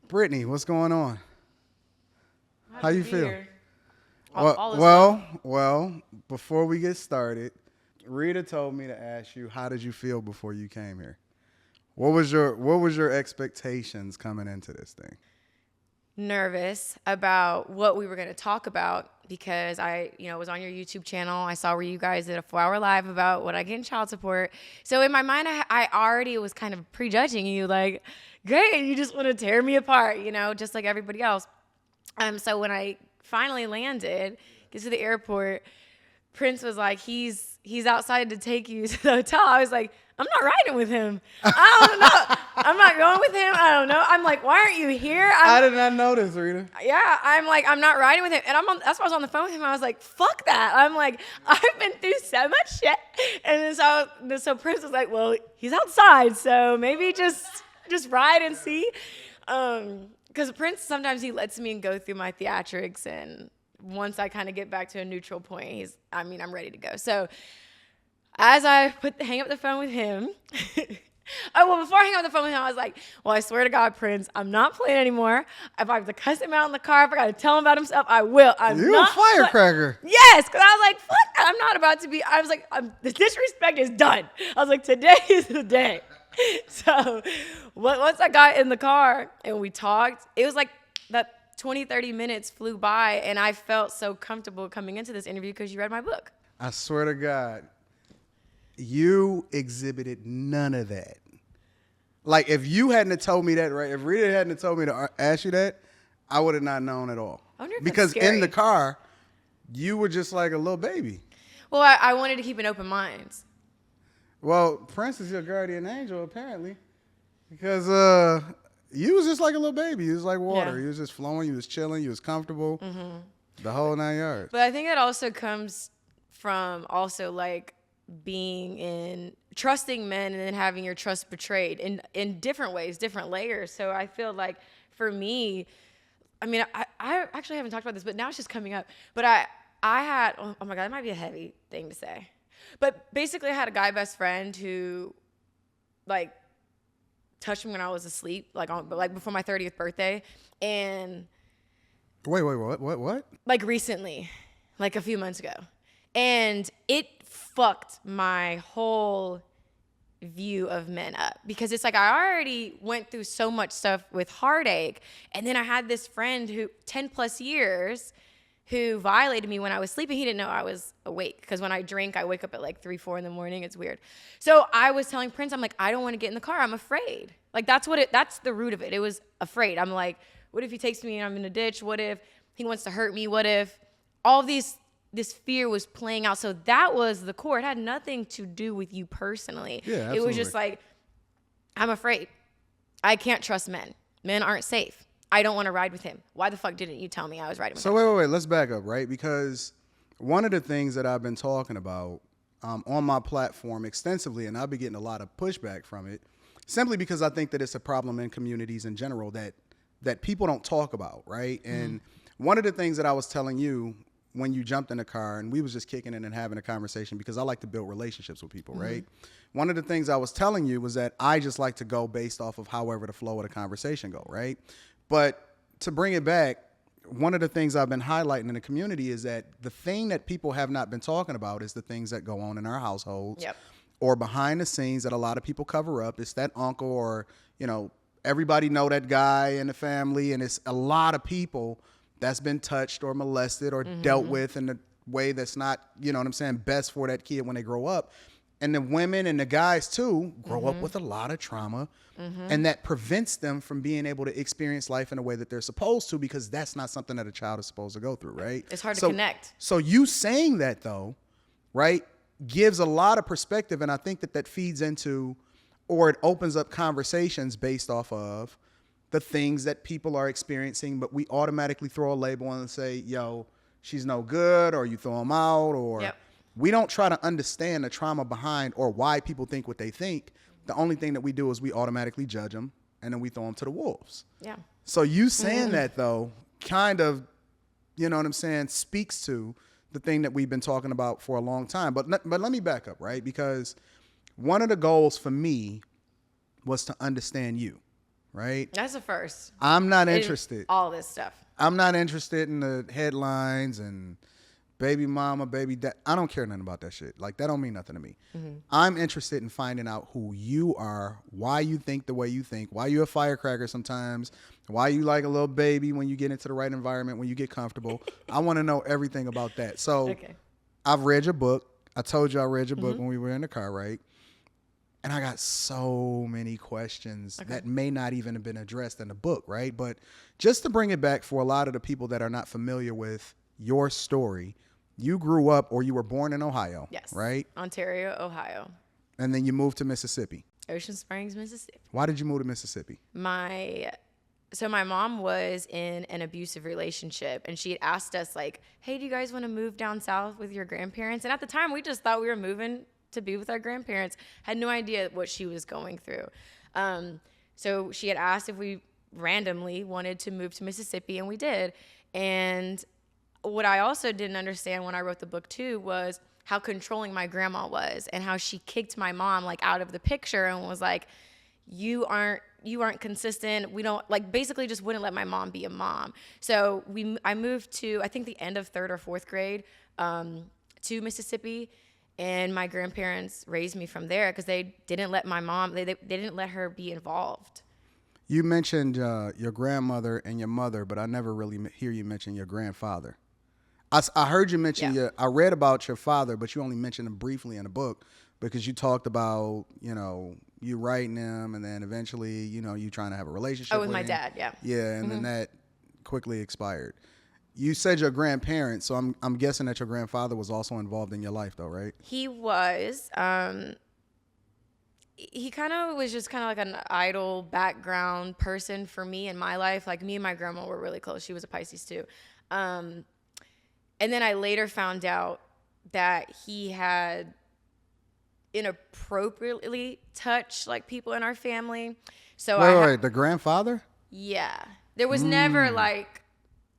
Brittany, what's going on? How you feel? Well, before we get started, Rita told me to ask you, how did you feel before you came here? What was your expectations coming into this thing? Nervous about what we were going to talk about because I was on your YouTube channel. I saw where you guys did a 4-hour live about what I get in child support. So in my mind, I already was kind of prejudging you, like, great, you just want to tear me apart, just like everybody else. So when I finally landed, get to the airport, Prince was like, he's outside to take you to the hotel. I was like, I'm not riding with him. I don't know. I'm not going with him. I don't know. I'm like, why aren't you here? I did not know this, Rita. Yeah, I'm like, I'm not riding with him. And that's why I was on the phone with him. I was like, fuck that. I'm like, I've been through so much shit. And then so Prince was like, well, he's outside, so maybe just ride and see. Because Prince, sometimes he lets me go through my theatrics, and once I kind of get back to a neutral point, I'm ready to go. So as I hang up the phone with him, before I hang up the phone with him, I was like, well, I swear to God, Prince, I'm not playing anymore. If I have to cuss him out in the car, if I got to tell him about himself, I will. You're a firecracker. Yes, because I was like, fuck that. I'm not about to be. I was like, the disrespect is done. I was like, today is the day. So once I got in the car and we talked, it was like that 20, 30 minutes flew by, and I felt so comfortable coming into this interview because you read my book. I swear to God, you exhibited none of that. Like, if you hadn't have told me that, right? If Rita hadn't have told me to ask you that, I would have not known at all. I wonder if because that's scary. In the car, you were just like a little baby. Well, I wanted to keep an open mind. Well, Prince is your guardian angel, apparently, because you was just like a little baby. You was like water. Yeah. You was just flowing. You was chilling. You was comfortable. The whole 9 yards. But I think that also comes from also like trusting men and then having your trust betrayed in different ways, different layers. So I feel like for me, I actually haven't talked about this, but now it's just coming up. But I had, oh my God, that might be a heavy thing to say. But basically I had a guy best friend who like touched me when I was asleep, like before my 30th birthday. And wait, what? Like recently, like a few months ago. And it fucked my whole view of men up because it's like I already went through so much stuff with heartache, and then I had this friend who 10 plus years who violated me when I was sleeping. He didn't know I was awake because when I drink, I wake up at like 3-4 in the morning. It's weird. So I was telling Prince, I'm like, I don't want to get in the car. I'm afraid. Like that's the root of it. It was afraid. I'm like, what if he takes me and I'm in a ditch? What if he wants to hurt me? What if all this fear was playing out? So that was the core. It had nothing to do with you personally. Yeah, absolutely. It was just like, I'm afraid. I can't trust men. Men aren't safe. I don't want to ride with him. Why the fuck didn't you tell me I was riding with him? So wait. Let's back up, right? Because one of the things that I've been talking about on my platform extensively, and I've been getting a lot of pushback from it, simply because I think that it's a problem in communities in general that people don't talk about, right? And one of the things that I was telling you when you jumped in the car and we was just kicking in and having a conversation, because I like to build relationships with people, right? One of the things I was telling you was that I just like to go based off of however the flow of the conversation go, right? But to bring it back, one of the things I've been highlighting in the community is that the thing that people have not been talking about is the things that go on in our households or behind the scenes that a lot of people cover up. It's that uncle or, everybody know that guy in the family, and it's a lot of people that's been touched or molested or dealt with in a way that's not, best for that kid when they grow up. And the women and the guys too grow up with a lot of trauma, and that prevents them from being able to experience life in a way that they're supposed to, because that's not something that a child is supposed to go through, right? It's hard to connect. So you saying that though, right, gives a lot of perspective, and I think that feeds into, or it opens up conversations based off of the things that people are experiencing, but we automatically throw a label on and say, yo, she's no good, or you throw them out, or we don't try to understand the trauma behind or why people think what they think. The only thing that we do is we automatically judge them, and then we throw them to the wolves. Yeah. So you saying that though, kind of, speaks to the thing that we've been talking about for a long time. But let me back up, right? Because one of the goals for me was to understand you. right? That's the first. I'm not interested. All this stuff. I'm not interested in the headlines and baby mama, baby dad. I don't care nothing about that shit. Like, that don't mean nothing to me. I'm interested in finding out who you are, why you think the way you think, why you a firecracker sometimes, why you like a little baby when you get into the right environment, when you get comfortable. I want to know everything about that. So I've read your book. I told you I read your book when we were in the car, right? And I got so many questions that may not even have been addressed in the book, right? But just to bring it back for a lot of the people that are not familiar with your story, you grew up, or you were born in Ohio, Yes. right? Ontario, Ohio. And then you moved to Mississippi. Ocean Springs, Mississippi. Why did you move to Mississippi? So my mom was in an abusive relationship, and she had asked us, like, hey, do you guys want to move down south with your grandparents? And at the time, we just thought we were moving to be with our grandparents. Had no idea what she was going through. So she had asked if we randomly wanted to move to Mississippi, and we did. And what I also didn't understand when I wrote the book too was how controlling my grandma was, and how she kicked my mom like out of the picture and was like, you aren't consistent. We don't, like, basically just wouldn't let my mom be a mom. So I moved to, I think, the end of 3rd or 4th grade to Mississippi, and my grandparents raised me from there because they didn't let my mom, they didn't let her be involved. You mentioned your grandmother and your mother, but I never really hear you mention your grandfather. I heard you mention I read about your father, but you only mentioned him briefly in the book because you talked about, you writing him, and then eventually, you trying to have a relationship with my him. dad, yeah. Yeah, and then that quickly expired. You said your grandparents, so I'm guessing that your grandfather was also involved in your life, though, right? He was. He kind of was just kind of like an idle background person for me in my life. Like, me and my grandma were really close. She was a Pisces too. And then I later found out that he had inappropriately touched like people in our family. So wait, the grandfather? Yeah. There was never like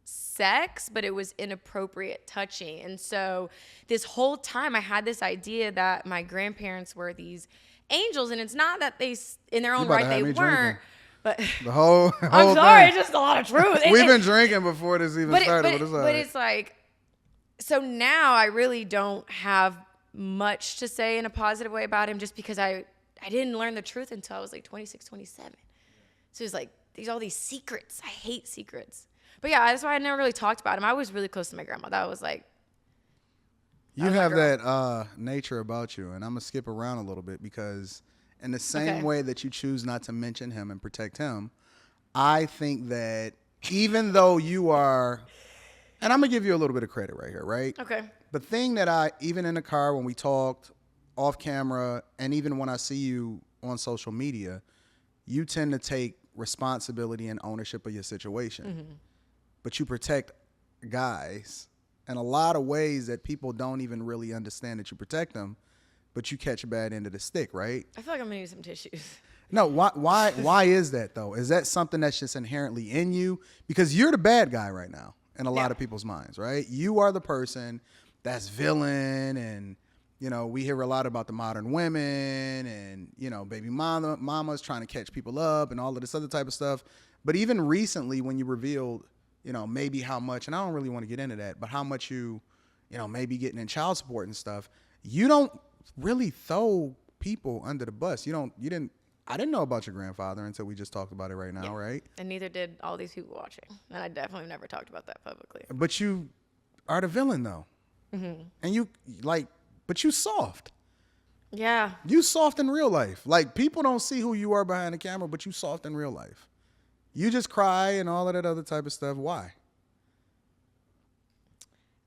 sex, but it was inappropriate touching. And so this whole time I had this idea that my grandparents were these angels, and it's not that they, in their own right, they weren't. Drinking. But the whole I'm sorry, thing. it's just a lot of truth. We've been drinking before this even started. But it's like, so now I really don't have much to say in a positive way about him, just because I didn't learn the truth until I was like 26, 27. So it's like all these secrets. I hate secrets. But yeah, that's why I never really talked about him. I was really close to my grandma. That was like, you have that nature about you, and I'm gonna skip around a little bit because in the same way that you choose not to mention him and protect him, I think that even though you are, and I'm gonna give you a little bit of credit right here, right? Okay. The thing that even in the car when we talked off camera, and even when I see you on social media, you tend to take responsibility and ownership of your situation, but you protect guys in a lot of ways that people don't even really understand that you protect them, but you catch a bad end of the stick, right? I feel like I'm gonna need some tissues. No, why is that though? Is that something that's just inherently in you? Because you're the bad guy right now in a lot of people's minds, right? You are the person that's villain, and we hear a lot about the modern women and baby mamas trying to catch people up and all of this other type of stuff. But even recently, when you revealed maybe how much, and I don't really want to get into that, but how much you maybe getting in child support and stuff, you don't really throw people under the bus. I didn't know about your grandfather until we just talked about it right now, right? And neither did all these people watching. And I definitely never talked about that publicly. But you are the villain though. And but you soft. Yeah. You soft in real life. Like, people don't see who you are behind the camera, but you soft in real life. You just cry and all of that other type of stuff. Why?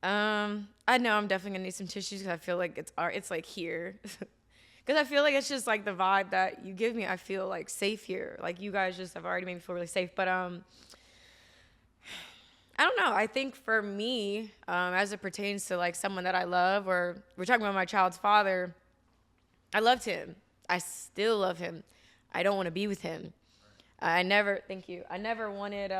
I know I'm definitely gonna need some tissues because I feel like it's like here. Because I feel like it's just like the vibe that you give me. I feel like safe here. Like, you guys just have already made me feel really safe. But I don't know. I think for me, as it pertains to like someone that I love, or we're talking about my child's father, I loved him. I still love him. I don't want to be with him. Thank you. I never wanted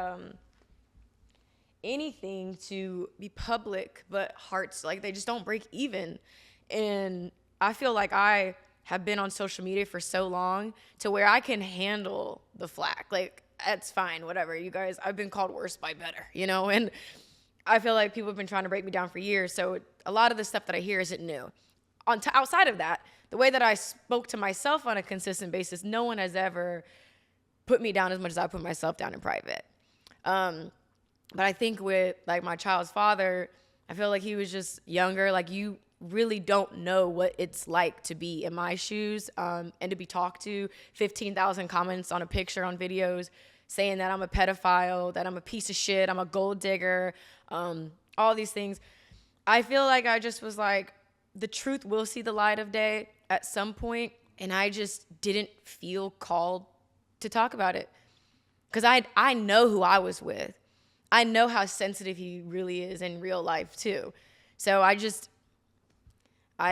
anything to be public, but hearts, like, they just don't break even. And I feel like I have been on social media for so long to where I can handle the flack. Like, that's fine, whatever. You guys, I've been called worse by better, you know? And I feel like people have been trying to break me down for years. So a lot of the stuff that I hear isn't new. Outside of that, the way that I spoke to myself on a consistent basis, no one has ever put me down as much as I put myself down in private. But I think with like my child's father, I feel like he was just younger. Like, you really don't know what it's like to be in my shoes, and to be talked to 15,000 comments on a picture, on videos, saying that I'm a pedophile, that I'm a piece of shit, I'm a gold digger, all these things. I feel like I just was like, the truth will see the light of day at some point, and I just didn't feel called to talk about it. Because I know who I was with. I know how sensitive he really is in real life too. So I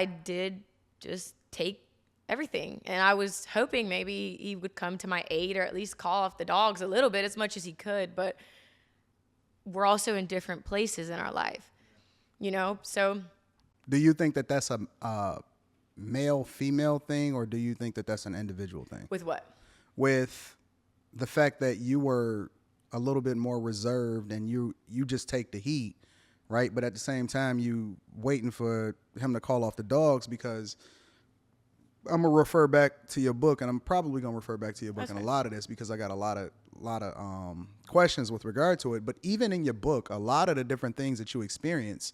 did just take everything. And I was hoping maybe he would come to my aid, or at least call off the dogs a little bit, as much as he could. But we're also in different places in our life, you know? So Do you think that that's a male-female thing, or do you think that that's an individual thing? with what? With the fact that you were a little bit more reserved and you just take the heat, right? But at the same time, you waiting for him to call off the dogs, because I'm gonna refer back to your book, and I'm probably gonna refer back to your book in a lot of this, because I got a lot of questions with regard to it. But even in your book, a lot of the different things that you experience,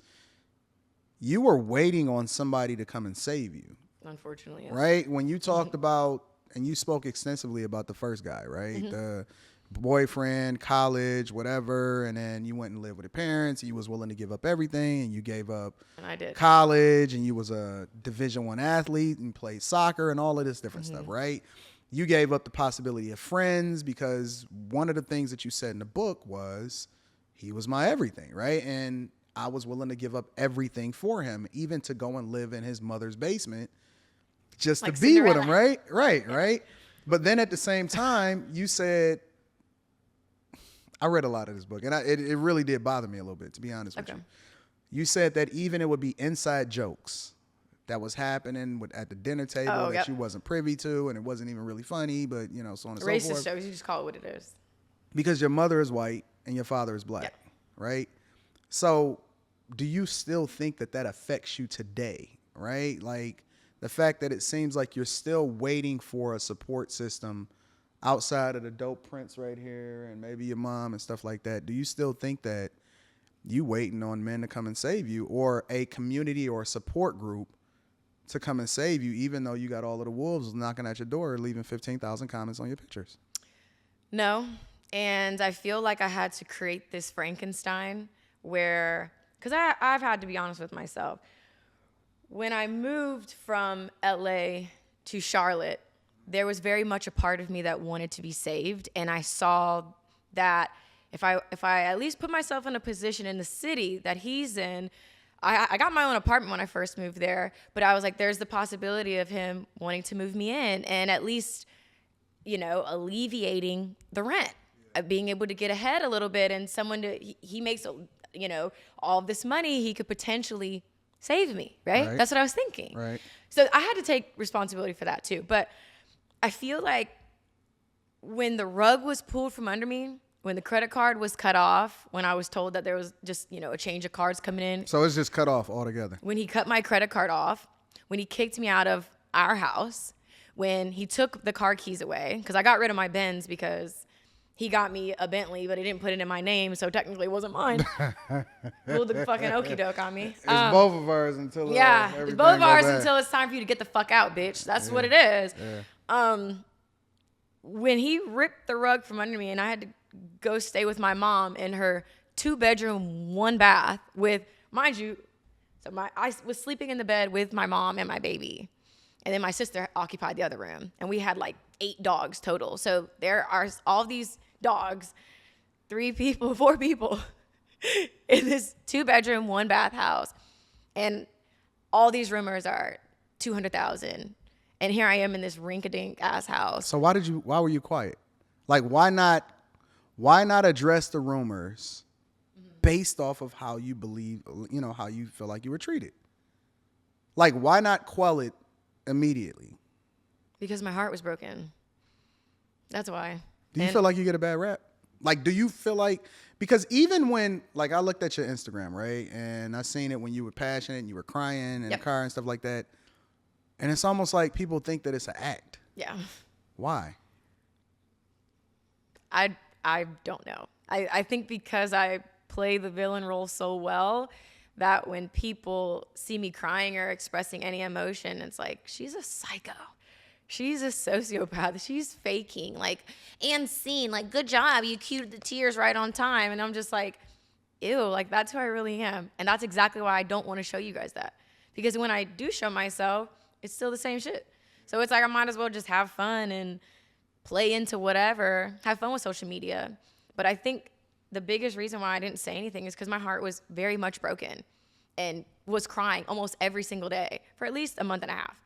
you were waiting on somebody to come and save you. Unfortunately, yes. Right? When you talked about, and you spoke extensively about the first guy, right? The boyfriend, college, whatever, and then you went and lived with your parents. You was willing to give up everything, and you gave up And I did. college, and you was a Division I athlete and played soccer and all of this different stuff, right? You gave up the possibility of friends, because one of the things that you said in the book was, he was my everything, right? And I was willing to give up everything for him, even to go and live in his mother's basement just Like to be with him, Cinderella. right? But then at the same time, you said, I read a lot of this book, and it really did bother me a little bit, to be honest with you. You said that even it would be inside jokes that was happening at the dinner table that you wasn't privy to, and it wasn't even really funny, but, you know, so on and so Racist forth. jokes, you just call it what it is. Because your mother is white and your father is black, right? So do you still think that affects you today, right? Like, the fact that it seems like you're still waiting for a support system outside of the dope prince right here and maybe your mom and stuff like that. Do you still think that you waiting on men to come and save you, or a community or a support group to come and save you, even though you got all of the wolves knocking at your door, leaving 15,000 comments on your pictures? No. And I feel like I had to create this Frankenstein where, because I've had to be honest with myself. When I moved from LA to Charlotte, there was very much a part of me that wanted to be saved. And I saw that if I at least put myself in a position in the city that he's in, I got my own apartment when I first moved there, but I was like, there's the possibility of him wanting to move me in and at least, you know, alleviating the rent, being able to get ahead a little bit, and someone he makes, you know, all of this money, he could potentially save me, right? That's what I was thinking. Right. So I had to take responsibility for that too. But I feel like when the rug was pulled from under me, when the credit card was cut off, when I was told that there was just, you know, a change of cards coming in. So it's just cut off altogether. When he cut my credit card off, when he kicked me out of our house, when he took the car keys away, because I got rid of my Benz because he got me a Bentley, but he didn't put it in my name, so technically it wasn't mine. Pulled the fucking okie doke on me. It's both of ours until it's both of ours until it's time for you to get the fuck out, bitch. That's what it is. Yeah. When he ripped the rug from under me and I had to go stay with my mom in her 2-bedroom, 1-bath with, mind you, I was sleeping in the bed with my mom and my baby. And then my sister occupied the other room. And we had like 8 dogs total. So there are all these dogs, 4 people in this 2-bedroom, 1-bath house. And all these rumors are 200,000. And here I am in this rink-a-dink ass house. So why were you quiet? Like, why not address the rumors based off of how you believe, you know, how you feel like you were treated? Like, why not quell it immediately? Because my heart was broken. That's why. Do you feel like you get a bad rap? Like, do you feel like, because even when, like, I looked at your Instagram, right? And I seen it when you were passionate and you were crying in the car and stuff like that. And it's almost like people think that it's an act. Yeah. Why? I don't know. I think because I play the villain role so well that when people see me crying or expressing any emotion, it's like, she's a psycho. She's a sociopath. She's faking. Like, and scene, like, good job. You cued the tears right on time. And I'm just like, ew, like, that's who I really am. And that's exactly why I don't want to show you guys that. Because when I do show myself, it's still the same shit. So it's like, I might as well just have fun and play into whatever, have fun with social media. But I think the biggest reason why I didn't say anything is because my heart was very much broken and was crying almost every single day for at least a month and a half.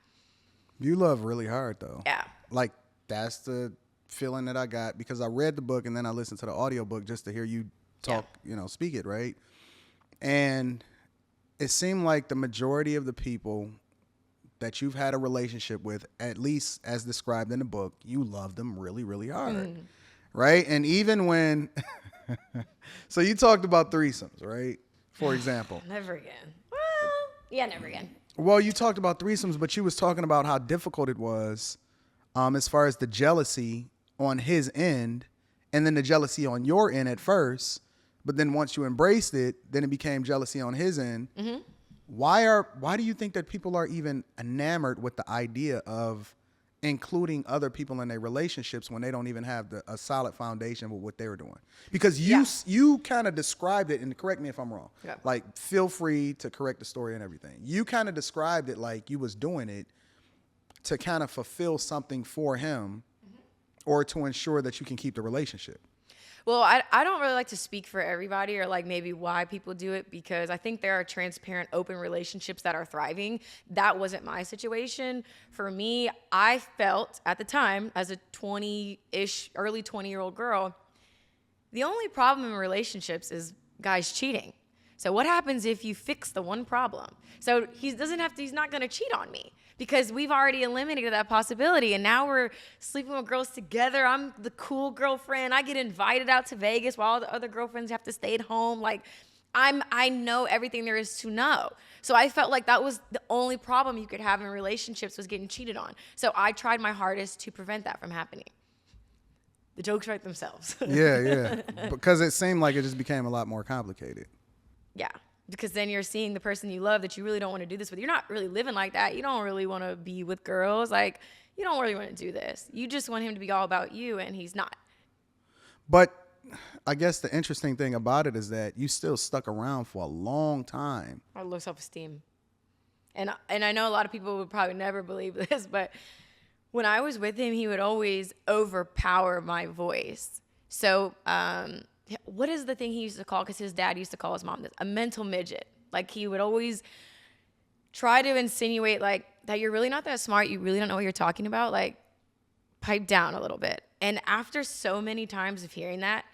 You love really hard, though. Yeah. Like, that's the feeling that I got because I read the book and then I listened to the audiobook just to hear you talk, speak it, right? And it seemed like the majority of the people that you've had a relationship with, at least as described in the book, you love them really, really hard, right? And even when, so you talked about threesomes, right? For example. Never again. Well, yeah, never again. Well, you talked about threesomes, but you was talking about how difficult it was as far as the jealousy on his end and then the jealousy on your end at first. But then once you embraced it, then it became jealousy on his end. Mm-hmm. Why do you think that people are even enamored with the idea of including other people in their relationships when they don't even have a solid foundation with what they were doing? Because you kind of described it, and correct me if I'm wrong. Yeah. Like, feel free to correct the story and everything. You kind of described it like you was doing it to kind of fulfill something for him or to ensure that you can keep the relationship. Well, I don't really like to speak for everybody or like maybe why people do it because I think there are transparent, open relationships that are thriving. That wasn't my situation. For me, I felt at the time as a 20-ish, early 20-year-old girl, the only problem in relationships is guys cheating. So what happens if you fix the one problem? So he's not going to cheat on me because we've already eliminated that possibility. And now we're sleeping with girls together. I'm the cool girlfriend. I get invited out to Vegas while all the other girlfriends have to stay at home. Like, I know everything there is to know. So I felt like that was the only problem you could have in relationships was getting cheated on. So I tried my hardest to prevent that from happening. The jokes write themselves. Yeah. Because it seemed like it just became a lot more complicated. Yeah, because then you're seeing the person you love that you really don't want to do this with. You're not really living like that. You don't really want to be with girls. Like, you don't really want to do this. You just want him to be all about you, and he's not. But I guess the interesting thing about it is that you still stuck around for a long time. I low self-esteem. And I know a lot of people would probably never believe this, but when I was with him, he would always overpower my voice. So, what is the thing he used to call, because his dad used to call his mom this, a mental midget. Like, he would always try to insinuate, like, that you're really not that smart, you really don't know what you're talking about, like, pipe down a little bit. And after so many times of hearing that,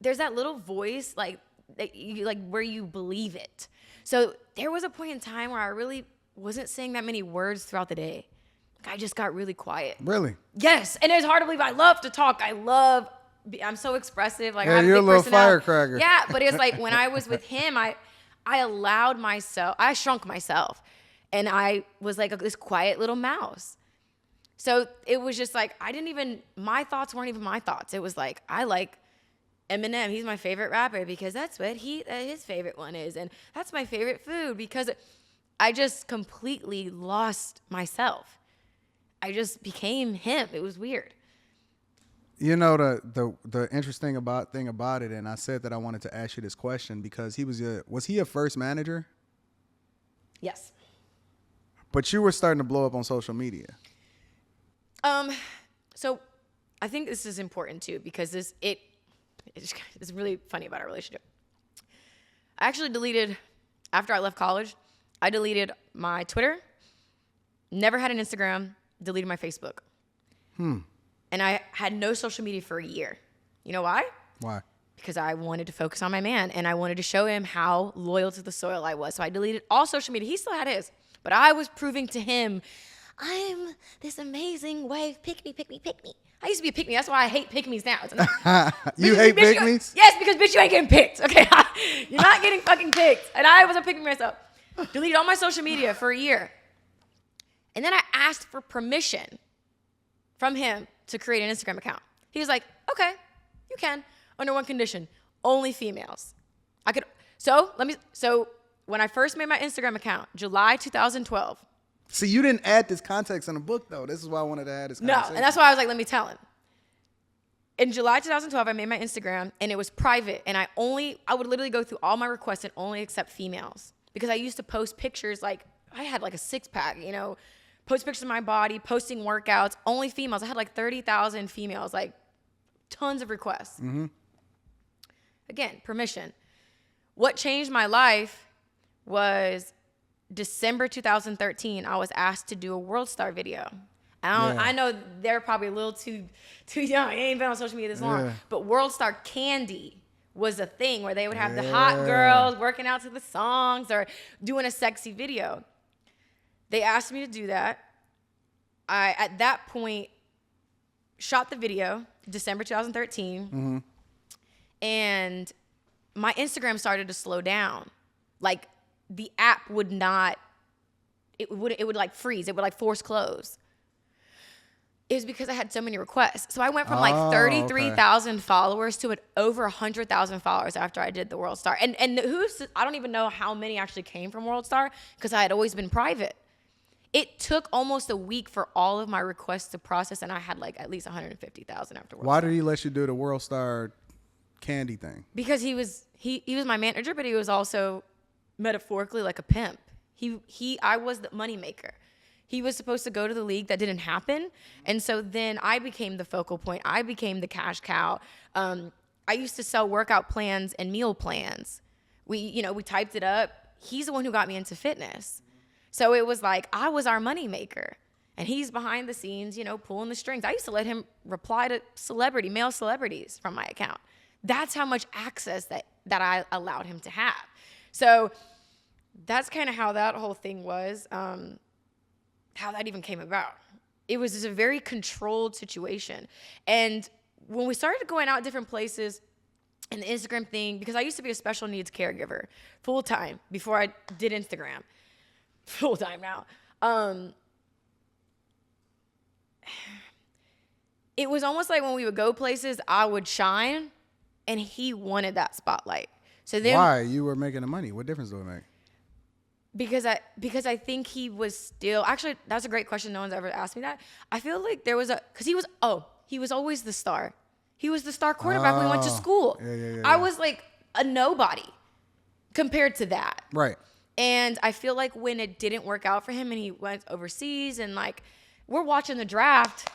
there's that little voice, like, that you, like, where you believe it. So there was a point in time where I really wasn't saying that many words throughout the day. Like, I just got really quiet. Really? Yes, and it's hard to believe. I love to talk. I'm so expressive. Like, yeah, I have you're a big little personality. Firecracker. Yeah, but it's like when I was with him, I allowed myself, I shrunk myself, and I was like this quiet little mouse. So it was just like, my thoughts weren't even my thoughts. It was like, I like Eminem. He's my favorite rapper because that's what his favorite one is. And that's my favorite food because I just completely lost myself. I just became him. It was weird. You know, the interesting thing about it, and I said that I wanted to ask you this question because was he your first manager? Yes. But you were starting to blow up on social media. So I think this is important too because it's really funny about our relationship. I actually deleted, after I left college, I deleted my Twitter, never had an Instagram, deleted my Facebook. And I had no social media for a year. You know why? Why? Because I wanted to focus on my man and I wanted to show him how loyal to the soil I was. So I deleted all social media. He still had his, but I was proving to him I'm this amazing wife. Pick me, pick me, pick me. I used to be a pick me. That's why I hate pick me's now. You hate bitch, pick me's? Yes, because bitch, you ain't getting picked. Okay, you're not getting fucking picked. And I was a pick me myself. Deleted all my social media for a year. And then I asked for permission from him to create an Instagram account. He was like, okay, you can, under one condition, only females. So when I first made my Instagram account, July 2012. See, you didn't add this context in the book, though. This is why I wanted to add this context. No, and that's why I was like, let me tell him. In July 2012, I made my Instagram, and it was private, and I would literally go through all my requests and only accept females. Because I used to post pictures, like, I had like a six-pack, post pictures of my body, posting workouts, only females. I had like 30,000 females, like tons of requests. Mm-hmm. Again, permission. What changed my life was December 2013, I was asked to do a World Star video. I know they're probably a little too young. They ain't been on social media this long. But World Star Candy was a thing where they would have the hot girls working out to the songs or doing a sexy video. They asked me to do that. I, at that point, shot the video, December 2013. Mm-hmm. And my Instagram started to slow down. Like, the app would not, it would like freeze. It would like force close. It was because I had so many requests. So I went from like 33,000 followers to over 100,000 followers after I did the World Star. And I don't even know how many actually came from World Star because I had always been private. It took almost a week for all of my requests to process, and I had like at least 150,000 after World Star. Why did he let you do the World Star Candy thing? Because he was my manager, but he was also metaphorically like a pimp. I was the moneymaker. He was supposed to go to the league. That didn't happen. And so then I became the focal point. I became the cash cow. I used to sell workout plans and meal plans. We typed it up. He's the one who got me into fitness. So it was like I was our moneymaker. And he's behind the scenes, pulling the strings. I used to let him reply to male celebrities from my account. That's how much access that I allowed him to have. So that's kind of how that whole thing was. How that even came about. It was just a very controlled situation. And when we started going out different places and the Instagram thing, because I used to be a special needs caregiver full-time before I did Instagram. Full-time now. It was almost like when we would go places, I would shine, and he wanted that spotlight. So then, why? You were making the money. What difference do it make? Because I think he was still, actually, that's a great question. No one's ever asked me that. I feel like there was because he was always the star. He was the star quarterback when we went to school. Yeah. I was like a nobody compared to that. Right. And I feel like when it didn't work out for him and he went overseas and like, we're watching the draft,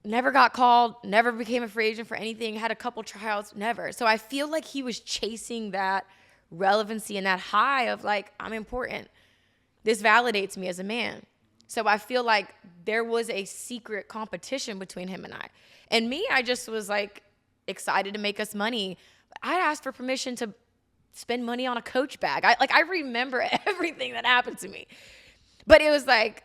never got called, never became a free agent for anything, had a couple tryouts, never. So I feel like he was chasing that relevancy and that high of like, I'm important. This validates me as a man. So I feel like there was a secret competition between him and I. And me, I just was like excited to make us money. I asked for permission to spend money on a Coach bag. I remember everything that happened to me. But it was like,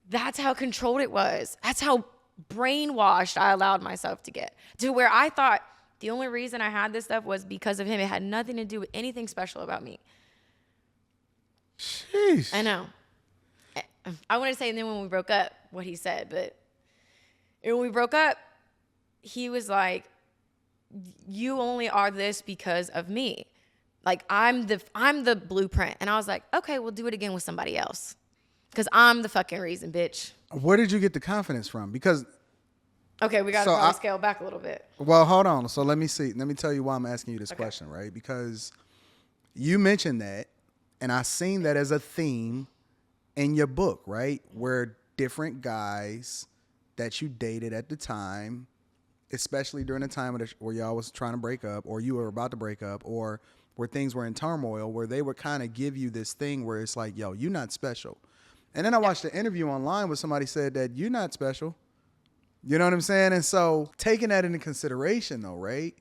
that's how controlled it was. That's how brainwashed I allowed myself to get. To where I thought, the only reason I had this stuff was because of him. It had nothing to do with anything special about me. Sheesh. I know. I want to say, and then when we broke up, what he said, but when we broke up, he was like, you only are this because of me. Like, I'm the blueprint. And I was like, okay, we'll do it again with somebody else. Because I'm the fucking reason, bitch. Where did you get the confidence from? Because... Okay, we got to probably scale back a little bit. Well, hold on. So let me see. Let me tell you why I'm asking you this question, right? Because you mentioned that, and I seen that as a theme in your book, right? Where different guys that you dated at the time, especially during the time where y'all was trying to break up, or you were about to break up, or where things were in turmoil, where they would kind of give you this thing where it's like, yo, you're not special. And then I watched an interview online where somebody said that you're not special. You know what I'm saying? And so taking that into consideration though, right?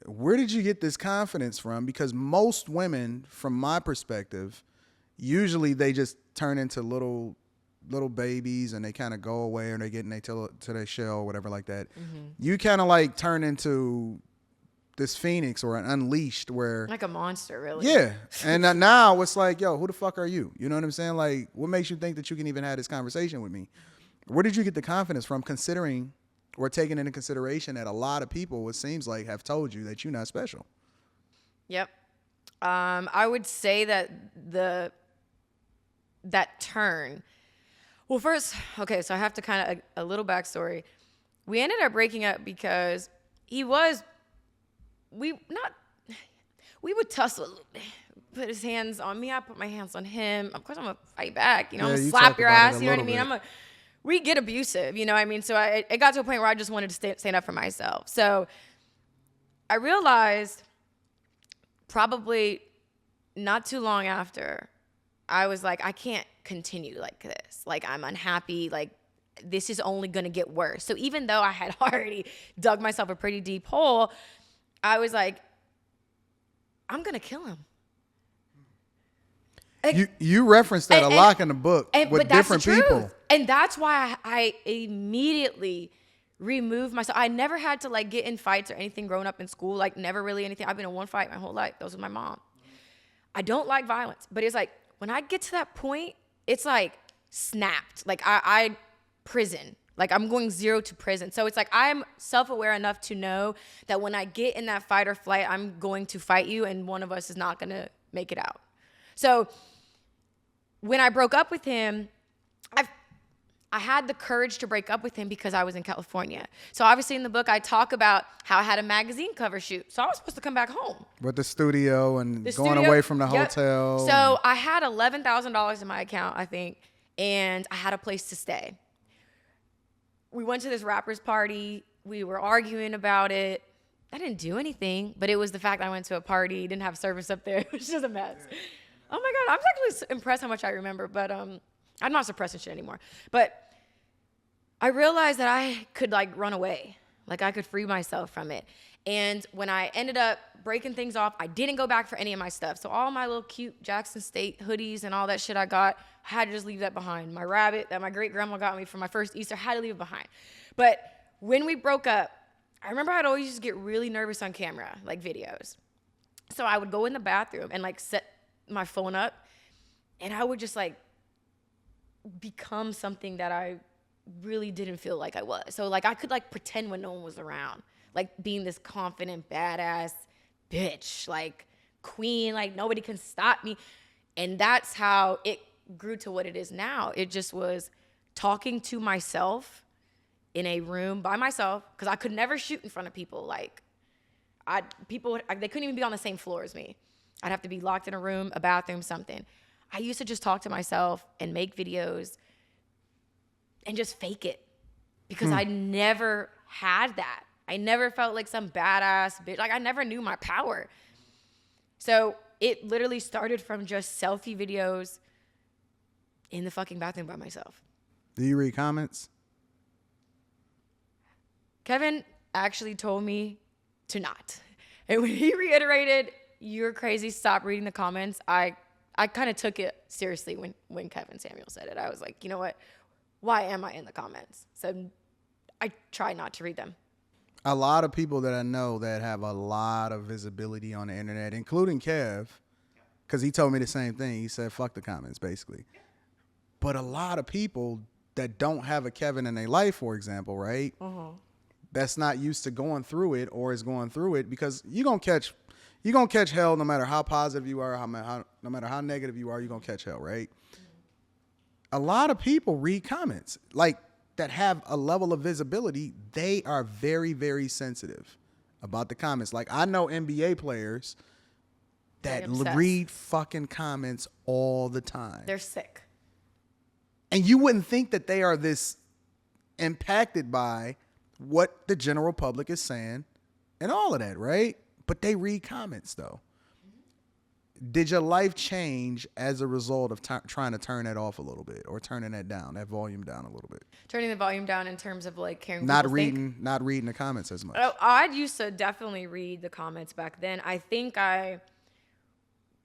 Mm-hmm. Where did you get this confidence from? Because most women, from my perspective, usually they just turn into little little babies and they kind of go away or they get to their shell or whatever like that. You kind of like turn into this phoenix or an unleashed where like a monster, really. Yeah. And now it's like, yo, who the fuck are you? You know what I'm saying? Like, what makes you think that you can even have this conversation with me? Where did you get the confidence from, considering or taking into consideration that a lot of people, it seems like, have told you that you're not special? Yep. I would say that that turn. Well, first, okay, so I have to kind of a little backstory. We ended up breaking up because we would tussle a little bit. Put his hands on me, I put my hands on him. Of course, I'm gonna fight back. You know, I'm gonna slap your ass. You know what I mean? We get abusive. You know what I mean? So it got to a point where I just wanted to stand up for myself. So I realized probably not too long after, I was like, I can't continue like this. Like, I'm unhappy. Like, this is only gonna get worse. So even though I had already dug myself a pretty deep hole, I was like, I'm gonna kill him. Like, you referenced that a lot in the book with different people. And that's why I immediately removed myself. I never had to like get in fights or anything growing up in school. Like, never really anything. I've been in one fight my whole life. That was with my mom. I don't like violence, but it's like when I get to that point, it's like snapped. Like I prison. Like, I'm going 0 to prison. So it's like I'm self-aware enough to know that when I get in that fight or flight, I'm going to fight you and one of us is not going to make it out. So when I broke up with him, I had the courage to break up with him because I was in California. So obviously in the book, I talk about how I had a magazine cover shoot. So I was supposed to come back home. With the studio and going away from the hotel. So I had $11,000 in my account, I think, and I had a place to stay. We went to this rapper's party. We were arguing about it. I didn't do anything, but it was the fact that I went to a party, didn't have service up there. It was just a mess. Oh my God, I'm actually impressed how much I remember, but I'm not suppressing shit anymore. But I realized that I could like run away. Like, I could free myself from it. And when I ended up breaking things off, I didn't go back for any of my stuff. So all my little cute Jackson State hoodies and all that shit I got, I had to just leave that behind. My rabbit that my great grandma got me for my first Easter, I had to leave it behind. But when we broke up, I remember I'd always just get really nervous on camera, like videos. So I would go in the bathroom and like set my phone up, and I would just like become something that I really didn't feel like I was. So like I could like pretend when no one was around, like being this confident, badass bitch, like queen, like nobody can stop me. And that's how it grew to what it is now. It just was talking to myself in a room by myself, because I could never shoot in front of people. Like they couldn't even be on the same floor as me. I'd have to be locked in a room, a bathroom, something. I used to just talk to myself and make videos and just fake it, because I never had that. I never felt like some badass bitch. Like, I never knew my power. So it literally started from just selfie videos in the fucking bathroom by myself. Do you read comments? Kevin actually told me to not. And when he reiterated, "You're crazy, stop reading the comments," I kind of took it seriously when Kevin Samuel said it. I was like, you know what? Why am I in the comments? So I try not to read them. A lot of people that I know that have a lot of visibility on the internet, including Kev, because he told me the same thing. He said, fuck the comments, basically. But a lot of people that don't have a Kevin in their life, for example, right? That's not used to going through it or is going through it, because you're gonna catch hell no matter how positive you are, no matter how negative you are, you're gonna catch hell, right? A lot of people read comments like that have a level of visibility. They are very, very sensitive about the comments. Like, I know NBA players that read fucking comments all the time. They're sick. And you wouldn't think that they are this impacted by what the general public is saying and all of that, right? But they read comments, though. Did your life change as a result of trying to turn that off a little bit, or turning that down, that volume down a little bit? Turning the volume down in terms of like caring. Not reading the comments as much. Oh, I used to definitely read the comments back then. I think I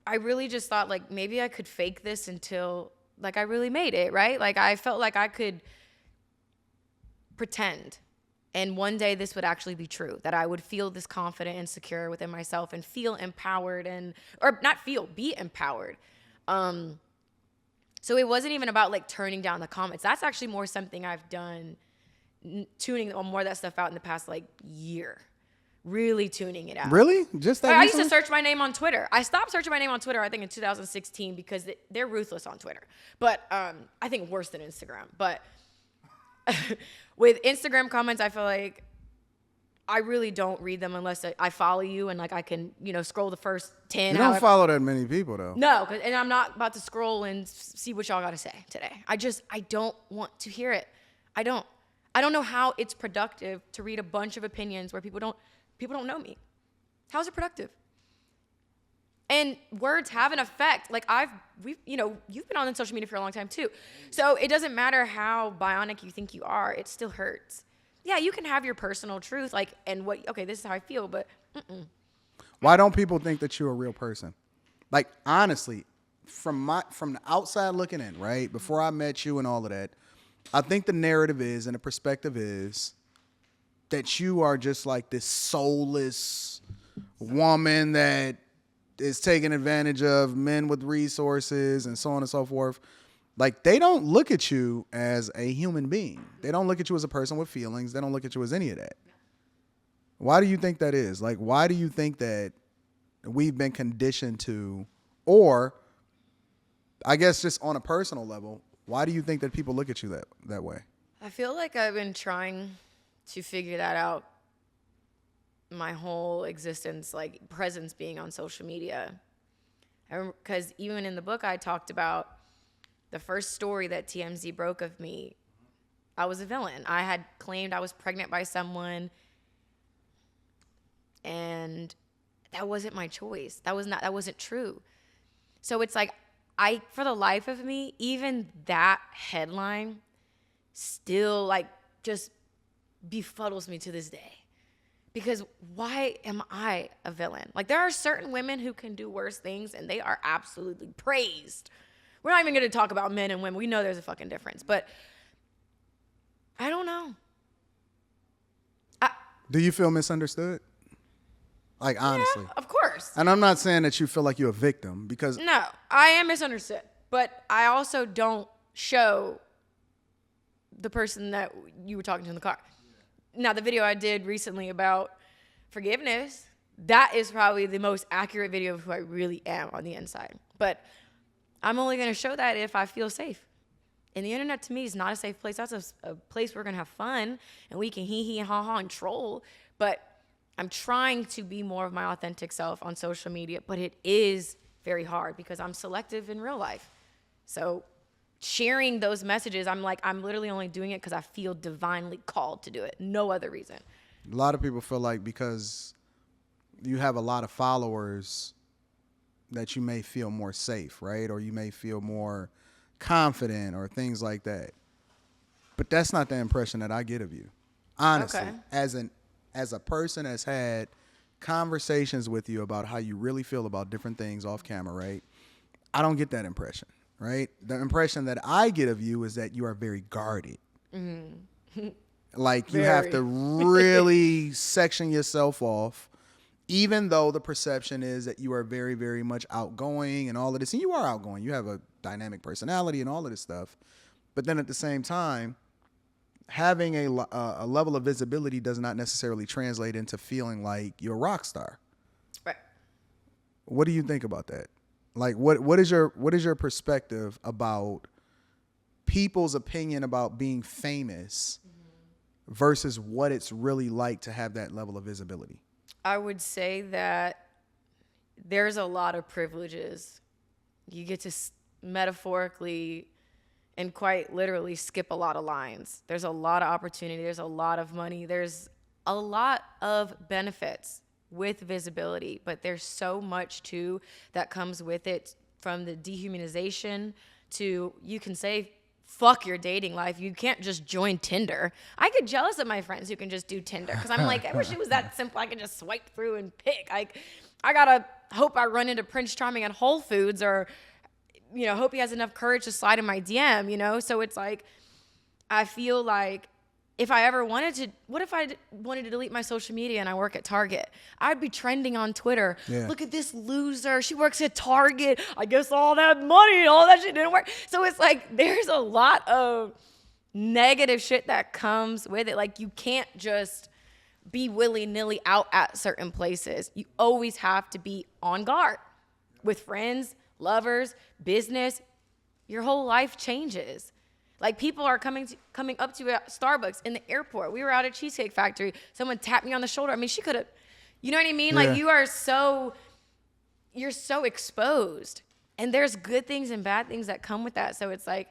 really just thought like maybe I could fake this until like I really made it, right? Like I felt like I could pretend. And one day this would actually be true, that I would feel this confident and secure within myself and feel empowered or not feel, be empowered. So it wasn't even about like turning down the comments. That's actually more something I've done, tuning more of that stuff out in the past like year. Really tuning it out. Really? Just that I used recently? to search my name on Twitter. I stopped searching my name on Twitter, I think, in 2016 because they're ruthless on Twitter. But I think worse than Instagram. But with Instagram comments, I feel like I really don't read them unless I follow you and like I can, scroll the first 10. You don't follow that many people, though. No, and I'm not about to scroll and see what y'all got to say today. I don't want to hear it. I don't know how it's productive to read a bunch of opinions where people don't know me. How is it productive? And words have an effect. Like you've been on social media for a long time too. So it doesn't matter how bionic you think you are, it still hurts. Yeah, you can have your personal truth, this is how I feel, but Why don't people think that you're a real person? Like, honestly, from the outside looking in, right? Before I met you and all of that, I think the narrative is and the perspective is that you are just like this soulless woman that is taking advantage of men with resources and so on and so forth. Like, they don't look at you as a human being. They don't look at you as a person with feelings. They don't look at you as any of that. Why do you think that is? Like, why do you think that we've been conditioned to, or I guess just on a personal level, why do you think that people look at you that way? I feel like I've been trying to figure that out my whole existence, like presence being on social media. Because even in the book I talked about the first story that TMZ broke of me, I was a villain. I had claimed I was pregnant by someone, and that wasn't my choice. That wasn't true. So it's like, for the life of me, even that headline still like just befuddles me to this day. Because why am I a villain? Like, there are certain women who can do worse things and they are absolutely praised. We're not even going to talk about men and women. We know there's a fucking difference. But I don't know. Do you feel misunderstood? Like, honestly. Yeah, of course. And I'm not saying that you feel like you're a victim because... No, I am misunderstood. But I also don't show the person that you were talking to in the car. Now, the video I did recently about forgiveness, that is probably the most accurate video of who I really am on the inside. But I'm only going to show that if I feel safe. And the internet, to me, is not a safe place. That's a place where we're going to have fun and we can hee and ha and troll. But I'm trying to be more of my authentic self on social media. But it is very hard because I'm selective in real life. So sharing those messages, I'm literally only doing it because I feel divinely called to do it. No other reason. A lot of people feel like because you have a lot of followers that you may feel more safe, right? Or you may feel more confident or things like that. But that's not the impression that I get of you. Honestly, okay. As a person that's had conversations with you about how you really feel about different things off camera, right? I don't get that impression, right? The impression that I get of you is that you are very guarded. Mm-hmm. Like you have to really section yourself off, even though the perception is that you are very, very much outgoing and all of this. And you are outgoing. You have a dynamic personality and all of this stuff. But then at the same time, having a level of visibility does not necessarily translate into feeling like you're a rock star. Right. What do you think about that? Like, what is your perspective about people's opinion about being famous versus what it's really like to have that level of visibility? I would say that there's a lot of privileges. You get to metaphorically and quite literally skip a lot of lines. There's a lot of opportunity. There's a lot of money. There's a lot of benefits with visibility, but there's so much too that comes with it, from the dehumanization to, you can say, fuck your dating life. You can't just join Tinder. I get jealous of my friends who can just do Tinder because I'm like, I wish it was that simple. I could just swipe through and pick. I gotta hope I run into Prince Charming at Whole Foods or hope he has enough courage to slide in my DM, So it's like, I feel like if I ever wanted to, what if I wanted to delete my social media and I work at Target? I'd be trending on Twitter. Yeah. Look at this loser. She works at Target. I guess all that money and all that shit didn't work. So it's like, there's a lot of negative shit that comes with it. Like, you can't just be willy-nilly out at certain places. You always have to be on guard with friends, lovers, business. Your whole life changes. Like, people are coming up to you at Starbucks, in the airport. We were out at Cheesecake Factory. Someone tapped me on the shoulder. I mean, she could have, you know what I mean? Yeah. Like, you're so exposed. And there's good things and bad things that come with that. So it's like,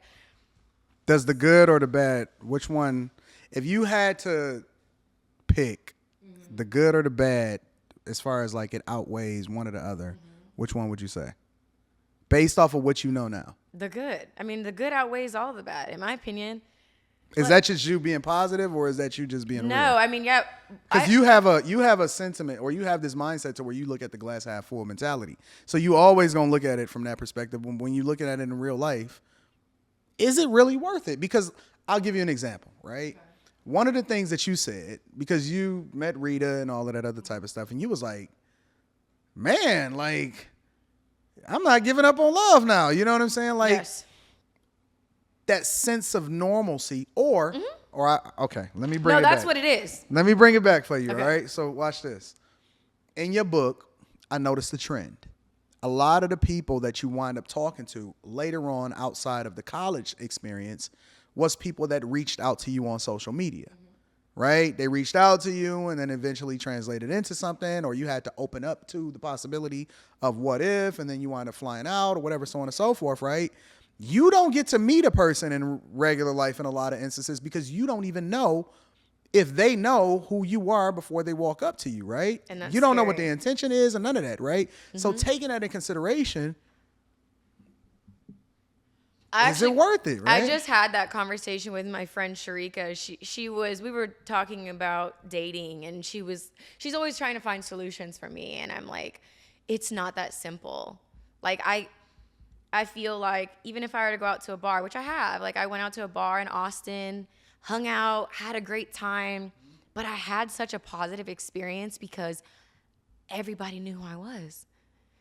does the good or the bad, which one, if you had to pick the good or the bad, as far as like it outweighs one or the other, which one would you say? Based off of what you know now. the good. I mean, the good outweighs all the bad, in my opinion. Is that just you being positive, or is that you just being No, real? I mean, yeah. Because you have a sentiment, or you have this mindset to where you look at the glass half full mentality. So you always gonna look at it from that perspective. When you look at it in real life, is it really worth it? Because I'll give you an example, right? Okay. One of the things that you said, because you met Rita and all of that other type of stuff, and you was like, man, like, I'm not giving up on love now. You know what I'm saying? Like, yes. That sense of normalcy, okay, let me bring it back. No, that's what it is. Let me bring it back for you, Okay. all right? So watch this. In your book, I noticed the trend. A lot of the people that you wind up talking to later on outside of the college experience was people that reached out to you on social media, right? They reached out to you and then eventually translated into something, or you had to open up to the possibility of what if, and then you wind up flying out or whatever, so on and so forth, right? You don't get to meet a person in regular life in a lot of instances because you don't even know if they know who you are before they walk up to you, right? And that's you don't know what scary. the intention is and none of that, right? So taking that in consideration, is it worth it, right? I just had that conversation with my friend Sharika. We were talking about dating, and she's always trying to find solutions for me. And I'm like, it's not that simple. Like, I feel like even if I were to go out to a bar, which I have, like I went out to a bar in Austin, hung out, had a great time, but I had such a positive experience because everybody knew who I was.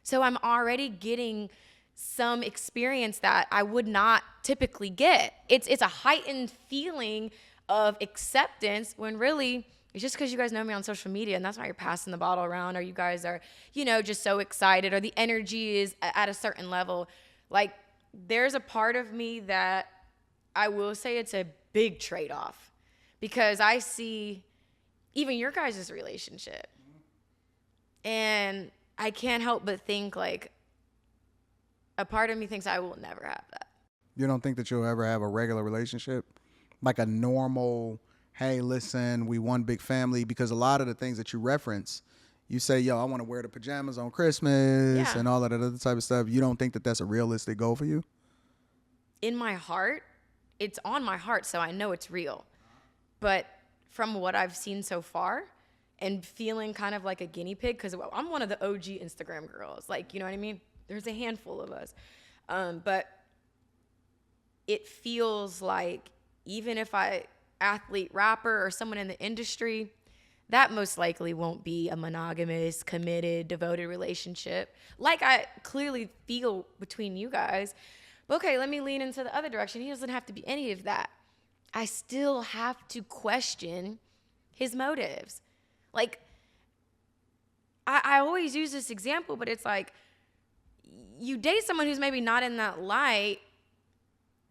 So I'm already getting some experience that I would not typically get. It's a heightened feeling of acceptance when really it's just because you guys know me on social media, and that's why you're passing the bottle around, or you guys are, just so excited, or the energy is at a certain level. Like, there's a part of me that I will say it's a big trade-off, because I see even your guys' relationship, and I can't help but think, like, a part of me thinks I will never have that. You don't think that you'll ever have a regular relationship? Like a normal, hey, listen, we one big family? Because a lot of the things that you reference, you say, yo, I want to wear the pajamas on Christmas and all of that other type of stuff. You don't think that that's a realistic goal for you? In my heart, it's on my heart, so I know it's real. But from what I've seen so far and feeling kind of like a guinea pig, because I'm one of the OG Instagram girls. Like, you know what I mean? There's a handful of us. But it feels like even if athlete, rapper, or someone in the industry, that most likely won't be a monogamous, committed, devoted relationship like I clearly feel between you guys. But okay, let me lean into the other direction. He doesn't have to be any of that. I still have to question his motives. Like, I always use this example, but it's like, you date someone who's maybe not in that light,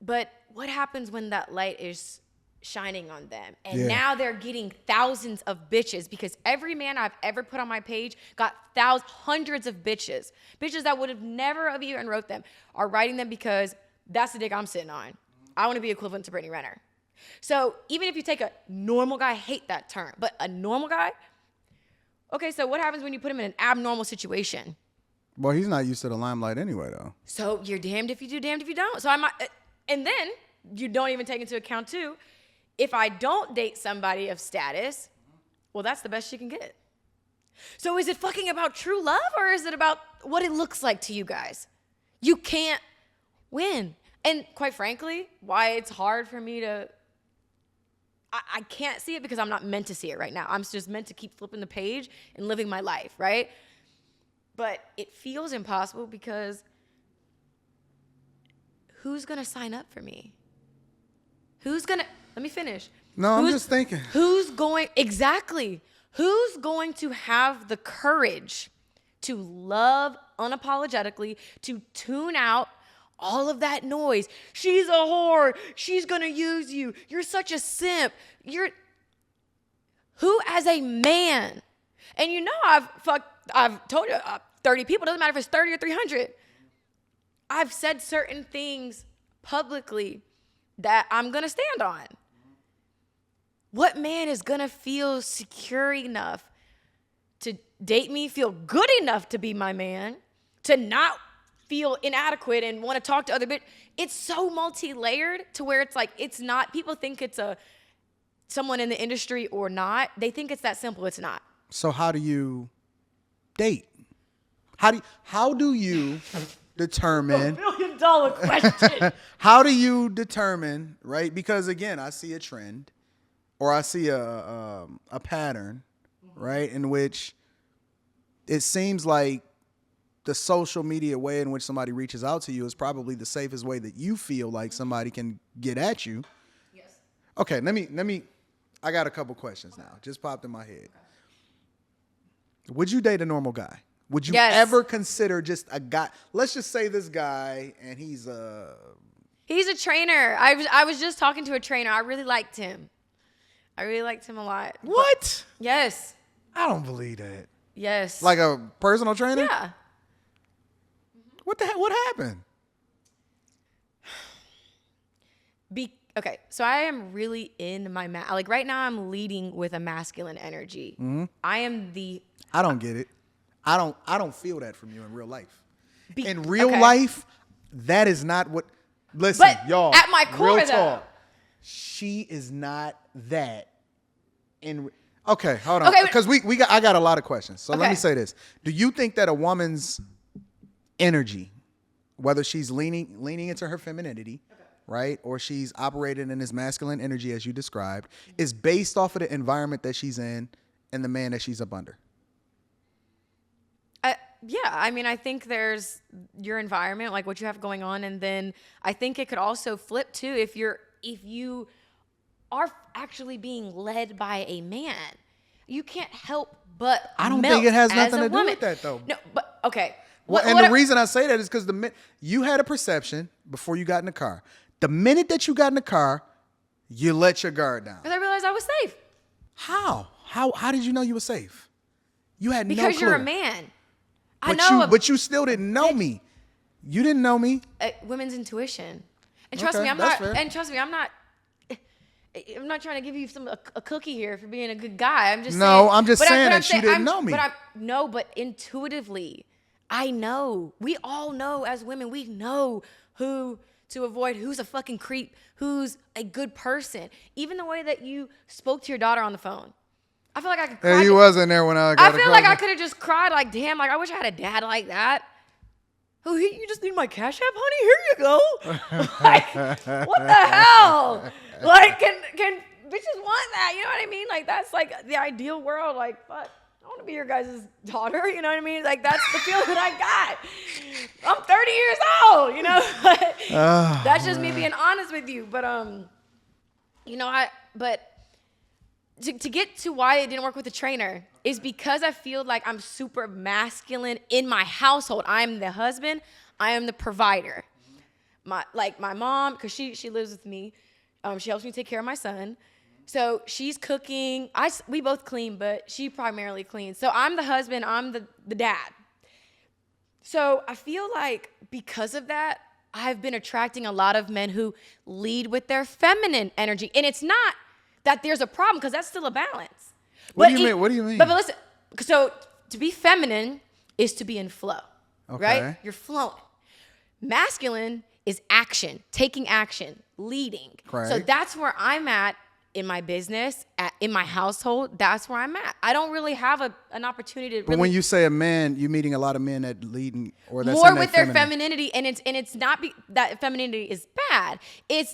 but what happens when that light is shining on them? And now they're getting thousands of bitches, because every man I've ever put on my page got hundreds of bitches. Bitches that would have never have even wrote them are writing them because that's the dick I'm sitting on. I want to be equivalent to Brittany Renner. So even if you take a normal guy, I hate that term, but a normal guy, okay, so what happens when you put him in an abnormal situation? Well, he's not used to the limelight anyway, though. So you're damned if you do, damned if you don't. So and then you don't even take into account too, if I don't date somebody of status, well, that's the best you can get. So is it fucking about true love, or is it about what it looks like to you guys? You can't win. And quite frankly, why it's hard for me to, I can't see it because I'm not meant to see it right now. I'm just meant to keep flipping the page and living my life, right? But it feels impossible because who's going to sign up for me? Let me finish. No, I'm just thinking. Who's going to have the courage to love unapologetically, to tune out all of that noise? She's a whore. She's going to use you. You're such a simp. Who as a man? And you know I've told you 30 people, doesn't matter if it's 30 or 300. I've said certain things publicly that I'm going to stand on. What man is going to feel secure enough to date me, feel good enough to be my man, to not feel inadequate and want to talk to other bitches? It's so multi-layered to where it's like, it's not, people think it's someone in the industry or not. They think it's that simple. It's not. So how do you date? How do you determine? $1 million question. How do you determine, right? Because again, I see a trend or I see a pattern, right, in which it seems like the social media way in which somebody reaches out to you is probably the safest way that you feel like somebody can get at you. Yes. Okay, let me I got a couple questions now. Just popped in my head. Okay. Would you date a normal guy? Would you ever consider just a guy? Let's just say this guy and he's a trainer. I was just talking to a trainer. I really liked him. I really liked him a lot. What? Yes. I don't believe that. Yes. Like a personal trainer? Yeah. What the heck? What happened? Okay, so I am really in my like right now I'm leading with a masculine energy. Mm-hmm. I don't get it. I don't feel that from you in real life. In real life, that is not what. Listen, but y'all. At my core, real though, talk. She is not that. Okay, hold on. Because I got a lot of questions. So let me say this: do you think that a woman's energy, whether she's leaning into her femininity, right, or she's operating in this masculine energy as you described, is based off of the environment that she's in and the man that she's up under? Yeah, I mean, I think there's your environment, like what you have going on, and then I think it could also flip too if you are actually being led by a man. You can't help but I don't think it has nothing to do with that though. No, but okay. The reason I say that is because you had a perception before you got in the car. The minute that you got in the car, you let your guard down. Because I realized I was safe. How? How did you know you were safe? You had no clue. Because you're a man. But you still didn't know me. You didn't know me. Women's intuition. And trust me, I'm not. Fair. And trust me, I'm not trying to give you a cookie here for being a good guy. I'm just saying. I'm just saying that you didn't know me. But intuitively, I know. We all know as women. We know who to avoid, who's a fucking creep, who's a good person. Even the way that you spoke to your daughter on the phone. I feel like I could cry. Yeah, he wasn't there when I got I feel like I could have just cried like, damn, like I wish I had a dad like that. Oh, you just need my Cash App, honey? Here you go. Like, what the hell? Like, can bitches want that? You know what I mean? Like, that's like the ideal world. Like, fuck, I want to be your guys' daughter. You know what I mean? Like, that's the feeling that I got. I'm 30 years old, you know? That's just me being honest with you. But, to get to why it didn't work with the trainer is because I feel like I'm super masculine in my household. I'm the husband. I am the provider. My mom, because she lives with me. She helps me take care of my son. So she's cooking. We both clean, but she primarily cleans. So I'm the husband. I'm the dad. So I feel like because of that, I've been attracting a lot of men who lead with their feminine energy. And it's not that there's a problem, because that's still a balance. What do you mean? But listen, so to be feminine is to be in flow, right? You're flowing. Masculine is action, taking action, leading. Correct. So that's where I'm at in my business, in my household, that's where I'm at. I don't really have an opportunity to But when you say a man, you're meeting a lot of men that lead or that's more in with their their femininity, and it's not that femininity is bad.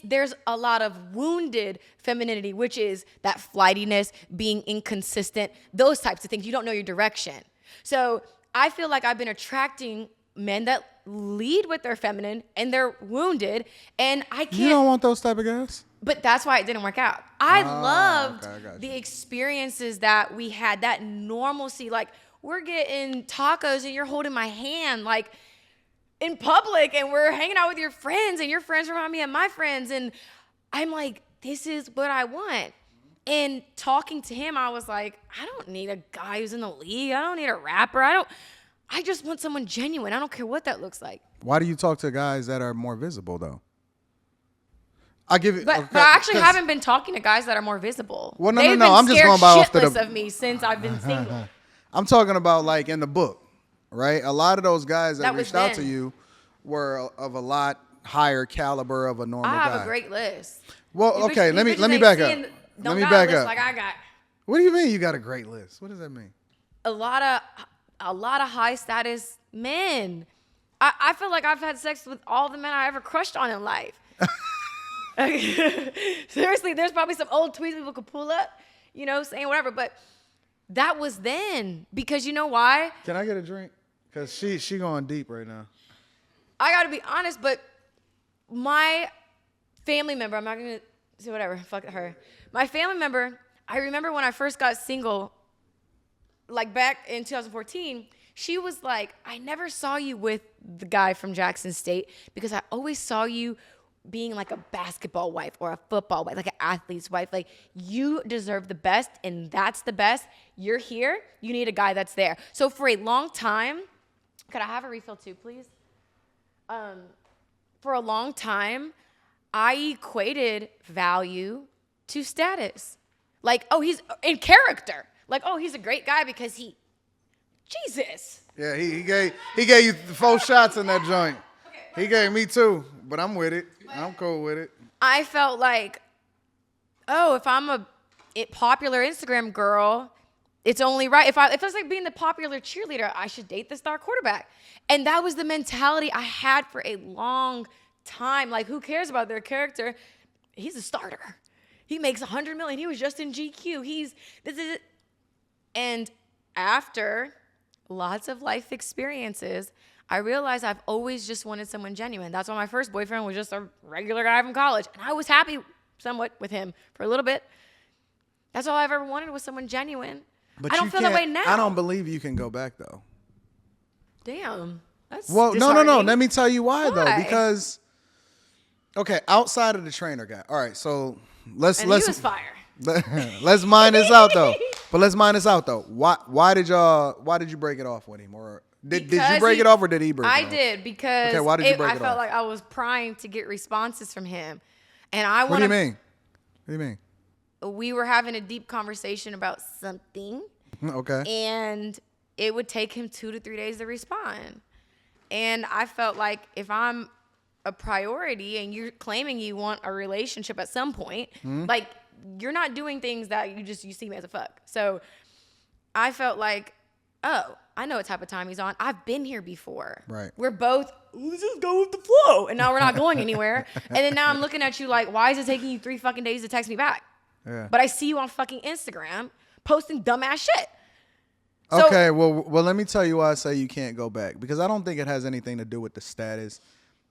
There's a lot of wounded femininity, which is that flightiness, being inconsistent, those types of things. You don't know your direction. So I feel like I've been attracting men that lead with their feminine and they're wounded, and I can't. You don't want those type of guys? But that's why it didn't work out. I loved okay, the experiences that we had, that normalcy. Like, we're getting tacos and you're holding my hand, like, in public, and we're hanging out with your friends, and your friends remind me of my friends. And I'm like, this is what I want. And talking to him, I was like, I don't need a guy who's in the league. I don't need a rapper. I just want someone genuine. I don't care what that looks like. Why do you talk to guys that are more visible, though? I give it, but I actually haven't been talking to guys that are more visible. Well, no, They've no. been I'm just going by off shitless the of me since I've been single. I'm talking about like in the book, right? A lot of those guys that was reached out to then. you were of a lot higher caliber of a normal guy. I have a great list. Well, These okay, bitches- let these me bitches back ain't up. seeing- Let don't me got a back list up. Like I got What do you mean you got a great list? What does that mean? a lot of high status men. I feel like I've had sex with all the men I ever crushed on in life. Seriously, there's probably some old tweets people could pull up, saying whatever. But that was then, because you know why? Can I get a drink? Because she going deep right now. I got to be honest, but my family member, I'm not going to say whatever, fuck her. My family member, I remember when I first got single, like back in 2014, she was like, I never saw you with the guy from Jackson State because I always saw you being like a basketball wife or a football wife, like an athlete's wife. Like, you deserve the best, and that's the best. You're here. You need a guy that's there. So for a long time, could I have a refill too, please? For a long time, I equated value to status. Like, oh, he's in character. Like, oh, he's a great guy because Jesus. Yeah, he gave you 4 shots in that joint. He gave me 2, but I'm with it. I'm cool with it. I felt like, oh, if I'm a popular Instagram girl, it's only right. If it's like being the popular cheerleader, I should date the star quarterback. And that was the mentality I had for a long time. Like, who cares about their character? He's a starter. He makes $100 million. He was just in GQ. This is it. And after lots of life experiences, I realized I've always just wanted someone genuine. That's why my first boyfriend was just a regular guy from college. And I was happy somewhat with him for a little bit. That's all I've ever wanted, was someone genuine. But I don't feel that way now. I don't believe you can go back, though. Damn. That's Well, no. disheartening. Let me tell you why, though. Why? Because, okay, outside of the trainer guy. All right, so let's And he was fire. let's mind this out, though. But let's mind this out, though. Why did you break it off with him? Or did you break it off, or did he break it off? I did, because Okay, why did you break I it felt off? like I was primed to get responses from him. And I What want do you mean? What do you mean? We were having a deep conversation about something. Okay. And it would take him 2 to 3 days to respond. And I felt like if I'm a priority and you're claiming you want a relationship at some point, like, you're not doing things that you see me as a fuck. So I felt like, oh, I know what type of time he's on. I've been here before. Right. We're both, let's just go with the flow. And now we're not going anywhere. And then now I'm looking at you like, why is it taking you 3 fucking days to text me back? Yeah. But I see you on fucking Instagram posting dumbass shit. So, Okay, well, let me tell you why I say you can't go back. Because I don't think it has anything to do with the status.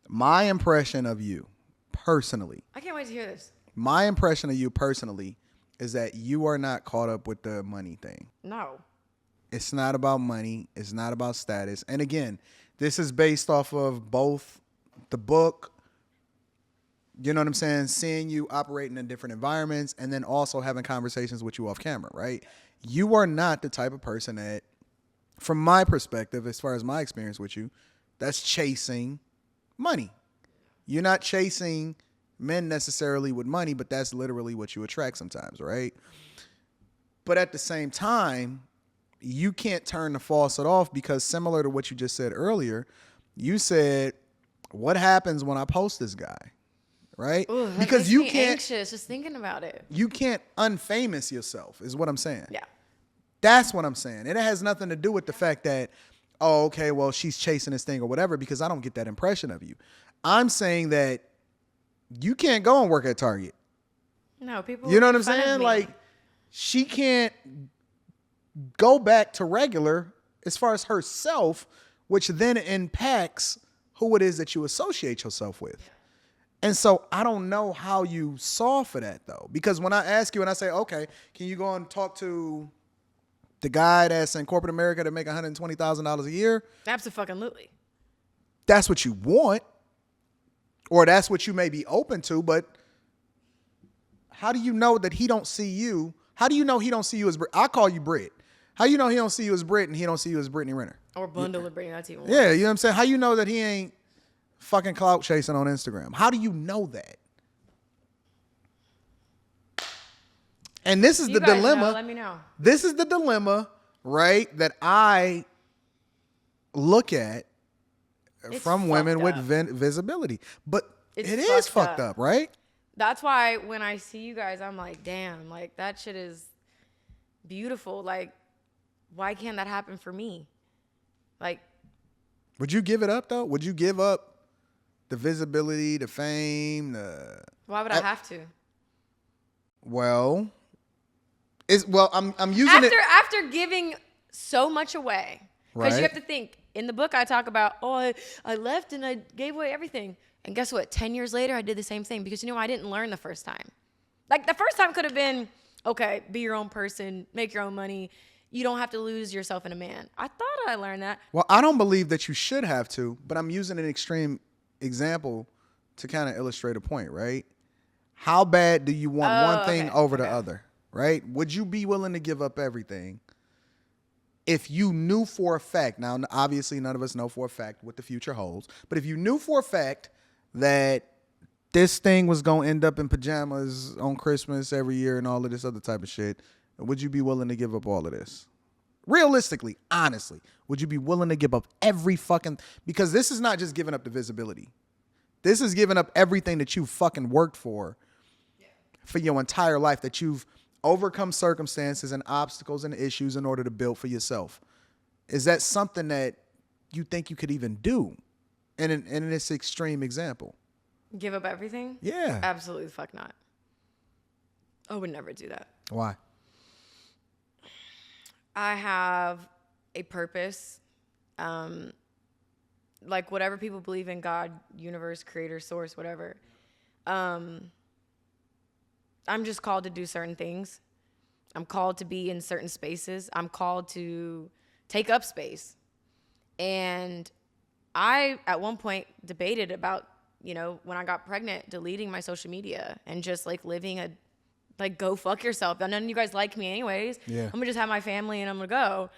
My impression of you, personally, I can't wait to hear this. my impression of you personally is that you are not caught up with the money thing. No. It's not about money. It's not about status. And again, this is based off of both the book, you know what I'm saying, seeing you operating in different environments, and then also having conversations with you off camera, right? You are not the type of person that, from my perspective, as far as my experience with you, that's chasing money. You're not chasing men necessarily with money, but that's literally what you attract sometimes, right? But at the same time, you can't turn the faucet off, because similar to what you just said earlier, you said, what happens when I post this guy, right? Ooh, that Because makes you me can't anxious just thinking about it. you can't unfamous yourself is what I'm saying. Yeah. That's what I'm saying. And it has nothing to do with the fact that, oh, okay, well, she's chasing this thing or whatever, because I don't get that impression of you. I'm saying that you can't go and work at Target. No, people. You know will what I'm make fun of saying? me. Like, she can't go back to regular as far as herself, which then impacts who it is that you associate yourself with. And so I don't know how you solve for that, though. Because when I ask you and I say, okay, can you go and talk to the guy that's in corporate America that make $120,000 a year? Absolutely. That's what you want. Or that's what you may be open to. But how do you know that he don't see you? How do you know he don't see you as Brit? I call you Brit. How you know he don't see you as Brit and he don't see you as Brittany Renner? Or bundle of Brittany. That's even worse. Yeah, you know what I'm saying? How you know that he ain't fucking clout chasing on Instagram? How do you know that? And this is You the guys dilemma. know, let me know. This is the dilemma, right, that I look at It's from women with fucked up. visibility. But It's it is fucked fucked up. up, right? That's why when I see you guys, I'm like, damn, like that shit is beautiful. Like, why can't that happen for me? Like, Would you give it up, though? Would you give up the visibility, the fame, the... why would I have to? Well, I'm using it... After giving so much away, because you Right. have to think. In the book, I talk about, I left and I gave away everything. And guess what? 10 years later, I did the same thing because, I didn't learn the first time. Like, the first time could have been, okay, be your own person, make your own money. You don't have to lose yourself in a man. I thought I learned that. Well, I don't believe that you should have to, but I'm using an extreme example to kind of illustrate a point, right? How bad do you want one thing okay, over the okay. other, right? Would you be willing to give up everything if you knew for a fact, now obviously none of us know for a fact what the future holds, but if you knew for a fact that this thing was going to end up in pajamas on Christmas every year and all of this other type of shit, would you be willing to give up all of this? Realistically, honestly, would you be willing to give up every fucking... Because this is not just giving up the visibility. This is giving up everything that you fucking worked for your entire life, that you've overcome circumstances and obstacles and issues in order to build for yourself. Is that something that you think you could even do in this extreme example? Give up everything? Yeah. Absolutely the fuck not. I would never do that. Why? I have a purpose. Like whatever people believe in, God, universe, creator, source, whatever. I'm just called to do certain things. I'm called to be in certain spaces. I'm called to take up space. And I, at one point, debated about, when I got pregnant, deleting my social media and just like living go fuck yourself. None of you guys like me anyways. Yeah. I'm gonna just have my family and I'm gonna go.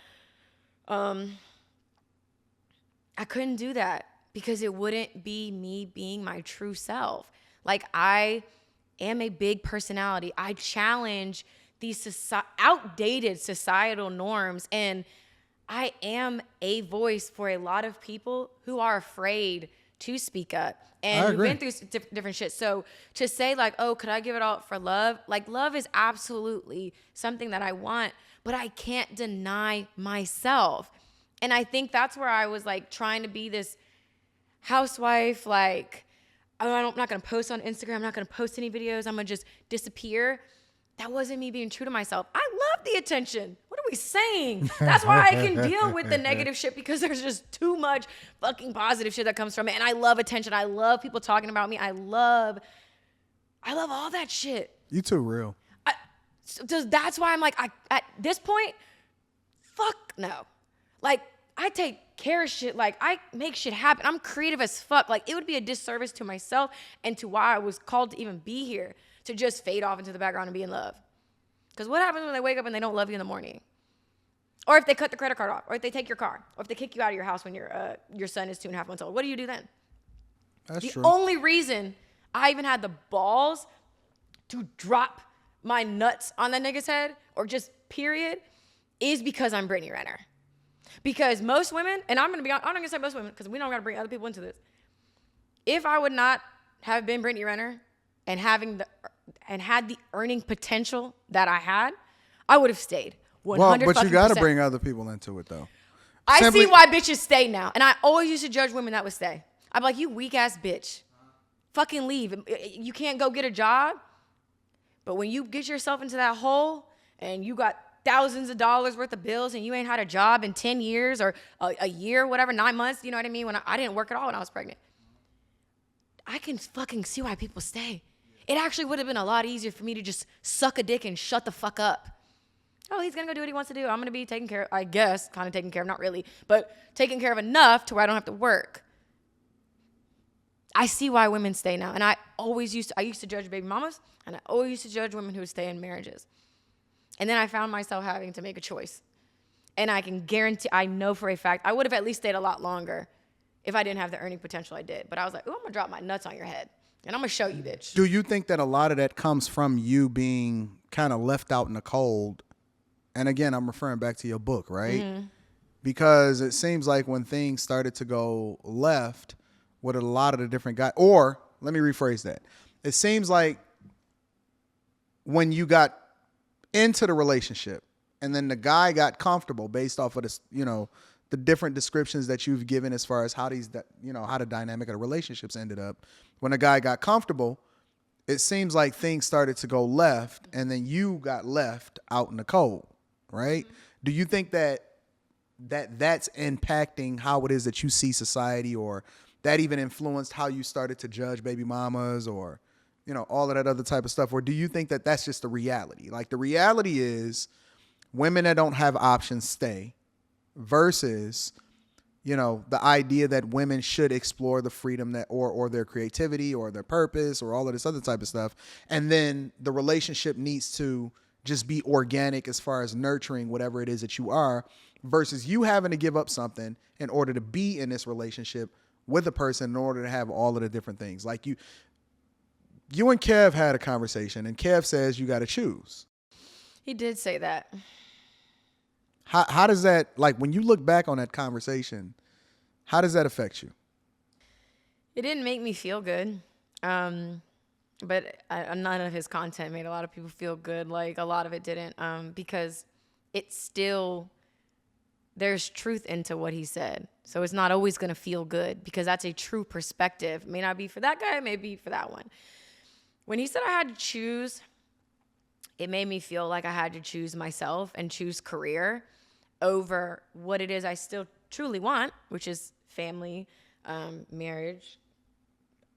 I couldn't do that because it wouldn't be me being my true self. Like, I am a big personality. I challenge these outdated societal norms, and I am a voice for a lot of people who are afraid to speak up. And we've been through different shit. So to say like, oh, could I give it all for love? Like, love is absolutely something that I want, but I can't deny myself. And I think that's where I was like trying to be this housewife, like, oh, I'm not going to post on Instagram. I'm not going to post any videos. I'm going to just disappear. That wasn't me being true to myself. I love the attention. What are we saying? That's why I can deal with the negative shit, because there's just too much fucking positive shit that comes from it. And I love attention. I love people talking about me. I love all that shit. You too real. So that's why I'm like, at this point, fuck no. Like, I take care of shit. Like, I make shit happen. I'm creative as fuck. Like, it would be a disservice to myself and to why I was called to even be here, to just fade off into the background and be in love. Because what happens when they wake up and they don't love you in the morning? Or if they cut the credit card off, or if they take your car, or if they kick you out of your house when your son is 2.5 months old. What do you do then? That's true. The only reason I even had the balls to drop my nuts on that nigga's head, or just period, is because I'm Brittany Renner. Because most women, and I'm not going to say most women, because we don't got to bring other people into this. If I would not have been Brittany Renner, and had the earning potential that I had, I would have stayed. 100 Well, but you got to %. bring other people into it, though. I see why bitches stay now. And I always used to judge women that would stay. I'd be like, you weak ass bitch. Fucking leave. You can't go get a job. But when you get yourself into that hole and you got thousands of dollars worth of bills and you ain't had a job in 10 years or a year, whatever, 9 months, you know what I mean? When I didn't work at all when I was pregnant. I can fucking see why people stay. It actually would have been a lot easier for me to just suck a dick and shut the fuck up. Oh, he's going to go do what he wants to do. I'm going to be taken care of, I guess, kind of taken care of, not really, but taken care of enough to where I don't have to work. I see why women stay now. And I used to judge baby mamas, and I always used to judge women who would stay in marriages. And then I found myself having to make a choice. And I can guarantee, I know for a fact, I would have at least stayed a lot longer if I didn't have the earning potential I did. But I was like, ooh, I'm going to drop my nuts on your head. And I'm going to show you, bitch. Do you think that a lot of that comes from you being kind of left out in the cold? And again, I'm referring back to your book, right? Mm-hmm. Because it seems like when things started to go left with a lot of the different guys, or let me rephrase that. It seems like when you got into the relationship and then the guy got comfortable based off of this, the different descriptions that you've given as far as how how the dynamic of the relationships ended up. When a guy got comfortable, it seems like things started to go left and then you got left out in the cold, right? Mm-hmm. Do you think that's impacting how it is that you see society, or that even influenced how you started to judge baby mamas, or, all of that other type of stuff? Or do you think that that's just the reality? Like, the reality is women that don't have options stay versus, the idea that women should explore the freedom that, or their creativity or their purpose or all of this other type of stuff. And then the relationship needs to just be organic as far as nurturing whatever it is that you are, versus you having to give up something in order to be in this relationship with a person in order to have all of the different things. Like you and Kev had a conversation, and Kev says you got to choose. He did say that. How does that, like, when you look back on that conversation, how does that affect you? It didn't make me feel good. But none of his content made a lot of people feel good. Like, a lot of it didn't, because it's still, there's truth into what he said. So it's not always going to feel good, because that's a true perspective. It may not be for that guy, it may be for that one. When he said I had to choose, it made me feel like I had to choose myself and choose career over what it is I still truly want, which is family, marriage,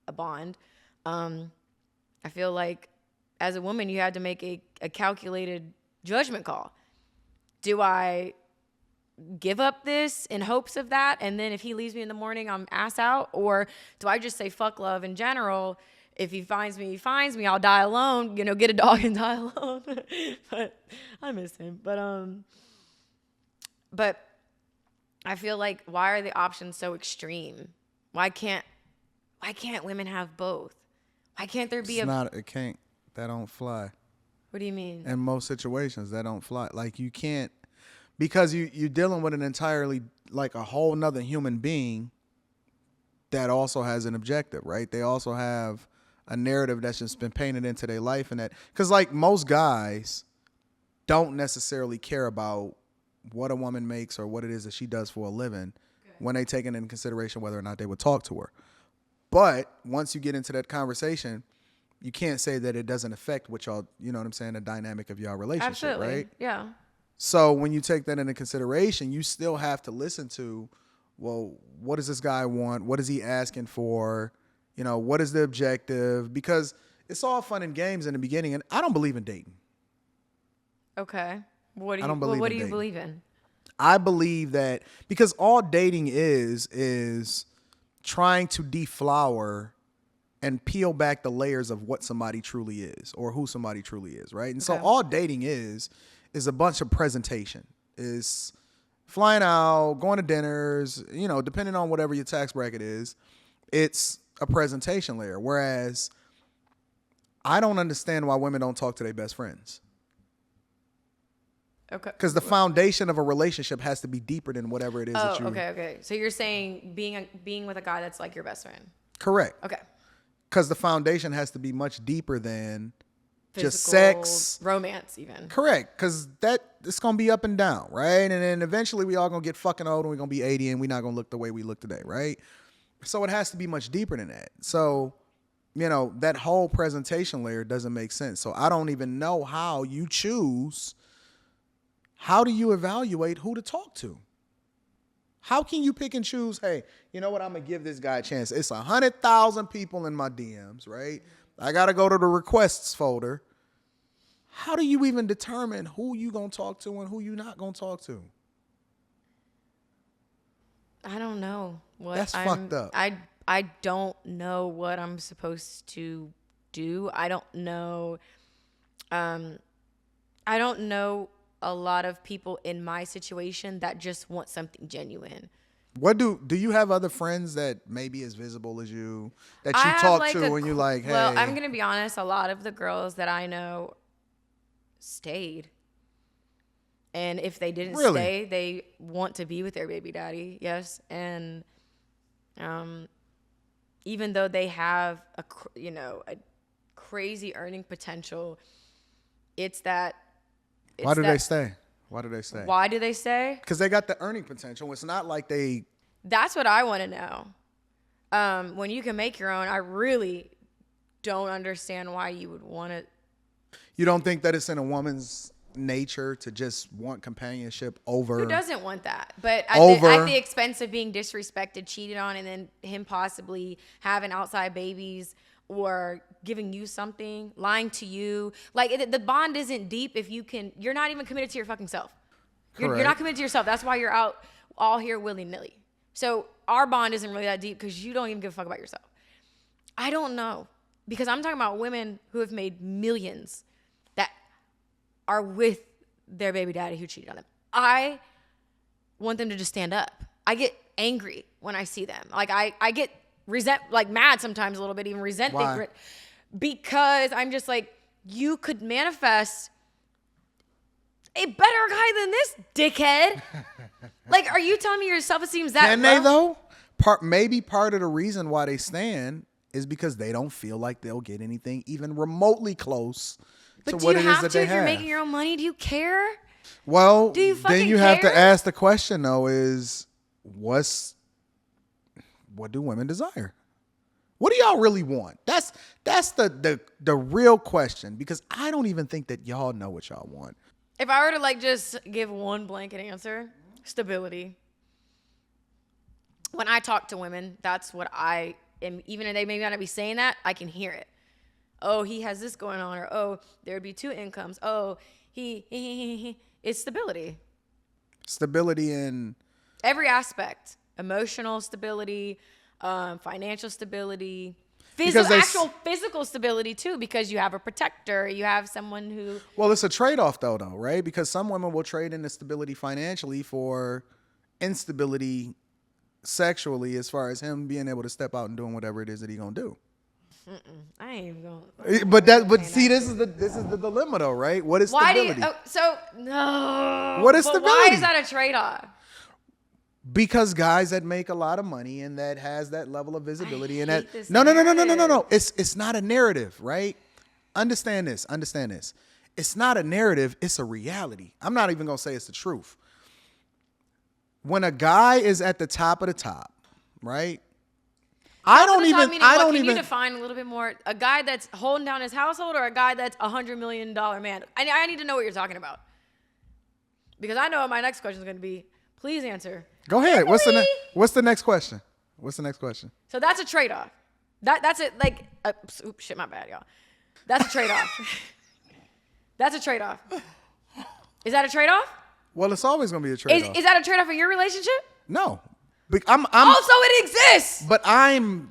a bond. I feel like as a woman, you had to make a calculated judgment call. Do I give up this in hopes of that, and then if he leaves me in the morning, I'm ass out? Or do I just say fuck love in general? If he finds me, he finds me. I'll die alone, get a dog and die alone. But I miss him. But I feel like, why are the options so extreme? Why can't women have both? Why can't there be it can't, that don't fly. What do you mean? In most situations, that don't fly. Like, you can't, because you're dealing with an entirely, like, a whole nother human being that also has an objective, right? They also have a narrative that's just been painted into their life, and that, because, like, most guys don't necessarily care about what a woman makes or what it is that she does for a living when they take into consideration whether or not they would talk to her. But once you get into that conversation, you can't say that it doesn't affect what y'all, you know what I'm saying, the dynamic of y'all relationship, Absolutely. Right? Yeah. So when you take that into consideration, you still have to listen to, well, what does this guy want? What is he asking for? What is the objective? Because it's all fun and games in the beginning, and I don't believe in dating. Okay. What do you dating. believe in? I believe that because all dating is trying to deflower and peel back the layers of what somebody truly is, or who somebody truly is, right? And so all dating is a bunch of presentation. Is flying out, going to dinners, depending on whatever your tax bracket is, it's a presentation layer. Whereas I don't understand why women don't talk to their best friends. Okay. Because the foundation of a relationship has to be deeper than whatever it is okay. So you're saying being with a guy that's like your best friend. Correct. Okay. because the foundation has to be much deeper than just Physical, sex, romance, even. correct? Because it's gonna be up and down, right? And then eventually we all gonna get fucking old and we're gonna be 80 and we're not gonna look the way we look today, right? So it has to be much deeper than that. So, that whole presentation layer doesn't make sense. So I don't even know how you choose. How do you evaluate who to talk to? How can you pick and choose? Hey, you know what? I'm gonna give this guy a chance. It's 100,000 people in my DMs, right? I gotta go to the requests folder. How do you even determine who you gonna talk to and who you not gonna talk to? I don't know what That's fucked up. I don't know what I'm supposed to do. I don't know. I don't know a lot of people in my situation that just want something genuine. What do you have other friends that may be as visible as you that you I have, talk like, to and you like, hey? Well, I'm gonna be honest. A lot of the girls that I know stayed, and if they didn't Really? stay, they want to be with their baby daddy. Yes, and even though they have a crazy earning potential, it's that. Why do they stay? Why do they stay? Why do they stay? Because they got the earning potential. It's not like they. That's what I want to know. When you can make your own, I really don't understand why you would want to. You don't think that it's in a woman's nature to just want companionship over? Who doesn't want that? But at the expense of being disrespected, cheated on, and then him possibly having outside babies or giving you something, lying to you. Like, the bond isn't deep if you're not even committed to your fucking self. You're not committed to yourself. That's why you're out all here willy-nilly. So our bond isn't really that deep because you don't even give a fuck about yourself. I don't know. Because I'm talking about women who have made millions that are with their baby daddy who cheated on them. I want them to just stand up. I get angry when I see them. Like, I get mad sometimes a little bit, even resentful. Why? Because I'm just like, you could manifest a better guy than this dickhead. Like, are you telling me your self-esteem is that Can low? they though? Maybe part of the reason why they stand is because they don't feel like they'll get anything even remotely close to what it is that they if you're have. making your own money? Do you care? Well, Do you fucking then you have to care? ask the question though: is what do women desire? What do y'all really want? That's the real question, because I don't even think that y'all know what y'all want. If I were to just give one blanket answer, stability. When I talk to women, that's what I am. Even if they may not be saying that, I can hear it. Oh, he has this going on, or oh, there would be two incomes. Oh, he. It's stability. Stability in Every aspect: emotional stability, financial stability, actual physical stability too, because you have a protector, you have someone who. Well, it's a trade-off though, right? Because some women will trade in the stability financially for instability sexually, as far as him being able to step out and doing whatever it is that he gonna do. I ain't even going. But see, this is the dilemma though, right? What is stability? No. What is But stability? why is that a trade-off? Because guys that make a lot of money and that has that level of visibility and hate that this no. narrative. It's not a narrative, right? Understand this. It's not a narrative, it's a reality. I'm not even gonna say it's the truth. When a guy is at the top of the top, right? Can you define a little bit more? A guy that's holding down his household, or a guy that's $100 million man? I need to know what you're talking about, because I know what my next question is going to be. Please answer. Go ahead. What's the next question? So that's a trade-off. That's it. Like, oops, shit, my bad, y'all. That's a trade-off. That's a trade-off. Is that a trade-off? Well, it's always going to be a trade-off. Is that a trade-off in your relationship? No. So it exists. But I'm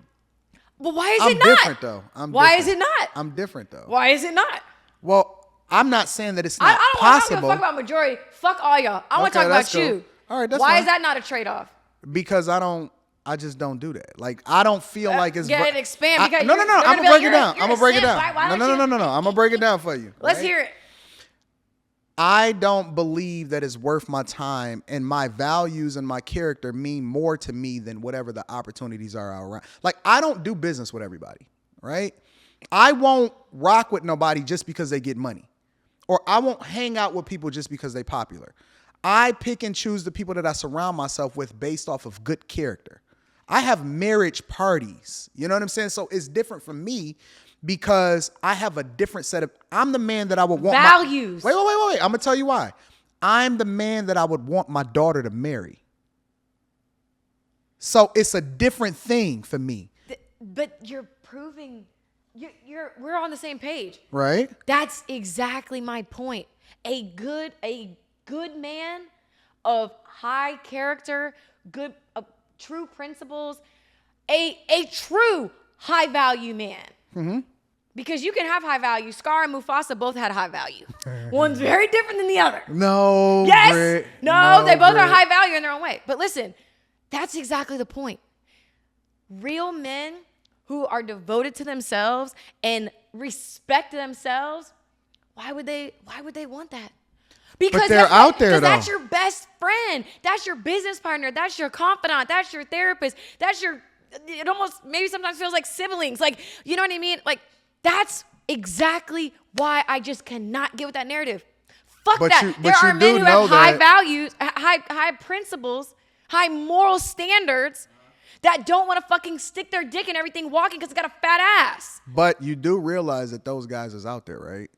why is it not? different though. Why is it not? I'm different though. Why is it not? Well, I'm not saying that it's not I don't possible. give a fuck about majority. Fuck all y'all. I want to talk about cool. you. All right, that's Why fine. is that not a trade-off? Because I just don't do that. Like, I don't feel like it's Get it, expand. Because no. they're I'm gonna gonna be break like, it down. you're I'm a gonna break it simp. down. Why don't No. you- I'm gonna break it down for you. Let's right? hear it. I don't believe that it's worth my time, and my values and my character mean more to me than whatever the opportunities are around. Like, I don't do business with everybody, right? I won't rock with nobody just because they get money. Or I won't hang out with people just because they're popular. I pick and choose the people that I surround myself with based off of good character. I have marriage parties. You know what I'm saying? So it's different from me because I have a different set of, I'm the man that I would want values. Wait. I'm going to tell you why. I'm the man that I would want my daughter to marry. So it's a different thing for me. But you're proving we're on the same page. Right? That's exactly my point. A good man of high character, good true principles, a true high value man. Mm-hmm. Because you can have high value. Scar and Mufasa both had high value. One's very different than the other. No. Yes. Britt, no, they both Britt. are high value in their own way. But listen, that's exactly the point. Real men who are devoted to themselves and respect themselves, why would they want that? Because but they're out there, though. That's your best friend. That's your business partner. That's your confidant. That's your therapist. It almost maybe sometimes feels like siblings. Like, you know what I mean? Like, that's exactly why I just cannot get with that narrative. Fuck that. There are men who have high values, high principles, high moral standards that don't want to fucking stick their dick in everything walking because it's got a fat ass. But you do realize that those guys is out there, right?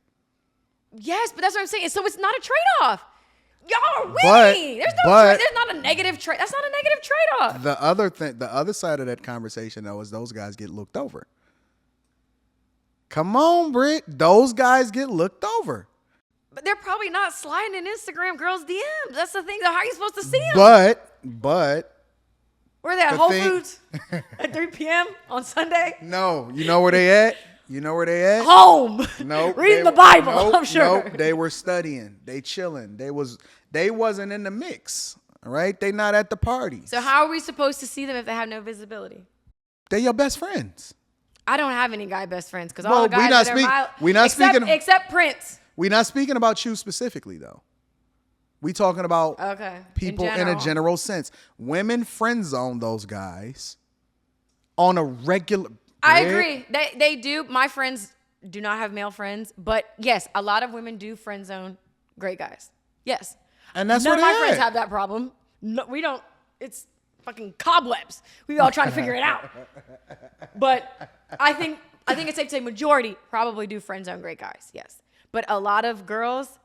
Yes, but that's what I'm saying. So it's not a trade-off. Y'all are winning. There's not a negative trade. That's not a negative trade-off. The other side of that conversation, though, is those guys get looked over. Come on, Britt. Those guys get looked over. But they're probably not sliding in Instagram girls' DMs. That's the thing. How are you supposed to see them? But. Where are they at? Whole Foods at 3 p.m. on Sunday? No. You know where they at? Home. Nope. Reading the Bible, I'm sure. Nope. They were studying. They chilling. They wasn't in the mix. All right? They not at the parties. So how are we supposed to see them if they have no visibility? They're your best friends. I don't have any guy best friends because all the guys except Prince. We're not speaking about you specifically, though. We talking about people in a general sense. Women friend zone those guys on a regular. I agree. They do. My friends do not have male friends, but yes, a lot of women do friend zone great guys. Yes, and that's none what of my friends have that problem. No, we don't. It's fucking cobwebs. We all trying to figure it out. But I think it's safe to say majority probably do friend zone great guys. Yes, but a lot of girls,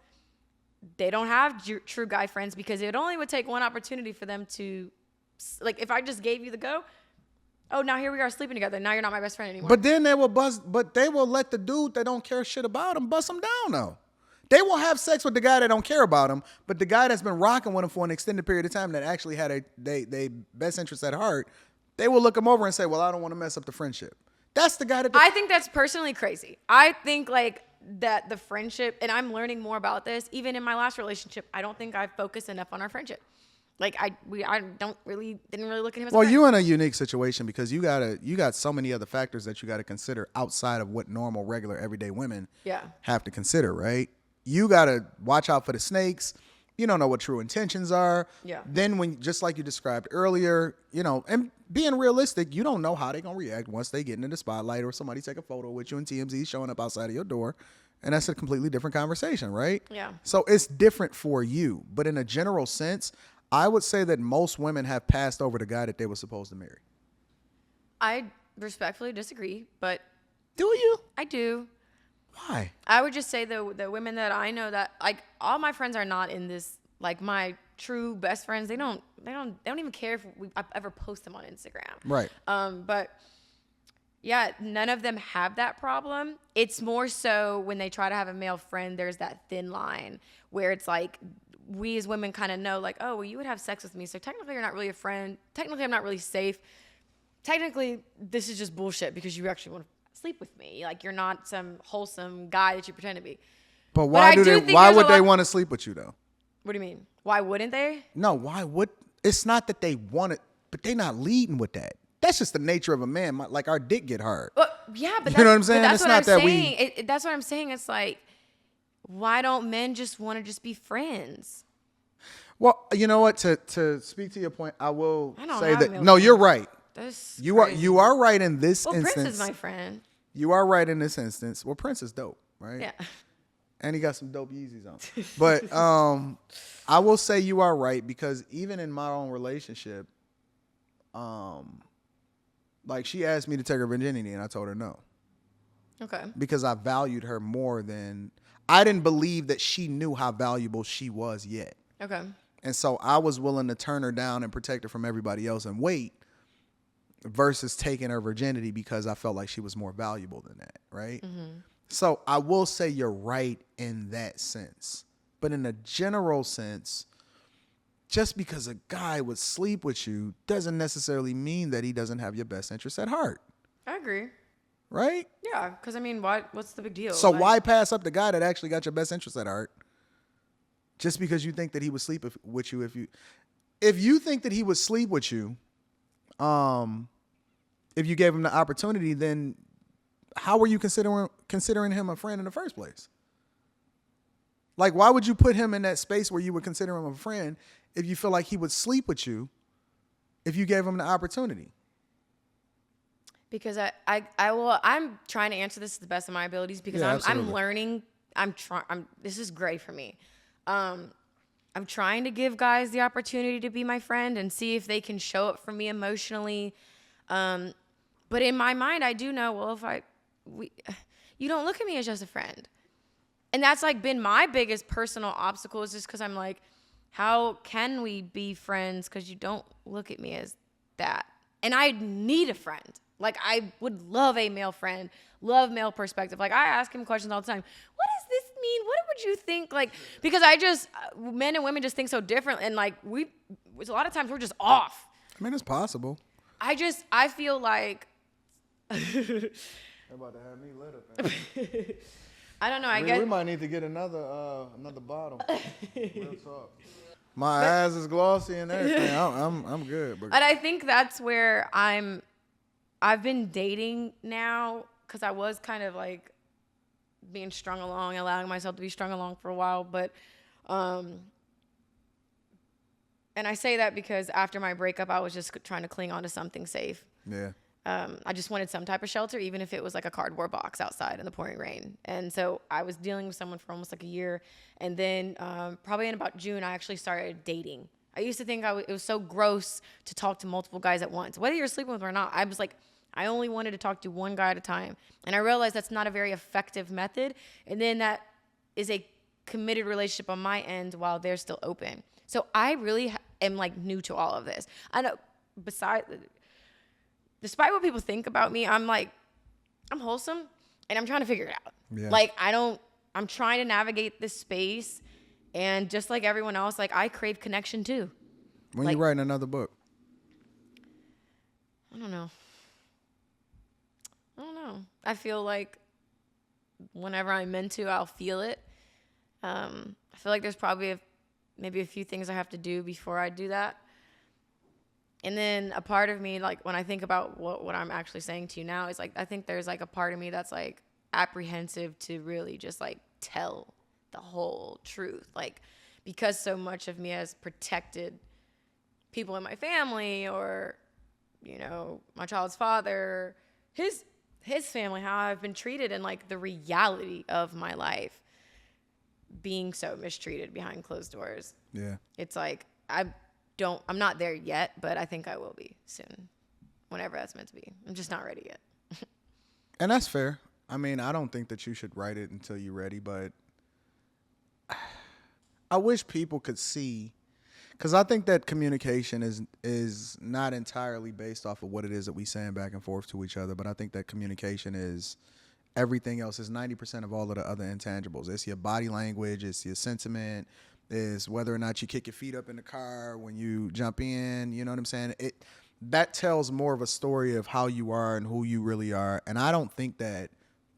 they don't have true guy friends because it only would take one opportunity for them to, like, if I just gave you the go, oh, now here we are sleeping together. Now you're not my best friend anymore. But then they will let the dude that don't care shit about him bust him down, though. They will have sex with the guy that don't care about him, but the guy that's been rocking with him for an extended period of time that actually had they best interest at heart, they will look him over and say, well, I don't want to mess up the friendship. That's the guy that... I think that's personally crazy. I think, like, that the friendship, and I'm learning more about this, even in my last relationship, I don't think I focused enough on our friendship. Like, I didn't really look at him as a friend. You're in a unique situation because you got so many other factors that you got to consider outside of what normal, regular, everyday women have to consider, right? You got to watch out for the snakes. You don't know what true intentions are. Yeah. Then when, just like you described earlier, and being realistic, you don't know how they're going to react once they get into the spotlight or somebody take a photo with you and TMZ showing up outside of your door. And that's a completely different conversation, right? Yeah. So it's different for you. But in a general sense, I would say that most women have passed over the guy that they were supposed to marry. I respectfully disagree, but... Do you? I do. Why? I would just say the women that I know that, like, all my friends are not in this, like, my true best friends, they don't even care if I ever post them on Instagram. Right. But yeah, none of them have that problem. It's more so when they try to have a male friend, there's that thin line where it's like, we as women kind of know, like, oh, well, you would have sex with me, so technically you're not really a friend. Technically, I'm not really safe. Technically, this is just bullshit because you actually want to sleep with me. Like, you're not some wholesome guy that you pretend to be. But why would they want to sleep with you, though? What do you mean? Why wouldn't they? No, why would? It's not that they want it, but they're not leading with that. That's just the nature of a man. Like, our dick get hard. Well, yeah, but you know what I'm saying? That's it's what not I'm that saying. That's what I'm saying. It's like, why don't men just want to just be friends? Well, you know what? To speak to your point, I will say that. No, no, you're right. That's you are right in this instance. Prince is my friend. You are right in this instance. Well, Prince is dope, right? Yeah. And he got some dope Yeezys on. But I will say you are right, because even in my own relationship, like, she asked me to take her virginity and I told her no. Okay. Because I valued her more than, I didn't believe that she knew how valuable she was yet. Okay. And so I was willing to turn her down and protect her from everybody else and wait, versus taking her virginity because I felt like she was more valuable than that, right? Mm-hmm. So I will say you're right in that sense. But in a general sense, just because a guy would sleep with you doesn't necessarily mean that he doesn't have your best interest at heart. I agree. Right? Yeah, because I mean, what's the big deal? So why pass up the guy that actually got your best interest at heart just because you think that he would sleep with you? If you think that he would sleep with you, if you gave him the opportunity, then how were you considering him a friend in the first place? Like, why would you put him in that space where you would consider him a friend if you feel like he would sleep with you if you gave him the opportunity? Because I'm trying to answer this to the best of my abilities, because I'm learning. This is great for me. I'm trying to give guys the opportunity to be my friend and see if they can show up for me emotionally. But in my mind, I do know, well, you don't look at me as just a friend. And that's like been my biggest personal obstacle, is just because I'm like, how can we be friends? Because you don't look at me as that. And I need a friend. Like, I would love a male friend, love male perspective. Like, I ask him questions all the time. What does this mean? What would you think? Like, because men and women just think so different. And like, a lot of times we're just off. I mean, it's possible. I feel like. They're about to have me lit up. I don't know. I guess we might need to get another bottle. Real talk. My eyes is glossy and everything. I'm good. But I think that's where I've been dating now, because I was kind of like being strung along, allowing myself to be strung along for a while. But, and I say that because after my breakup, I was just trying to cling on to something safe. Yeah. I just wanted some type of shelter, even if it was like a cardboard box outside in the pouring rain. And so I was dealing with someone for almost like a year. And then probably in about June, I actually started dating. I used to think it was so gross to talk to multiple guys at once. Whether you're sleeping with them or not, I was like, I only wanted to talk to one guy at a time. And I realized that's not a very effective method. And then that is a committed relationship on my end while they're still open. So I really am like new to all of this. I know, despite what people think about me, I'm wholesome and I'm trying to figure it out. Yeah. Like, I'm trying to navigate this space. And just like everyone else, like, I crave connection too. When you writing another book? I don't know. I feel like whenever I'm meant to, I'll feel it. I feel like there's probably maybe a few things I have to do before I do that. And then a part of me, like, when I think about what I'm actually saying to you now, is like, I think there's like a part of me that's like apprehensive to really just like tell the whole truth. Like, because so much of me has protected people in my family, or, you know, my child's father, his family, how I've been treated, and like the reality of my life being so mistreated behind closed doors. Yeah. It's like, I'm not there yet, but I think I will be soon, whenever that's meant to be. I'm just not ready yet. And that's fair. I mean, I don't think that you should write it until you're ready, but I wish people could see, because I think that communication is not entirely based off of what it is that we saying back and forth to each other, but I think that communication is everything else, is 90% of all of the other intangibles. It's your body language, it's your sentiment, is whether or not you kick your feet up in the car when you jump in, you know what I'm saying? That tells more of a story of how you are and who you really are, and I don't think that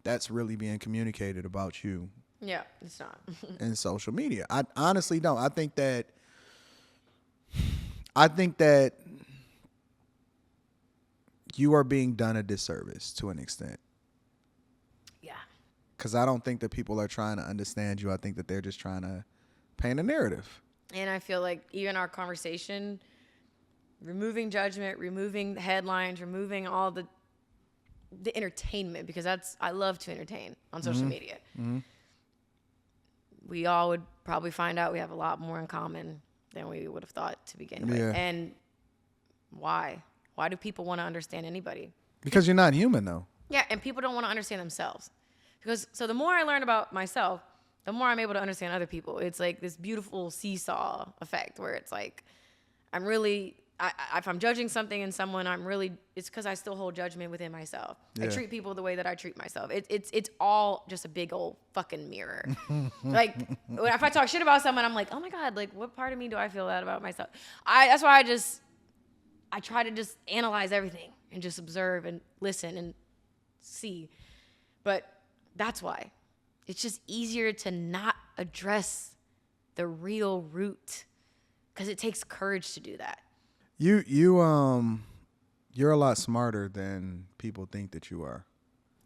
that's really being communicated about you. Yeah, it's not. In social media. I honestly don't. I think that you are being done a disservice to an extent. Yeah. Because I don't think that people are trying to understand you. I think that they're just trying to paint a narrative. And I feel like even our conversation, removing judgment, removing the headlines, removing all the the entertainment, because I love to entertain on social media. We all would probably find out we have a lot more in common than we would have thought to begin with. And why? Why do people want to understand anybody? Because you're not human, though. Yeah, and people don't want to understand themselves. Because so the more I learn about myself, the more I'm able to understand other people. It's like this beautiful seesaw effect where it's like I'm really, if I'm judging something in someone, it's because I still hold judgment within myself. I treat people the way that I treat myself. It's all just a big old fucking mirror. Like, if I talk shit about someone, I'm like, oh my God, like, what part of me do I feel that about myself? That's why I try to just analyze everything and just observe and listen and see. But that's why. It's just easier to not address the real root because it takes courage to do that. You're a lot smarter than people think that you are.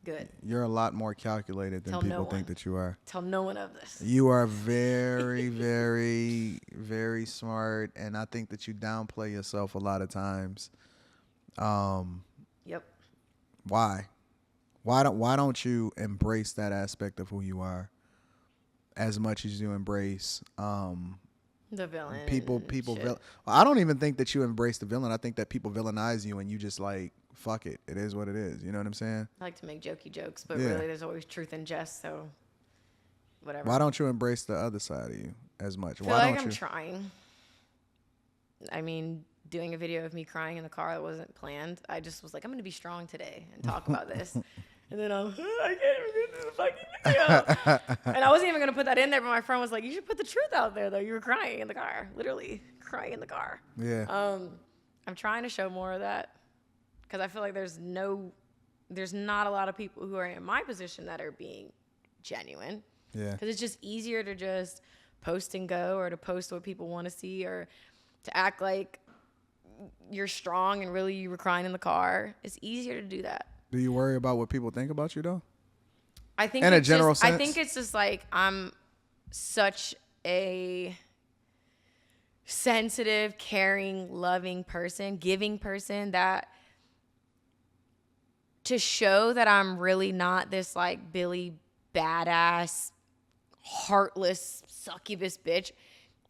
Good. You're a lot more calculated than people think that you are. Tell no one of this. You are very, very, very smart, and I think that you downplay yourself a lot of times. Yep. Why? Why don't you embrace that aspect of who you are as much as you embrace the villain? I don't even think that you embrace the villain. I think that people villainize you and you just like, fuck it. It is what it is. You know what I'm saying? I like to make jokey jokes, but really there's always truth in jest, so whatever. Why don't you embrace the other side of you as much? I'm trying. I mean, doing a video of me crying in the car that wasn't planned. I just was like, I'm going to be strong today and talk about this. And then I can't even do the fucking video. And I wasn't even going to put that in there, but my friend was like, you should put the truth out there, though. You were crying in the car, literally crying in the car. Yeah. I'm trying to show more of that because I feel like there's not a lot of people who are in my position that are being genuine. Yeah. Because it's just easier to just post and go, or to post what people want to see, or to act like you're strong and really you were crying in the car. It's easier to do that. Do you worry about what people think about you, though? I think in a general sense? I think it's just like I'm such a sensitive, caring, loving person, giving person, that to show that I'm really not this like Billy badass, heartless, succubus bitch,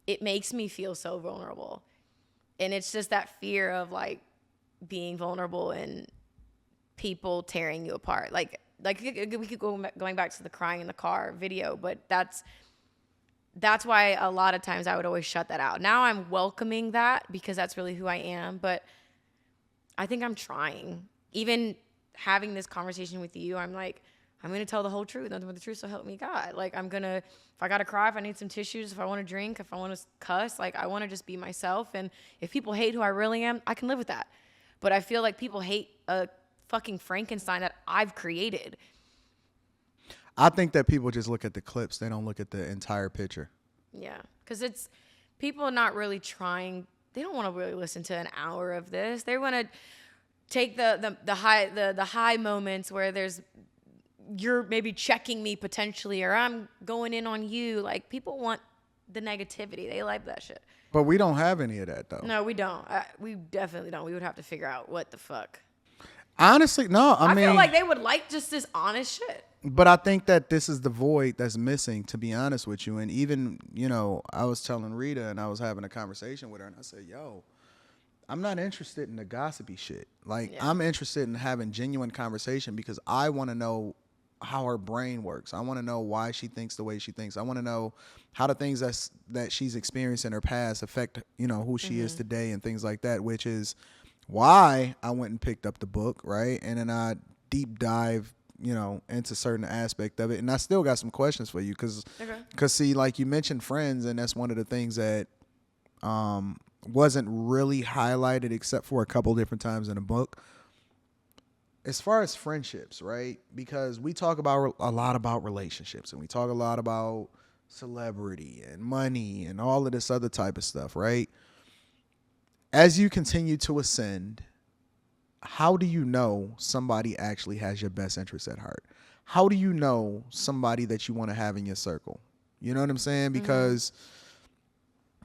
it makes me feel so vulnerable. And it's just that fear of like being vulnerable and people tearing you apart. Like we could go going back to the crying in the car video, but that's why a lot of times I would always shut that out. Now I'm welcoming that because that's really who I am. But I think I'm trying. Even having this conversation with you, I'm like, I'm going to tell the whole truth. Nothing but the truth, so help me God. Like, if I got to cry, if I need some tissues, if I want to drink, if I want to cuss, like, I want to just be myself. And if people hate who I really am, I can live with that. But I feel like people hate a fucking Frankenstein that I've created. I think that people just look at the clips. They don't look at the entire picture. Yeah. Because it's people not really trying. They don't want to really listen to an hour of this. They want to take the high moments where you're maybe checking me potentially, or I'm going in on you. Like, people want the negativity. They like that shit. But we don't have any of that, though. No, we don't. We definitely don't. We would have to figure out what the fuck. Honestly, no. I mean, feel like they would like just this honest shit. But I think that this is the void that's missing, to be honest with you. And even, I was telling Rita, and I was having a conversation with her, and I said, yo, I'm not interested in the gossipy shit. Like, I'm interested in having genuine conversation because I want to know how her brain works. I want to know why she thinks the way she thinks. I want to know how the things that she's experienced in her past affect, who she is today and things like that, which is why I went and picked up the book, right? And then I deep dive, into certain aspect of it. And I still got some questions for you because see, like you mentioned friends, and that's one of the things that wasn't really highlighted except for a couple different times in the book. As far as friendships, right? Because we talk about a lot about relationships, and we talk a lot about celebrity and money and all of this other type of stuff, right? As you continue to ascend, how do you know somebody actually has your best interest at heart? How do you know somebody that you want to have in your circle? You know what I'm saying? Because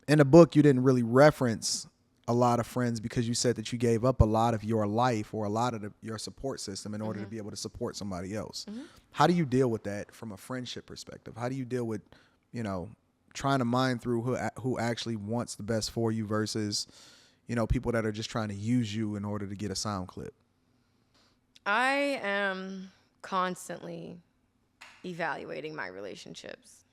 in the book, you didn't really reference a lot of friends because you said that you gave up a lot of your life or a lot of your support system in order to be able to support somebody else. How do you deal with that from a friendship perspective? How do you deal with, you know, trying to mine through who actually wants the best for you versus, you know, people that are just trying to use you in order to get a sound clip? I am constantly evaluating my relationships.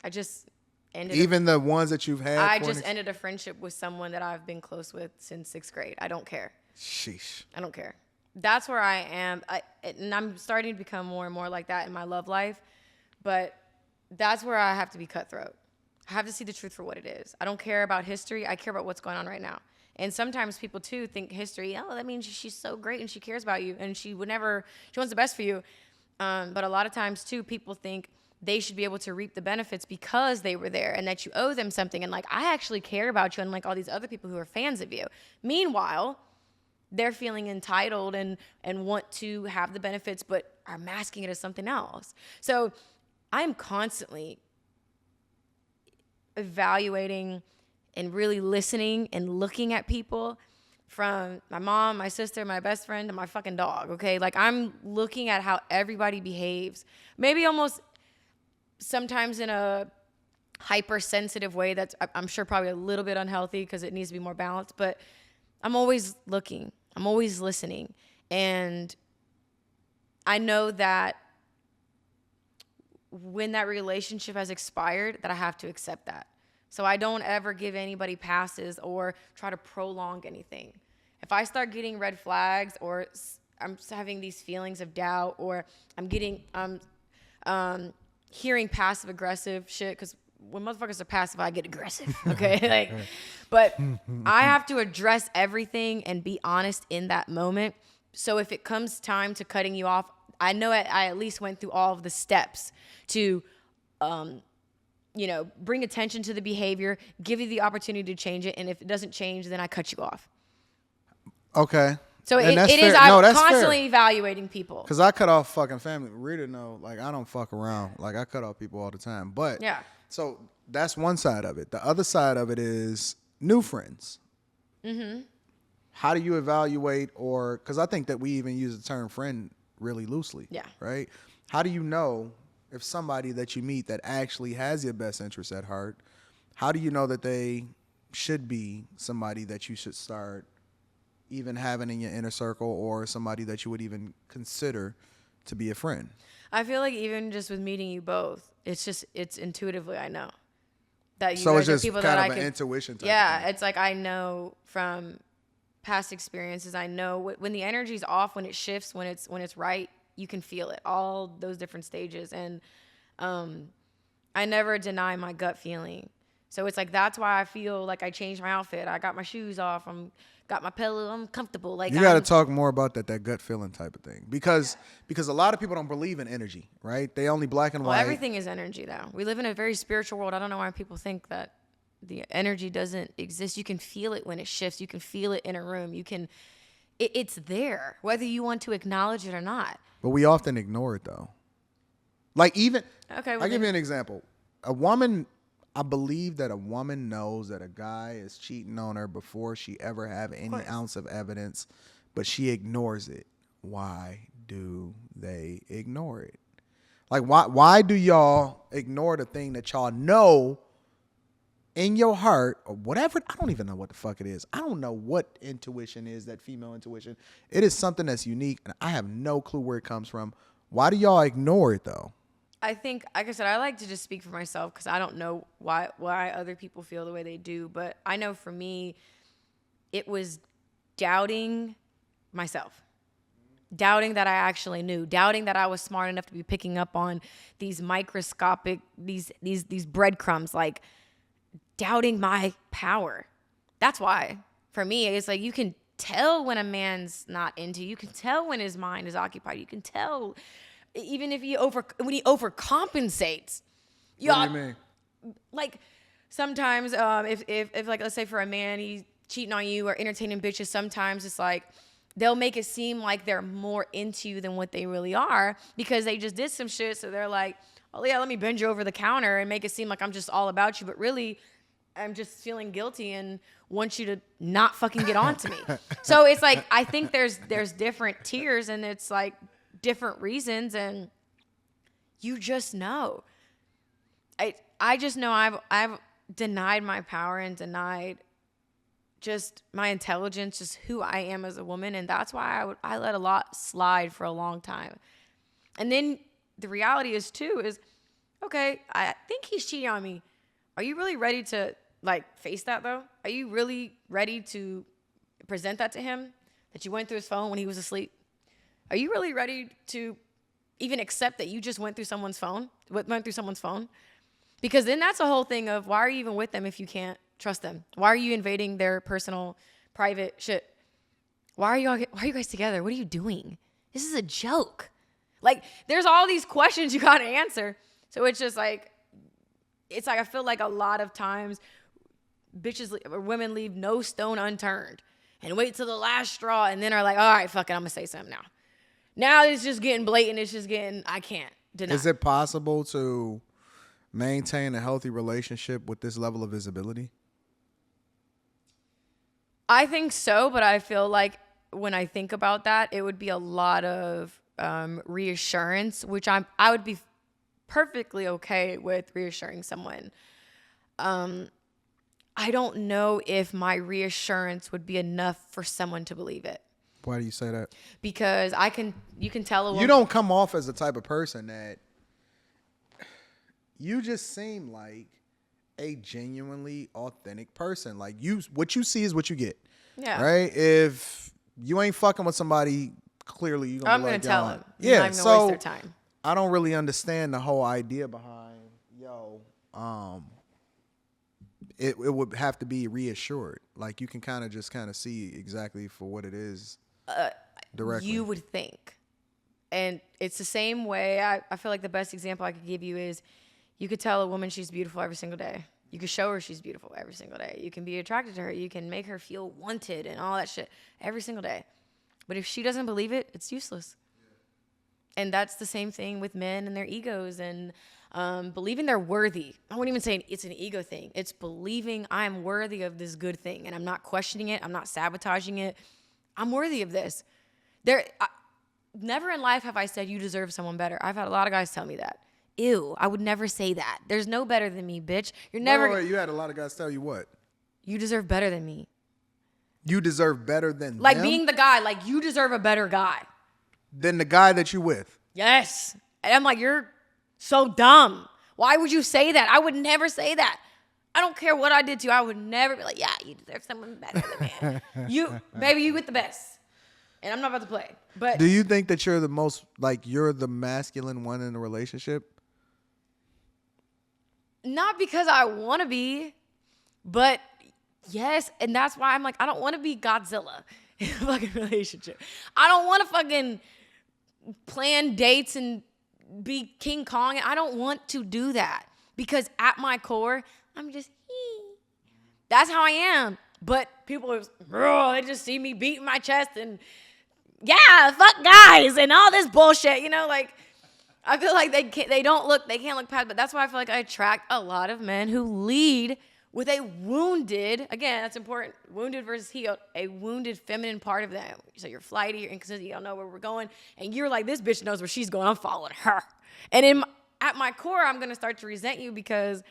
I just Even the ones that you've had? I just ended a friendship with someone that I've been close with since 6th grade. I don't care. Sheesh. I don't care. That's where I am. And I'm starting to become more and more like that in my love life. But that's where I have to be cutthroat. I have to see the truth for what it is. I don't care about history. I care about what's going on right now. And sometimes people, too, think history, oh, that means she's so great and she cares about you and she wants the best for you. But a lot of times, too, people think they should be able to reap the benefits because they were there and that you owe them something. And, like, I actually care about you, unlike all these other people who are fans of you. Meanwhile, they're feeling entitled and want to have the benefits but are masking it as something else. So I'm constantly evaluating and really listening and looking at people, from my mom, my sister, my best friend, to my fucking dog, okay? Like, I'm looking at how everybody behaves. Maybe almost sometimes in a hypersensitive way that's, I'm sure, probably a little bit unhealthy because it needs to be more balanced. But I'm always looking. I'm always listening. And I know that when that relationship has expired, that I have to accept that. So I don't ever give anybody passes or try to prolong anything. If I start getting red flags, or I'm having these feelings of doubt, or I'm getting hearing passive aggressive shit, because when motherfuckers are passive, I get aggressive. Okay, but I have to address everything and be honest in that moment. So if it comes time to cutting you off, I know I at least went through all of the steps to bring attention to the behavior, give you the opportunity to change it, and if it doesn't change, then I cut you off. Okay. So it is. I'm constantly evaluating people. Because I cut off fucking family. Rita know, like, I don't fuck around. Like, I cut off people all the time. But yeah. So that's one side of it. The other side of it is new friends. Mm-hmm. How do you evaluate, or because I think that we even use the term friend really loosely. Yeah. Right. How do you know if somebody that you meet that actually has your best interest at heart, how do you know that they should be somebody that you should start even having in your inner circle, or somebody that you would even consider to be a friend? I feel like even just with meeting you both, it's intuitively I know that you so guys it's just are people kind that of I an can, intuition type yeah, thing. it's like I know from past experiences. I know when the energy's off, when it shifts, when it's right, you can feel it, all those different stages. And I never deny my gut feeling. So it's like, that's why I feel like I changed my outfit. I got my shoes off. Got my pillow. I'm comfortable. Like, you got to talk more about that gut feeling type of thing, because a lot of people don't believe in energy, right? They only black and white. Well, everything is energy, though. We live in a very spiritual world. I don't know why people think that the energy doesn't exist. You can feel it when it shifts. You can feel it in a room. It's there, whether you want to acknowledge it or not. But we often ignore it, though. Like, even, okay, well, I'll give you an example. I believe that a woman knows that a guy is cheating on her before she ever have any ounce of evidence, but she ignores it. Why do they ignore it? Like, why do y'all ignore the thing that y'all know in your heart, or whatever? I don't even know what the fuck it is. I don't know what intuition is, that female intuition. It is something that's unique, and I have no clue where it comes from. Why do y'all ignore it, though? I think, like I said, I like to just speak for myself, because I don't know why other people feel the way they do. But I know for me, it was doubting myself, doubting that I actually knew, doubting that I was smart enough to be picking up on these microscopic, these breadcrumbs, like doubting my power. That's why, for me, it's like, you can tell when a man's not into you. You can tell when his mind is occupied. You can tell. Even if when he overcompensates. What do you mean? Like, sometimes if like, let's say for a man, he's cheating on you or entertaining bitches, sometimes it's like they'll make it seem like they're more into you than what they really are, because they just did some shit. So they're like, oh yeah, let me bend you over the counter and make it seem like I'm just all about you. But really, I'm just feeling guilty and want you to not fucking get on to me. So it's like, I think there's different tiers and it's like different reasons, and you just know. I just know I've denied my power and denied just my intelligence, just who I am as a woman, and that's why I let a lot slide for a long time. And then the reality is too is, okay, I think he's cheating on me. Are you really ready to like face that though? Are you really ready to present that to him, that you went through his phone when he was asleep? Are you really ready to even accept that you just went through someone's phone? Because then that's a whole thing of, why are you even with them if you can't trust them? Why are you invading their personal, private shit? Why are you guys together? What are you doing? This is a joke. Like, there's all these questions you gotta answer. So it's just like, I feel like a lot of times women leave no stone unturned and wait till the last straw and then are like, all right, fuck it, I'm gonna say something now. Now it's just getting blatant. It's just getting, I can't deny. Is it possible to maintain a healthy relationship with this level of visibility? I think so, but I feel like when I think about that, it would be a lot of reassurance, which I would be perfectly okay with reassuring someone. I don't know if my reassurance would be enough for someone to believe it. Why do you say that? Because you can tell a woman. You don't come off as the type of person that, you just seem like a genuinely authentic person. Like, what you see is what you get. Yeah. Right? If you ain't fucking with somebody, clearly you're I'm gonna tell them. Yeah. I'm not even gonna waste their time. I don't really understand the whole idea behind, it would have to be reassured. Like, you can kind of see exactly for what it is directly. You would think. And it's the same way. I feel like the best example I could give you is, you could tell a woman she's beautiful every single day. You could show her she's beautiful every single day. You can be attracted to her. You can make her feel wanted and all that shit every single day. But if she doesn't believe it, it's useless. And that's the same thing with men and their egos and believing they're worthy. I wouldn't even say it's an ego thing. It's believing I'm worthy of this good thing, and I'm not questioning it. I'm not sabotaging it. I'm worthy of this. Never in life have I said you deserve someone better. I've had a lot of guys tell me that. Ew, I would never say that. There's no better than me, bitch. You're never. Wait, you had a lot of guys tell you what? You deserve better than me. You deserve better than like them? Being the guy, like, you deserve a better guy than the guy that you with. Yes. And I'm like, you're so dumb. Why would you say that? I would never say that. I don't care what I did to you. I would never be like, yeah, you deserve someone better than me. Baby, you with the best. And I'm not about to play. But do you think that you're the most, like, you're the masculine one in the relationship? Not because I want to be, but yes. And that's why I'm like, I don't want to be Godzilla in a fucking relationship. I don't want to fucking plan dates and be King Kong. I don't want to do that because at my core, I'm just, that's how I am. But people are, they just see me beating my chest and yeah, fuck guys and all this bullshit, like, I feel like they can't look past, but that's why I feel like I attract a lot of men who lead with a wounded, again, that's important, wounded versus healed, a wounded feminine part of them. So you're flighty, you're inconsistent, you don't know where we're going, and you're like, this bitch knows where she's going, I'm following her. And at my core, I'm going to start to resent you because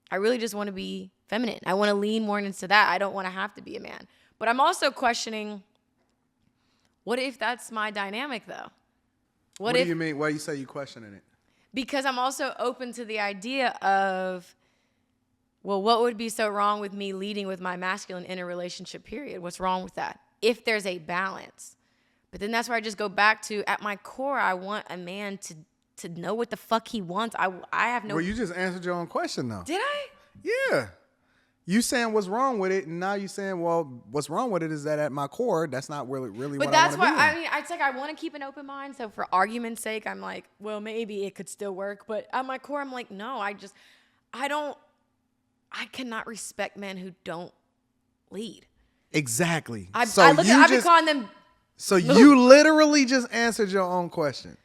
I really just want to be feminine. I want to lean more into that. I don't want to have to be a man. But I'm also questioning, what if that's my dynamic, though? What do you mean? Why you say you questioning it? Because I'm also open to the idea of, well, what would be so wrong with me leading with my masculine in a relationship, period? What's wrong with that? If there's a balance. But then that's where I just go back to, at my core, I want a man to know what the fuck he wants. I have no... Well, you just answered your own question, though. Did I? Yeah. You saying what's wrong with it, and now you saying, well, what's wrong with it is that at my core, that's not really what I want to be. But that's why, it's like I want to keep an open mind. So for argument's sake, I'm like, well, maybe it could still work. But at my core, I'm like, no, I cannot respect men who don't lead. Exactly. I've been calling them. So you literally just answered your own question.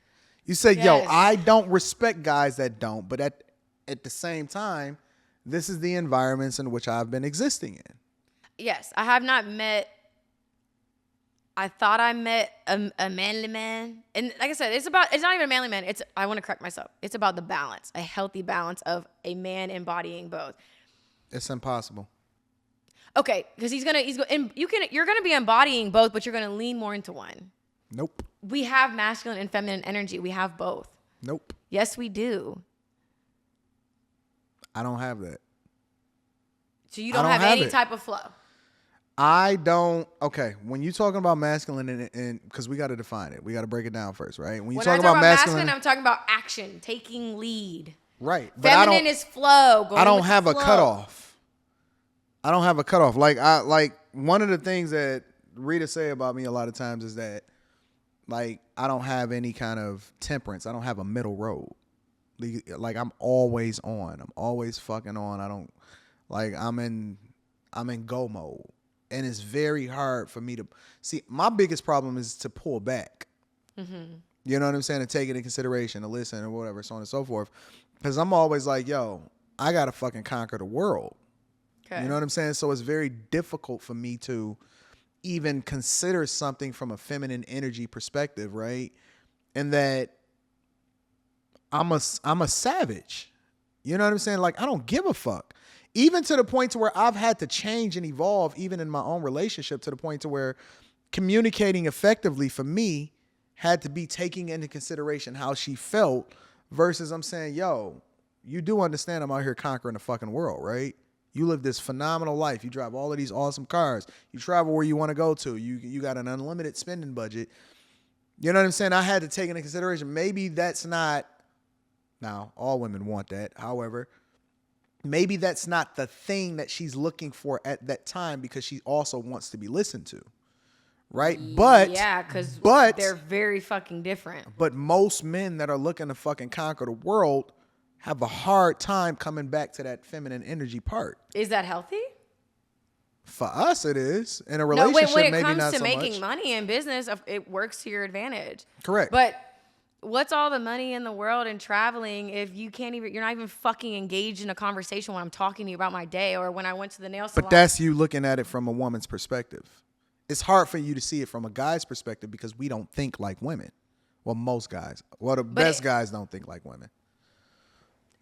You said, yes. yo, I don't respect guys that don't. But at the same time, this is the environments in which I've been existing in. Yes, I have not met. I thought I met a manly man, and like I said, it's not even a manly man. I want to correct myself. It's about the balance, a healthy balance of a man embodying both. It's impossible. Okay, because you're gonna be embodying both, but you're gonna lean more into one. Nope. We have masculine and feminine energy. We have both. Nope. Yes, we do. I don't have that. So you don't have any type of flow. I don't. Okay, when you're talking about masculine and because we got to define it, we got to break it down first, right? When you talk about masculine, I'm talking about action, taking lead. Right. But feminine is flow. I don't have a cutoff. I don't have a cutoff. Like one of the things that Rita say about me a lot of times is that like I don't have any kind of temperance. I don't have a middle road. Like I'm always on. I'm always fucking on. I don't like I'm in go mode. And it's very hard for me to see. My biggest problem is to pull back. Mm-hmm. You know what I'm saying? To take it in consideration, to listen, or whatever, so on and so forth. Because I'm always like, yo, I got to fucking conquer the world. Okay. You know what I'm saying? So it's very difficult for me to even consider something from a feminine energy perspective, right? And that I'm a savage. You know what I'm saying? Like, I don't give a fuck. Even to the point to where I've had to change and evolve, even in my own relationship, to the point to where communicating effectively for me had to be taking into consideration how she felt versus I'm saying, yo, you do understand I'm out here conquering the fucking world, right? You live this phenomenal life. You drive all of these awesome cars. You travel where you want to go to. You got an unlimited spending budget. You know what I'm saying? I had to take into consideration. Maybe that's not, now all women want that. However, maybe that's not the thing that she's looking for at that time because she also wants to be listened to. Right? But yeah, because they're very fucking different. But most men that are looking to fucking conquer the world have a hard time coming back to that feminine energy part. Is that healthy? For us, it is. In a relationship, maybe not so much. When it comes to making money in business, it works to your advantage. Correct. But what's all the money in the world and traveling if you're not even fucking engaged in a conversation when I'm talking to you about my day or when I went to the nail salon? But that's you looking at it from a woman's perspective. It's hard for you to see it from a guy's perspective because we don't think like women. Well, most guys. Well, the best guys don't think like women.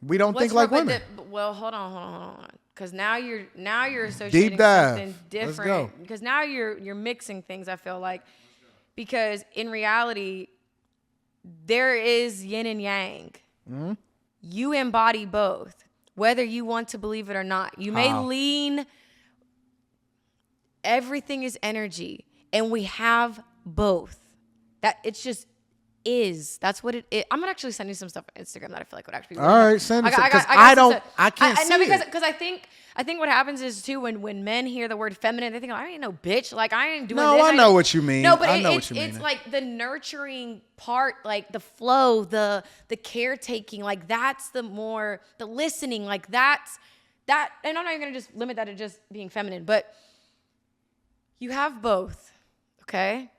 We don't think like women. Well, hold on. Because now you're associating Deep dive. Something different. Let's go. Because now you're mixing things, I feel like. Because in reality, there is yin and yang. Mm-hmm. You embody both, whether you want to believe it or not. You may lean. Everything is energy, and we have both. That it's just is. That's what it is. I'm gonna actually send you some stuff on Instagram that I feel like would actually be really all right. Send it because I can't see it. Because I think what happens is too when men hear the word feminine, they think, I ain't no bitch. Like I ain't doing this. No, I know what you mean. No, but it's like the nurturing part, like the flow, the caretaking, like that's the listening, like that's that. And I'm not even gonna just limit that to just being feminine, but you have both, okay?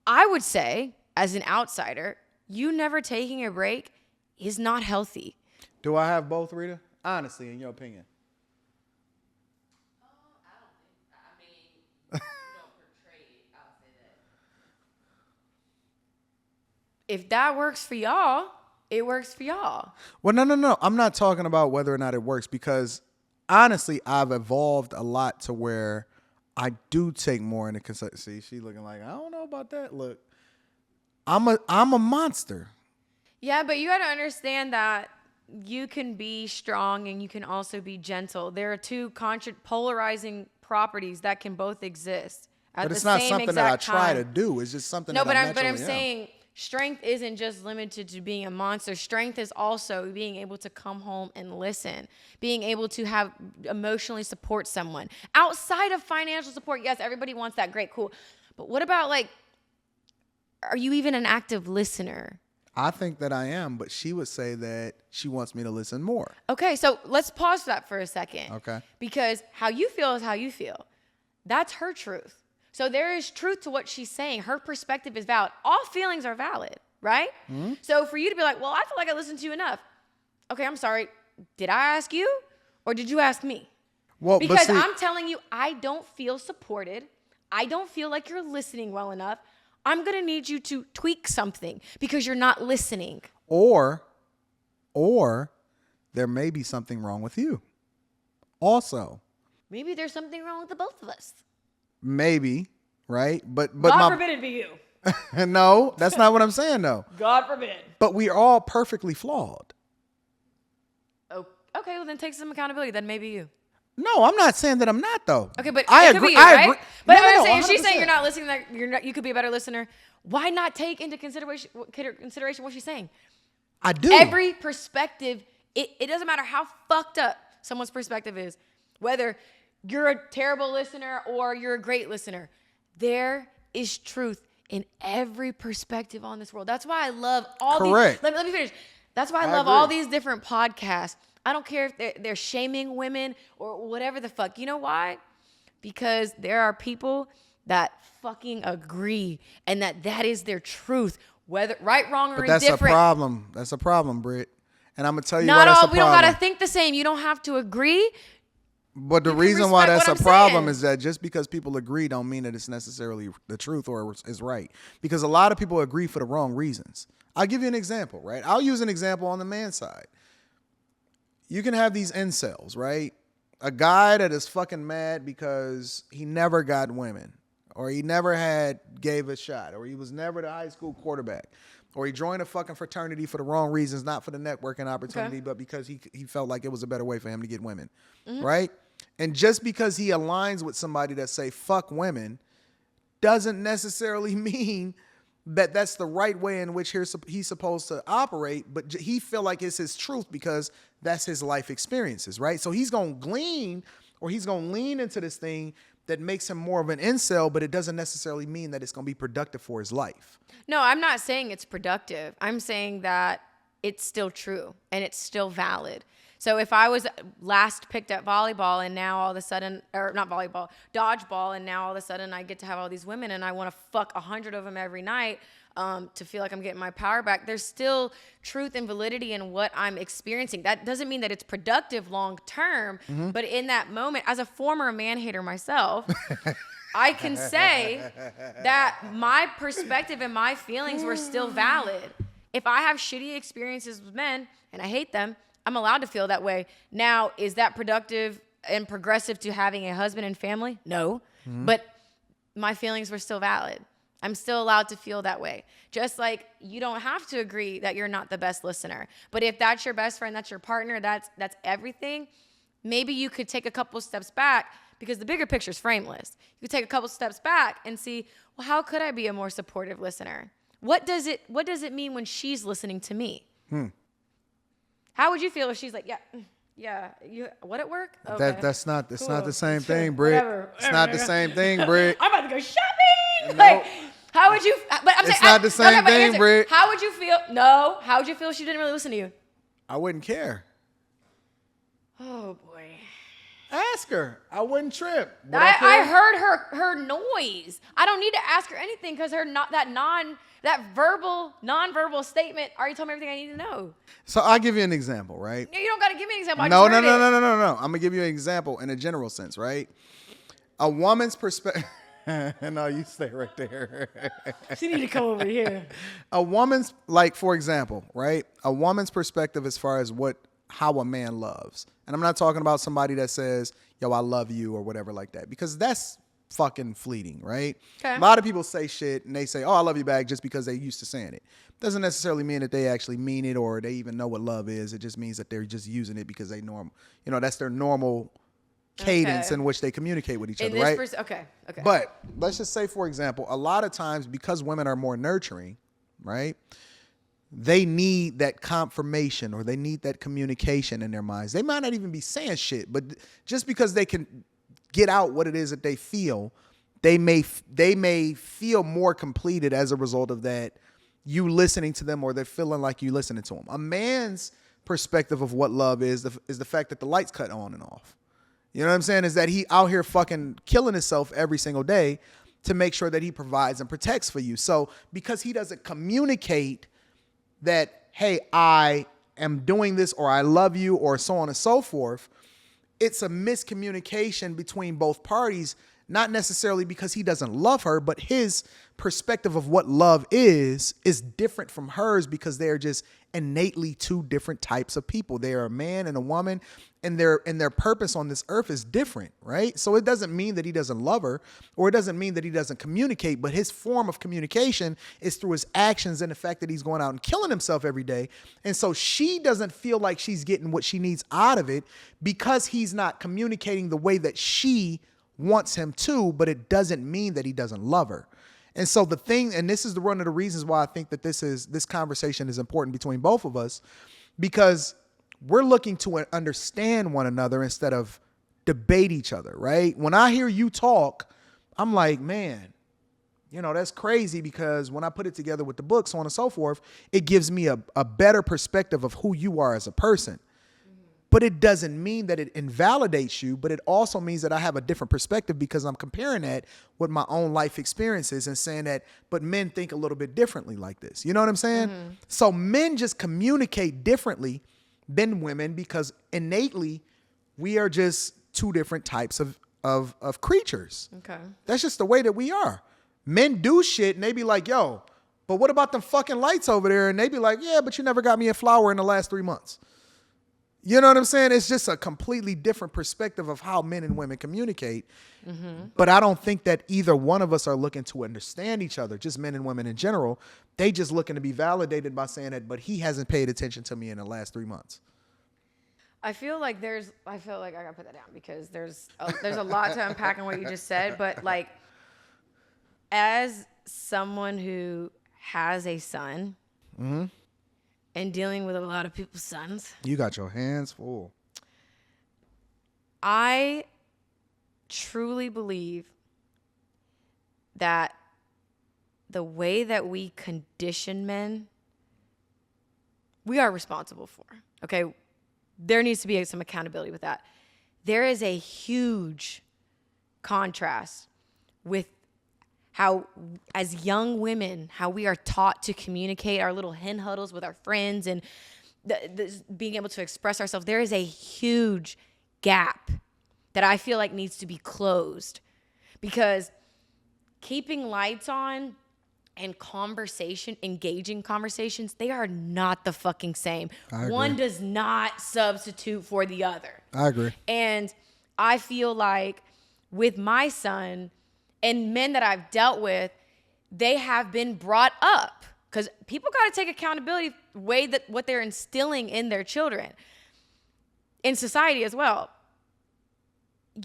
I would say, as an outsider, you never taking a break is not healthy. Do I have both, Rita? Honestly, in your opinion. I don't think. I mean, you don't portray it. I'll say that. If that works for y'all, it works for y'all. Well, no. I'm not talking about whether or not it works because honestly, I've evolved a lot to where I do take more into consideration. See, she looking like, I don't know about that. Look, I'm a monster. Yeah, but you got to understand that you can be strong and you can also be gentle. There are two polarizing properties that can both exist at the same exact time. But it's not something that I try to do. It's just something that I but I'm saying strength isn't just limited to being a monster. Strength is also being able to come home and listen, being able to have emotionally support someone. Outside of financial support, yes, everybody wants that. Great, cool. But what about are you even an active listener? I think that I am, but she would say that she wants me to listen more. Okay, so let's pause that for a second. Okay. Because how you feel is how you feel. That's her truth. So there is truth to what she's saying. Her perspective is valid. All feelings are valid, right? Mm-hmm. So for you to be like, well, I feel like I listened to you enough. Okay, I'm sorry. Did I ask you? Or did you ask me? Well, Because I'm telling you, I don't feel supported. I don't feel like you're listening well enough. I'm going to need you to tweak something because you're not listening. Or there may be something wrong with you. Also. Maybe there's something wrong with the both of us. Maybe, right? But God forbid it be you. No, that's not what I'm saying, though. God forbid. But we are all perfectly flawed. Oh, okay, well then take some accountability. Then maybe you. No, I'm not saying that I'm not, though. Okay, but I it agree. could be you, right? Agree. But No, I'm saying, if she's 100%. saying you're not listening, that you could be a better listener. Why not take into consideration what she's saying? I do. Every perspective, it doesn't matter how fucked up someone's perspective is, whether you're a terrible listener or you're a great listener. There is truth in every perspective on this world. That's why I love all Correct. these. Let me finish. That's why I love all these different podcasts. I don't care if they're shaming women or whatever the fuck. You know why? Because there are people that fucking agree and that is their truth, whether right, wrong, or But that's indifferent. a problem. That's a problem, Britt. And I'm gonna tell you Not why that's all. a We problem. don't gotta think the same. You don't have to agree. But the You can reason why respect that's what a I'm problem saying. is that just because people agree don't mean that it's necessarily the truth or is right. Because a lot of people agree for the wrong reasons. I'll give you an example, right? I'll use an example on the man side. You can have these incels, right? A guy that is fucking mad because he never got women, or he never gave a shot, or he was never the high school quarterback, or he joined a fucking fraternity for the wrong reasons, not for the networking opportunity, but because he felt like it was a better way for him to get women, right? And just because he aligns with somebody that say fuck women doesn't necessarily mean that that's the right way in which he's supposed to operate, but he feel like it's his truth because that's his life experiences, right? So he's going to glean or he's going to lean into this thing that makes him more of an incel, but it doesn't necessarily mean that it's going to be productive for his life. No, I'm not saying it's productive. I'm saying that it's still true and it's still valid. So if I was last picked at volleyball and now all of a sudden, or not volleyball, dodgeball, and now all of a sudden I get to have all these women and I want to fuck 100 of them every night to feel like I'm getting my power back, there's still truth and validity in what I'm experiencing. That doesn't mean that it's productive long term, but in that moment, as a former man-hater myself, I can say that my perspective and my feelings were still valid. If I have shitty experiences with men and I hate them, I'm allowed to feel that way. Now, is that productive and progressive to having a husband and family? No. But my feelings were still valid. I'm still allowed to feel that way. Just like you don't have to agree that you're not the best listener. But if that's your best friend, that's your partner, that's everything, maybe you could take a couple steps back because the bigger picture is frameless. You could take a couple steps back and see, well, how could I be a more supportive listener? What does it mean when she's listening to me? How would you feel if she's like, yeah, you what at work? Okay. That's not Cool. the same thing, Britt. It's not the same thing, Britt. I'm about to go shopping. Nope. Like, how would you? But I'm It's saying, not the same okay, but thing, answer. Britt. How would you feel? No. How would you feel if she didn't really listen to you? I wouldn't care. Oh boy. Ask her. I wouldn't trip. Would I care? heard her noise. I don't need to ask her anything because her non-verbal statement already told me everything I need to know. So I'll give you an example, right? You don't got to give me an example. No. I just heard it. I'm gonna give you an example in a general sense, right? A woman's perspective. No, you stay right there. She need to come over here. A woman's, like, for example, right? A woman's perspective as far as how a man loves. And I'm not talking about somebody that says, yo, I love you or whatever like that, because that's fucking fleeting, right? Okay. A lot of people say shit and they say, oh, I love you back just because they used to saying it. Doesn't necessarily mean that they actually mean it or they even know what love is. It just means that they're just using it because that's their normal cadence in which they communicate with each other, right? Okay. But let's just say, for example, a lot of times because women are more nurturing, right? They need that confirmation or they need that communication in their minds. They might not even be saying shit, but just because they can get out what it is that they feel, they may feel more completed as a result of that, you listening to them or they're feeling like you listening to them. A man's perspective of what love is the fact that the lights cut on and off. You know what I'm saying? Is that he out here fucking killing himself every single day to make sure that he provides and protects for you. So because he doesn't communicate that, hey, I am doing this or I love you or so on and so forth, it's a miscommunication between both parties, not necessarily because he doesn't love her, but his perspective of what love is different from hers because they're just innately two different types of people. They are a man and a woman, and their purpose on this earth is different, right? So it doesn't mean that he doesn't love her, or it doesn't mean that he doesn't communicate, but his form of communication is through his actions and the fact that he's going out and killing himself every day. And so she doesn't feel like she's getting what she needs out of it because he's not communicating the way that she wants him to, but it doesn't mean that he doesn't love her. And so the thing, and this is one of the reasons why I think that this conversation is important between both of us, because we're looking to understand one another instead of debate each other, right? When I hear you talk, I'm like, man, that's crazy, because when I put it together with the book, so on and so forth, it gives me a better perspective of who you are as a person. But it doesn't mean that it invalidates you, but it also means that I have a different perspective because I'm comparing that with my own life experiences and saying that, but men think a little bit differently like this. You know what I'm saying? Mm-hmm. So men just communicate differently than women because innately we are just two different types of creatures. Okay. That's just the way that we are. Men do shit and they be like, yo, but what about them fucking lights over there? And they be like, yeah, but you never got me a flower in the last 3 months. You know what I'm saying? It's just a completely different perspective of how men and women communicate. Mm-hmm. But I don't think that either one of us are looking to understand each other, just men and women in general. They just looking to be validated by saying that, but he hasn't paid attention to me in the last 3 months. I feel like I gotta put that down because there's a lot to unpack in what you just said. But like, as someone who has a son, mm-hmm. and dealing with a lot of people's sons. You got your hands full. I truly believe that the way that we condition men, we are responsible for. Okay? There needs to be some accountability with that. There is a huge contrast with how, as young women, how we are taught to communicate our little hen huddles with our friends and being able to express ourselves. There is a huge gap that I feel like needs to be closed, because keeping lights on and engaging conversations, they are not the fucking same. One does not substitute for the other. I agree. And I feel like with my son, and men that I've dealt with, they have been brought up, because people got to take accountability what they're instilling in their children, in society as well.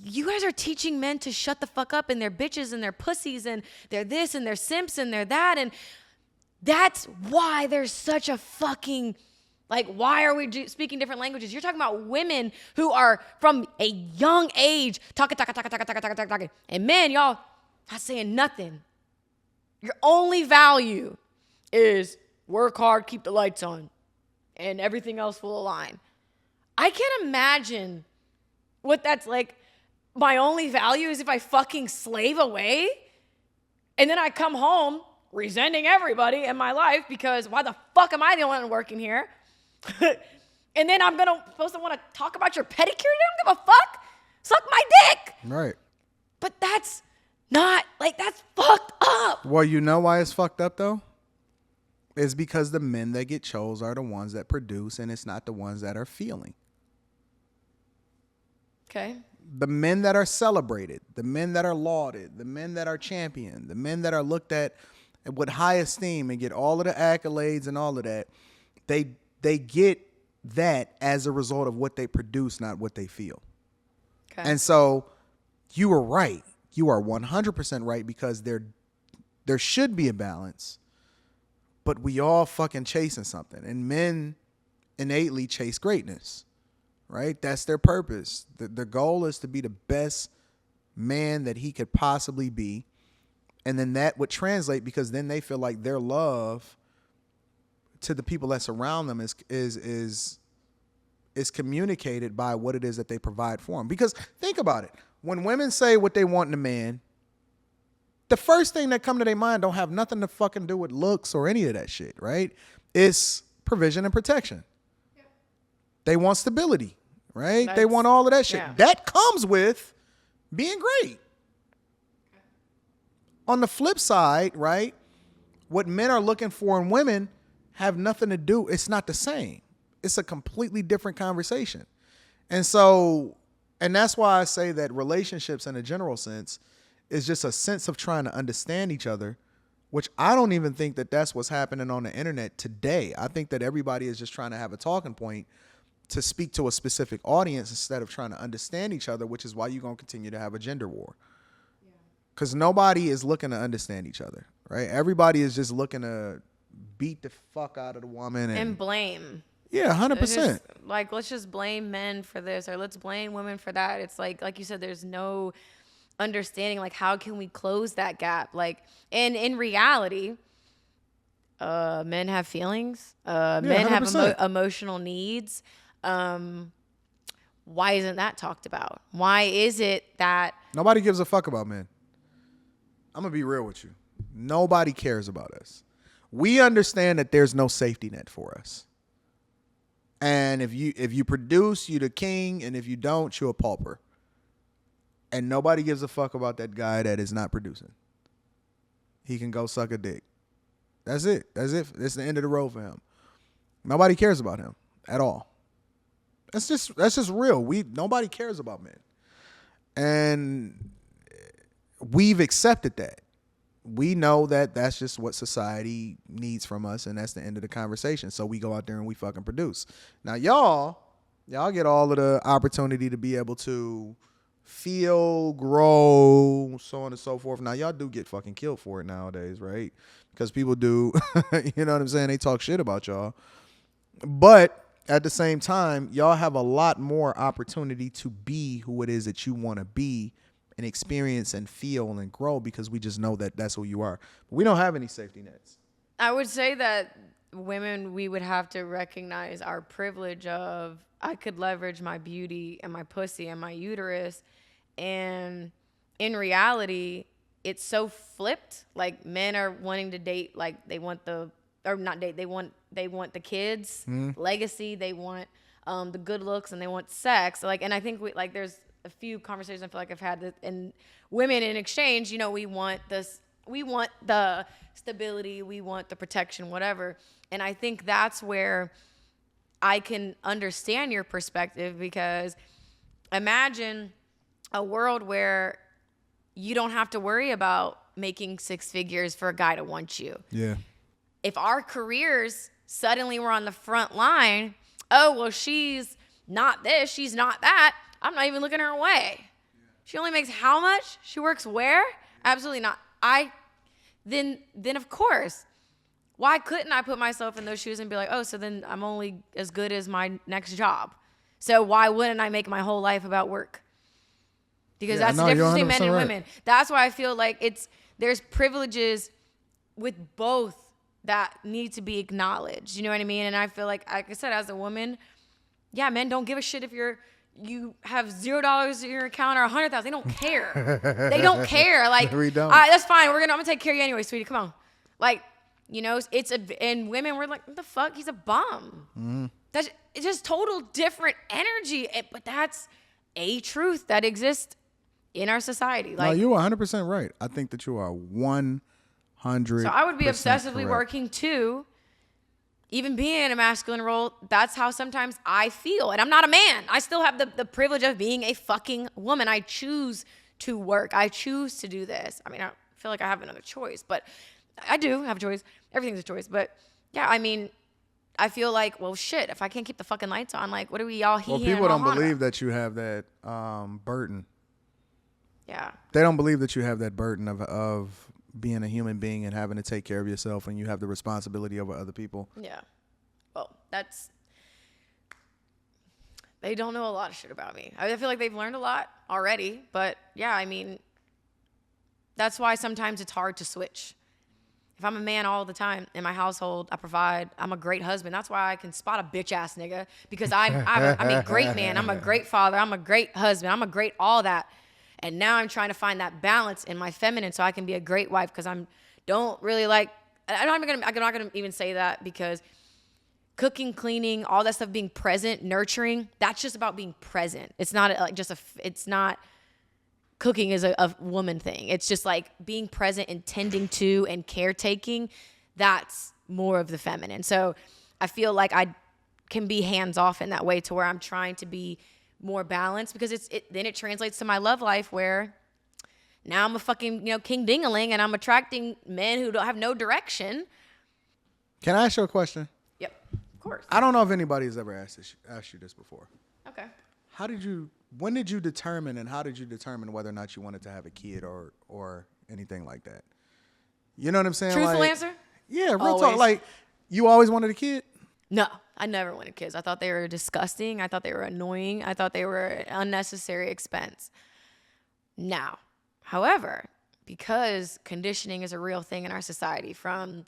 You guys are teaching men to shut the fuck up, and they're bitches and they're pussies and they're this and they're simps and they're that. And that's why there's such a fucking, like, why are we speaking different languages? You're talking about women who are from a young age talking. And men, y'all, not saying nothing. Your only value is work hard, keep the lights on, and everything else will align. I can't imagine what that's like. My only value is if I fucking slave away, and then I come home resenting everybody in my life because why the fuck am I the only one working here? And then I'm supposed to want to talk about your pedicure? You don't give a fuck? Suck my dick. Right. But that's not, like, that's fucked up. Well, you know why it's fucked up, though? It's because the men that get chose are the ones that produce, and it's not the ones that are feeling. Okay. The men that are celebrated, the men that are lauded, the men that are championed, the men that are looked at with high esteem and get all of the accolades and all of that, they get that as a result of what they produce, not what they feel. Okay. And so you were right. You are 100% right, because there should be a balance, but we all fucking chasing something, and men innately chase greatness, right? That's their purpose. The goal is to be the best man that he could possibly be, and then that would translate, because then they feel like their love to the people that surround them is communicated by what it is that they provide for them. Because think about it. When women say what they want in a man, the first thing that come to their mind don't have nothing to fucking do with looks or any of that shit, right? It's provision and protection. Yeah. They want stability, right? They want all of that shit. Yeah. That comes with being great. On the flip side, right, what men are looking for in women have nothing to do. It's not the same. It's a completely different conversation. And so, and that's why I say that relationships in a general sense is just a sense of trying to understand each other, which I don't even think that that's what's happening on the internet today. I think that everybody is just trying to have a talking point to speak to a specific audience instead of trying to understand each other, which is why you're going to continue to have a gender war. Because nobody is looking to understand each other, right? Everybody is just looking to beat the fuck out of the woman. And blame. Yeah, 100%. Like, let's just blame men for this, or let's blame women for that. It's like you said, there's no understanding, like, how can we close that gap? Like, and in reality, men have feelings. Men have emotional needs. Why isn't that talked about? Why is it that nobody gives a fuck about men? I'm going to be real with you. Nobody cares about us. We understand that there's no safety net for us. And if you produce, you the king, and if you don't, you're a pauper. And nobody gives a fuck about that guy that is not producing. He can go suck a dick. That's it. That's it. It's the end of the road for him. Nobody cares about him at all. That's just real. Nobody cares about men. And we've accepted that. We know that that's just what society needs from us, and that's the end of the conversation. So we go out there and we fucking produce. Now y'all get all of the opportunity to be able to feel, grow, so on and so forth. Now y'all do get fucking killed for it nowadays, right? Because people do, you know what I'm saying? They talk shit about y'all. But at the same time, y'all have a lot more opportunity to be who it is that you want to be and experience and feel and grow, because we just know that that's who you are. But we don't have any safety nets. I would say that women, we would have to recognize our privilege of, I could leverage my beauty and my pussy and my uterus. And in reality, it's so flipped. Like, men are wanting to date, like they want the, or not date, they want the kids, legacy, they want the good looks, and they want sex. Like, and I think there's a few conversations I feel like I've had that, and women in exchange, you know, we want the stability, we want the protection, whatever. And I think that's where I can understand your perspective, because imagine a world where you don't have to worry about making six figures for a guy to want you. Yeah. If our careers suddenly were on the front line, oh, well, she's not this, she's not that, I'm not even looking her way. She only makes how much? She works where? Absolutely not. Then of course, why couldn't I put myself in those shoes and be like, oh, so then I'm only as good as my next job. So why wouldn't I make my whole life about work? Because that's the difference between men and women. That's why I feel like there's privileges with both that need to be acknowledged. You know what I mean? And I feel like I said, as a woman, yeah, men don't give a shit if you have $0 in your account or 100,000. They don't care. They don't care. Like, we don't. All right, that's fine. I'm gonna take care of you anyway, sweetie. Come on. Like, you know, and women, we're like, what the fuck? He's a bum. It's just total different energy. But that's a truth that exists in our society. Like, no, you are 100% right. I think that you are 100%. So I would be obsessively correct. working too. Even being in a masculine role, that's how sometimes I feel. And I'm not a man. I still have the privilege of being a fucking woman. I choose to work. I choose to do this. I mean, I feel like I have another choice, but I do have a choice. Everything's a choice. But yeah, I mean, I feel like, well, shit, if I can't keep the fucking lights on, like, what are we all Well, people don't believe that you have that burden. Yeah. They don't believe that you have that burden of being a human being and having to take care of yourself, and you have the responsibility over other people. Yeah. Well, they don't know a lot of shit about me. I feel like they've learned a lot already, but yeah, I mean, that's why sometimes it's hard to switch. If I'm a man all the time in my household, I provide, I'm a great husband. That's why I can spot a bitch ass nigga, because I'm a great man. I'm a great father. I'm a great husband. I'm a great all that. And now I'm trying to find that balance in my feminine so I can be a great wife, because I'm not gonna even say that, because cooking, cleaning, all that stuff, being present, nurturing, that's just about being present. It's not like just it's not cooking is a woman thing. It's just like being present and tending to and caretaking. That's more of the feminine. So I feel like I can be hands off in that way to where I'm trying to be more balanced, because then it translates to my love life where now I'm a fucking, king dingaling, and I'm attracting men who don't have no direction. Can I ask you a question? Yep, of course. I don't know if anybody's ever asked you this before. Okay. When did you determine, and how did you determine whether or not you wanted to have a kid or anything like that? You know what I'm saying? Truthful answer? Yeah, real Always. talk. Like, you always wanted a kid? No, I never wanted kids. I thought they were disgusting. I thought they were annoying. I thought they were an unnecessary expense. Now, however, because conditioning is a real thing in our society, from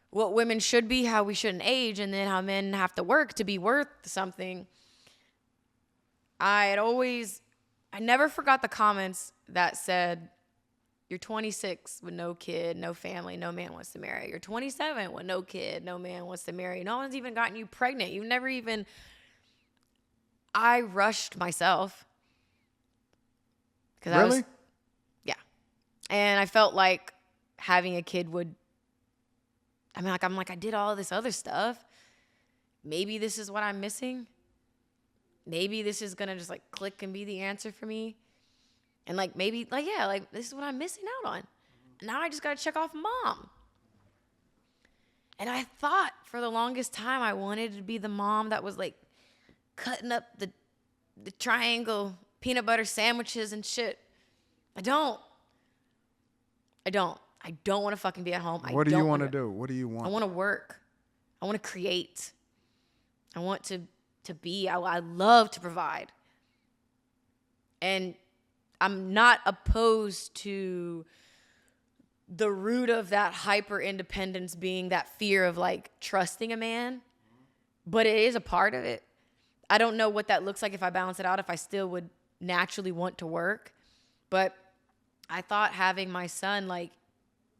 what women should be, how we shouldn't age, and then how men have to work to be worth something, I never forgot the comments that said, you're 26 with no kid, no family, no man wants to marry. You're 27 with no kid, no man wants to marry. No one's even gotten you pregnant. You've never even... I rushed myself. Really? Yeah. And I felt like having a kid would... I'm like, I did all this other stuff. Maybe this is what I'm missing. Maybe this is going to just like click and be the answer for me. And like, maybe like, yeah, like this is what I'm missing out on. Now I just got to check off mom. And I thought for the longest time I wanted to be the mom that was like cutting up the triangle peanut butter sandwiches and shit. I don't want to fucking be at home. What do you want to do? What do you want? I want to work. I want to create. I want to be. I love to provide. And I'm not opposed to the root of that hyper independence being that fear of like trusting a man, but it is a part of it. I don't know what that looks like if I balance it out, if I still would naturally want to work. But I thought having my son, like,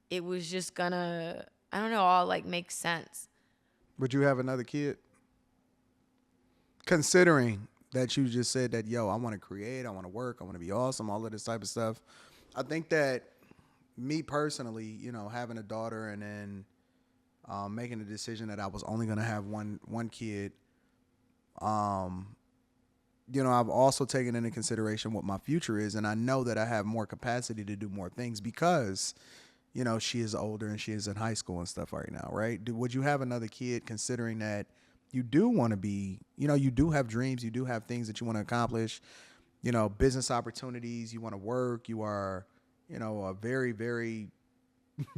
it was just gonna, I don't know, all like make sense. Would you have another kid? Considering that you just said that, yo, I want to create, I want to work, I want to be awesome, all of this type of stuff. I think that me personally, having a daughter and then making the decision that I was only going to have one kid, I've also taken into consideration what my future is, and I know that I have more capacity to do more things because, she is older and she is in high school and stuff right now, right? Would you have another kid considering that you do want to be, you do have dreams, you do have things that you want to accomplish, business opportunities, you want to work, you are, a very, very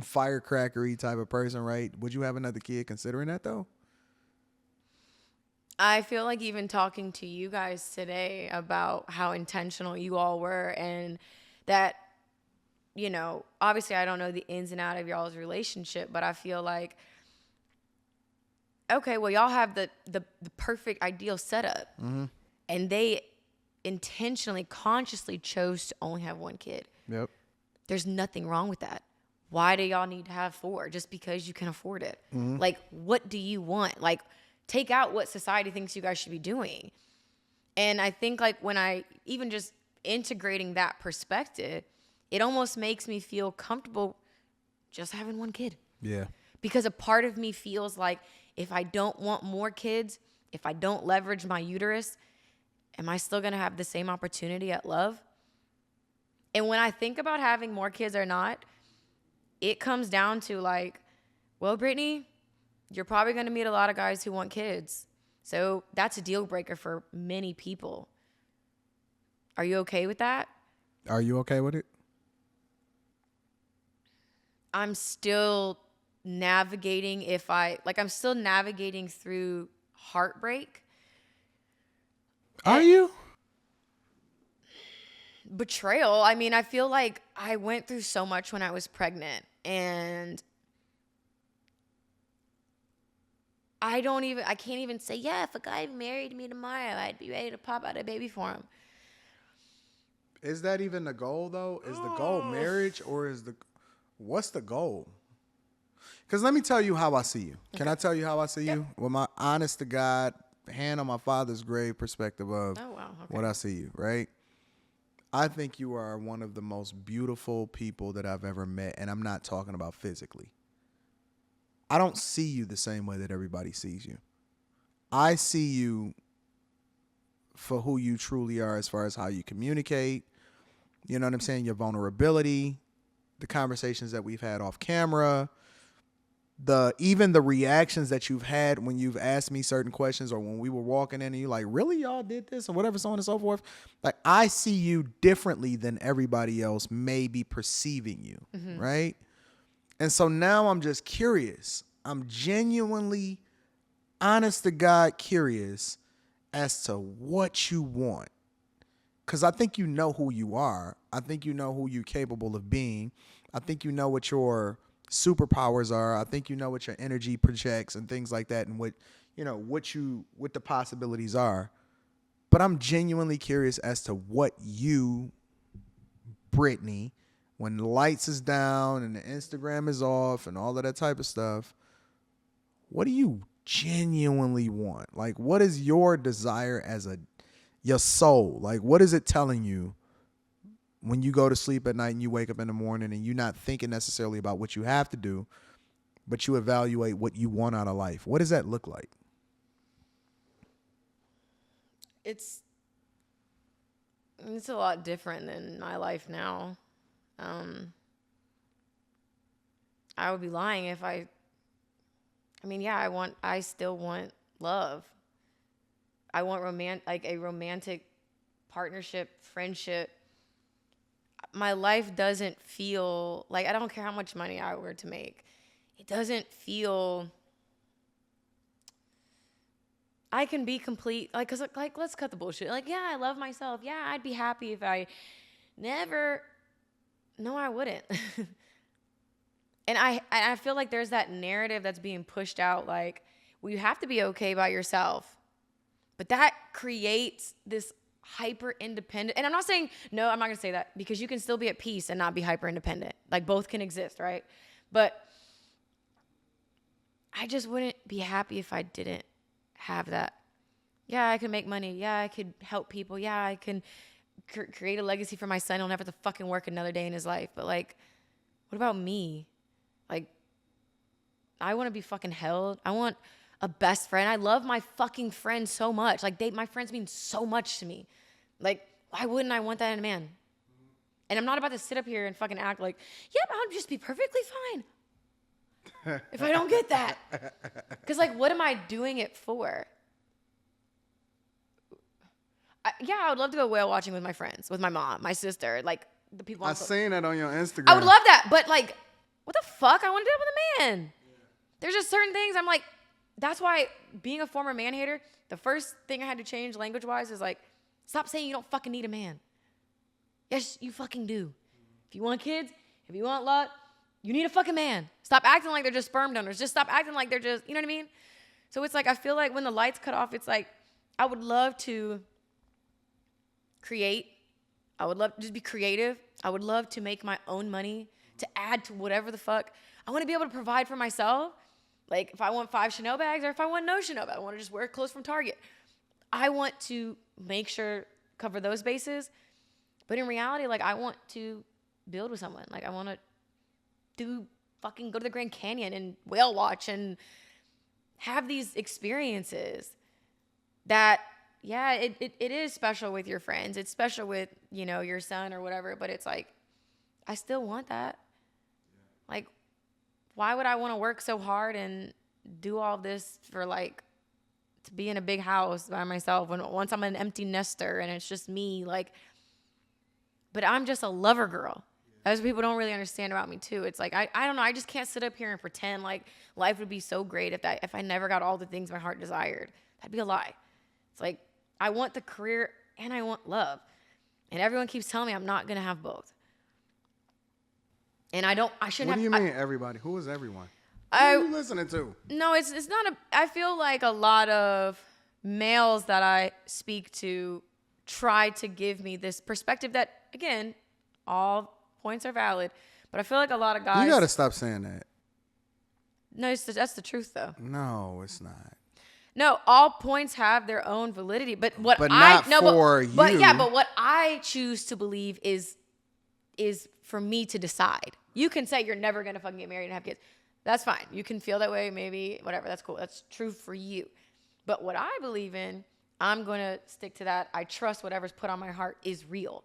firecrackery type of person, right? Would you have another kid considering that though? I feel like even talking to you guys today about how intentional you all were, and that, obviously I don't know the ins and outs of y'all's relationship, but I feel like, okay, well, y'all have the perfect ideal setup. Mm-hmm. And they intentionally, consciously chose to only have one kid. Yep. There's nothing wrong with that. Why do y'all need to have 4 just because you can afford it? Mm-hmm. Like, what do you want? Like, take out what society thinks you guys should be doing. And I think, like, when I even just integrating that perspective, it almost makes me feel comfortable just having one kid. Yeah. Because a part of me feels like if I don't want more kids, if I don't leverage my uterus, am I still going to have the same opportunity at love? And when I think about having more kids or not, it comes down to like, well, Brittany, you're probably going to meet a lot of guys who want kids. So that's a deal breaker for many people. Are you okay with that? Are you okay with it? I'm still navigating I'm still navigating through heartbreak. Are you? Betrayal. I mean, I feel like I went through so much when I was pregnant, and I can't even say, yeah, if a guy married me tomorrow, I'd be ready to pop out a baby for him. Is that even the goal though? Is the goal marriage, or what's the goal? Because let me tell you how I see you. Can I tell you how I see you? With my honest to God, hand on my father's grave perspective of what I see you, right? I think you are one of the most beautiful people that I've ever met, and I'm not talking about physically. I don't see you the same way that everybody sees you. I see you for who you truly are as far as how you communicate, you know what I'm saying, your vulnerability, the conversations that we've had off camera, even the reactions that you've had when you've asked me certain questions or when we were walking in and you're like, really, y'all did this or whatever, so on and so forth. Like, I see you differently than everybody else may be perceiving you, right? And so now I'm just curious. I'm genuinely, honest to God, curious as to what you want. Because I think you know who you are. I think you know who you're capable of being. I think you know what your superpowers are. I think you know what your energy projects and things like that, and what the possibilities are. But I'm genuinely curious as to what you, Brittany, when the lights is down and the Instagram is off and all of that type of stuff, what do you genuinely want? Like, what is your desire as your soul? Like, what is it telling you when you go to sleep at night and you wake up in the morning and you're not thinking necessarily about what you have to do, but you evaluate what you want out of life? What does that look like? It's a lot different than my life now. I would be lying if I still want love. I want a romantic partnership, friendship. My life doesn't feel like, I don't care how much money I were to make. It doesn't feel, I can be complete, cause let's cut the bullshit. Yeah, I love myself. Yeah, I'd be happy if I never, no, I wouldn't. And I feel like there's that narrative that's being pushed out, well, you have to be okay by yourself. But that creates this hyper independent. And I'm not saying, no, I'm not going to say that, because you can still be at peace and not be hyper independent. Both can exist, right? But I just wouldn't be happy if I didn't have that. Yeah, I can make money. Yeah, I could help people. Yeah, I can create a legacy for my son. He'll never have to fucking work another day in his life. But what about me? I want to be fucking held. I want a best friend. I love my fucking friends so much. My friends mean so much to me. Why wouldn't I want that in a man? And I'm not about to sit up here and fucking act like, yep, I'll just be perfectly fine if I don't get that. Because, what am I doing it for? I would love to go whale watching with my friends, with my mom, my sister, the people. I seen that on your Instagram. I would love that, but what the fuck? I want to do it with a man. There's just certain things I'm that's why being a former man hater, the first thing I had to change language-wise is stop saying you don't fucking need a man. Yes, you fucking do. If you want kids, if you want love, you need a fucking man. Stop acting like they're just sperm donors. Just stop acting like they're just, you know what I mean? So it's I feel like when the lights cut off, it's I would love to create. I would love to just be creative. I would love to make my own money, to add to whatever the fuck. I want to be able to provide for myself. If I want 5 Chanel bags or if I want no Chanel bag, I want to just wear clothes from Target. I want to make sure, cover those bases. But in reality, I want to build with someone. I want to go to the Grand Canyon and whale watch and have these experiences that, yeah, it is special with your friends. It's special with, your son or whatever. But it's I still want that. Why would I want to work so hard and do all this for to be in a big house by myself once I'm an empty nester and it's just me? But I'm just a lover girl. That's what people don't really understand about me too. It's I don't know. I just can't sit up here and pretend life would be so great if I never got all the things my heart desired. That'd be a lie. It's I want the career and I want love. And everyone keeps telling me I'm not going to have both. And I shouldn't have. What do you mean, everybody? Who is everyone? Who are you listening to? No, it's not I feel like a lot of males that I speak to try to give me this perspective that, again, all points are valid. But I feel like a lot of guys. You got to stop saying that. No, that's the truth, though. No, it's not. No, all points have their own validity, but what But I not no, for but yeah, you. but what I choose to believe is for me to decide. You can say you're never gonna fucking get married and have kids. That's fine. You can feel that way, maybe, whatever. That's cool. That's true for you. But what I believe in, I'm gonna stick to that. I trust whatever's put on my heart is real,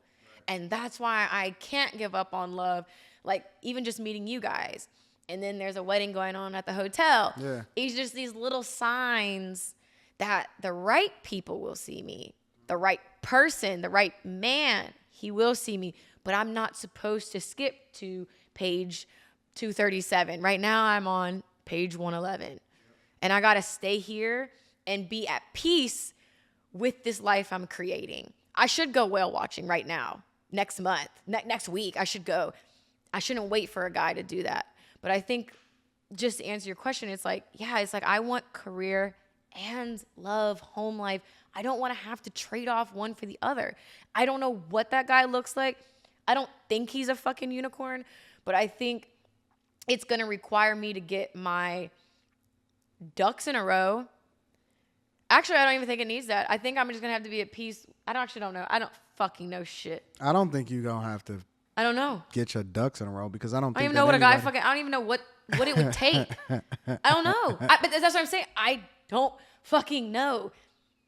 and that's why I can't give up on love. Like even just meeting you guys. And then there's a wedding going on at the hotel. Yeah. It's just these little signs that the right people will see me. The right person, the right man, he will see me. But I'm not supposed to skip to page 237. Right now I'm on page 111. And I got to stay here and be at peace with this life I'm creating. I should go whale watching right now. Next month, next week, I should go. I shouldn't wait for a guy to do that. But I think just to answer your question, it's like I want career and love, home life. I don't want to have to trade off one for the other. I don't know what that guy looks like. I don't think he's a fucking unicorn, but I think it's going to require me to get my ducks in a row. Actually, I don't even think it needs that. I think I'm just going to have to be at peace. I don't know. I don't fucking know shit. I don't think you're going to have to I don't know. get your ducks in a row because I don't I think don't even know what I don't even know what it would take. I don't know. But that's what I'm saying. I don't fucking know.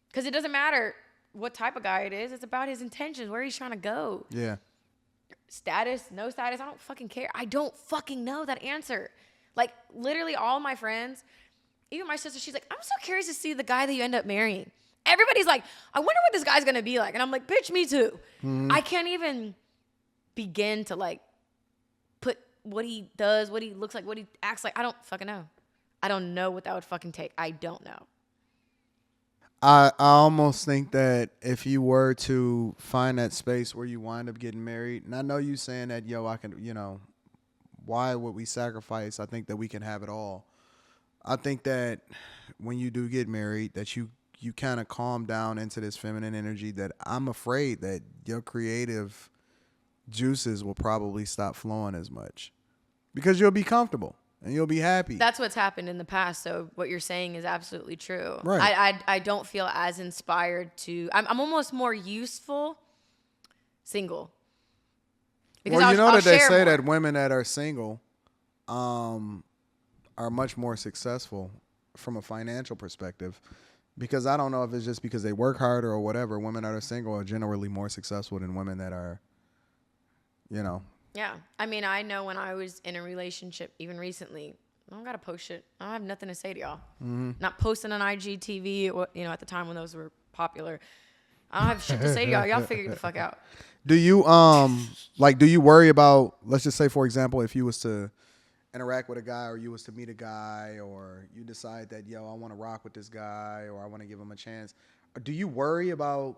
Because it doesn't matter what type of guy it is. It's about his intentions, where he's trying to go. Yeah. Status, no status, I don't fucking care. I don't fucking know that answer. Like, literally all my friends, even my sister, she's like, I'm so curious to see the guy that you end up marrying. Everybody's like, I wonder what this guy's going to be like. And I'm like, bitch, me too. Mm-hmm. I can't even begin to like put what he does, what he looks like, what he acts like. I don't fucking know. I don't know what that would fucking take. I don't know. I almost think that if you were to find that space where you wind up getting married, and I know you saying that, I can, why would we sacrifice? I think that we can have it all. I think that when you do get married, that you kind of calm down into this feminine energy that I'm afraid that your creative juices will probably stop flowing as much because you'll be comfortable and you'll be happy. That's what's happened in the past. So what you're saying is absolutely true. Right. I don't feel as inspired to. I'm almost more useful single. Because that they say that women that are single are much more successful from a financial perspective. Because I don't know if it's just because they work harder or whatever. Women that are single are generally more successful than women that are, Yeah. I mean, I know when I was in a relationship, even recently, I don't got to post shit. I don't have nothing to say to y'all. Mm-hmm. Not posting on IGTV, or, at the time when those were popular. I don't have shit to say to y'all. Y'all figure the fuck out. Do you, do you worry about, let's just say, for example, if you was to interact with a guy or you was to meet a guy or you decide that, I want to rock with this guy or I want to give him a chance. Do you worry about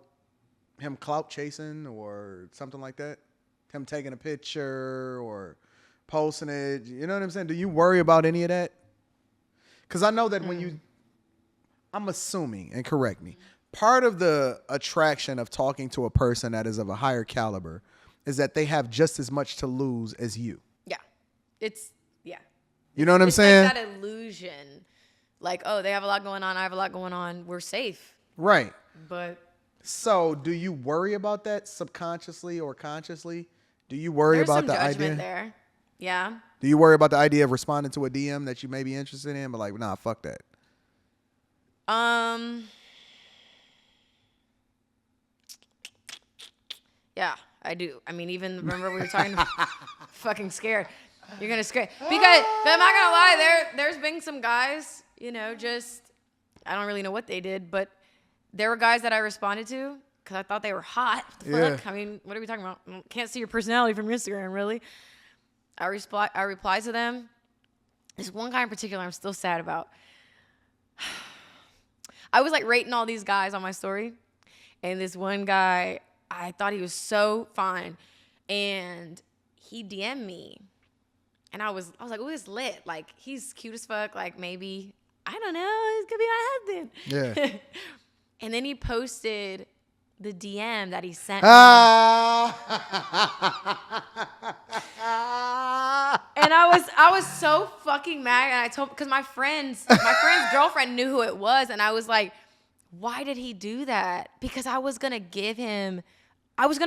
him clout chasing or something like that? Him taking a picture or posting it. You know what I'm saying? Do you worry about any of that? Because I know that when I'm assuming, and correct me, part of the attraction of talking to a person that is of a higher caliber is that they have just as much to lose as you. Yeah. You know what I'm saying? Like that illusion. Like, oh, they have a lot going on. I have a lot going on. We're safe. Right. But. So do you worry about that subconsciously or consciously? Do you worry about the idea? There's some judgment there. Yeah. Do you worry about the idea of responding to a DM that you may be interested in, but like, nah, fuck that? Yeah, I do. I mean, even remember we were talking fucking scared. You're going to scare. Because, I'm not going to lie, there's been some guys, just, I don't really know what they did, but there were guys that I responded to because I thought they were hot. Fuck. I mean, what are we talking about? Can't see your personality from Instagram, really. I replied to them. This one guy in particular I'm still sad about. I was like rating all these guys on my story. And this one guy, I thought he was so fine. And he DM'd me. And I was like, oh, it's lit. Like, he's cute as fuck. Like, maybe, I don't know, he's gonna be my husband. Yeah. And then he posted the DM that he sent me. And I was so fucking mad, and I told, because my friend's girlfriend knew who it was, and I was like, why did he do that? Because I was gonna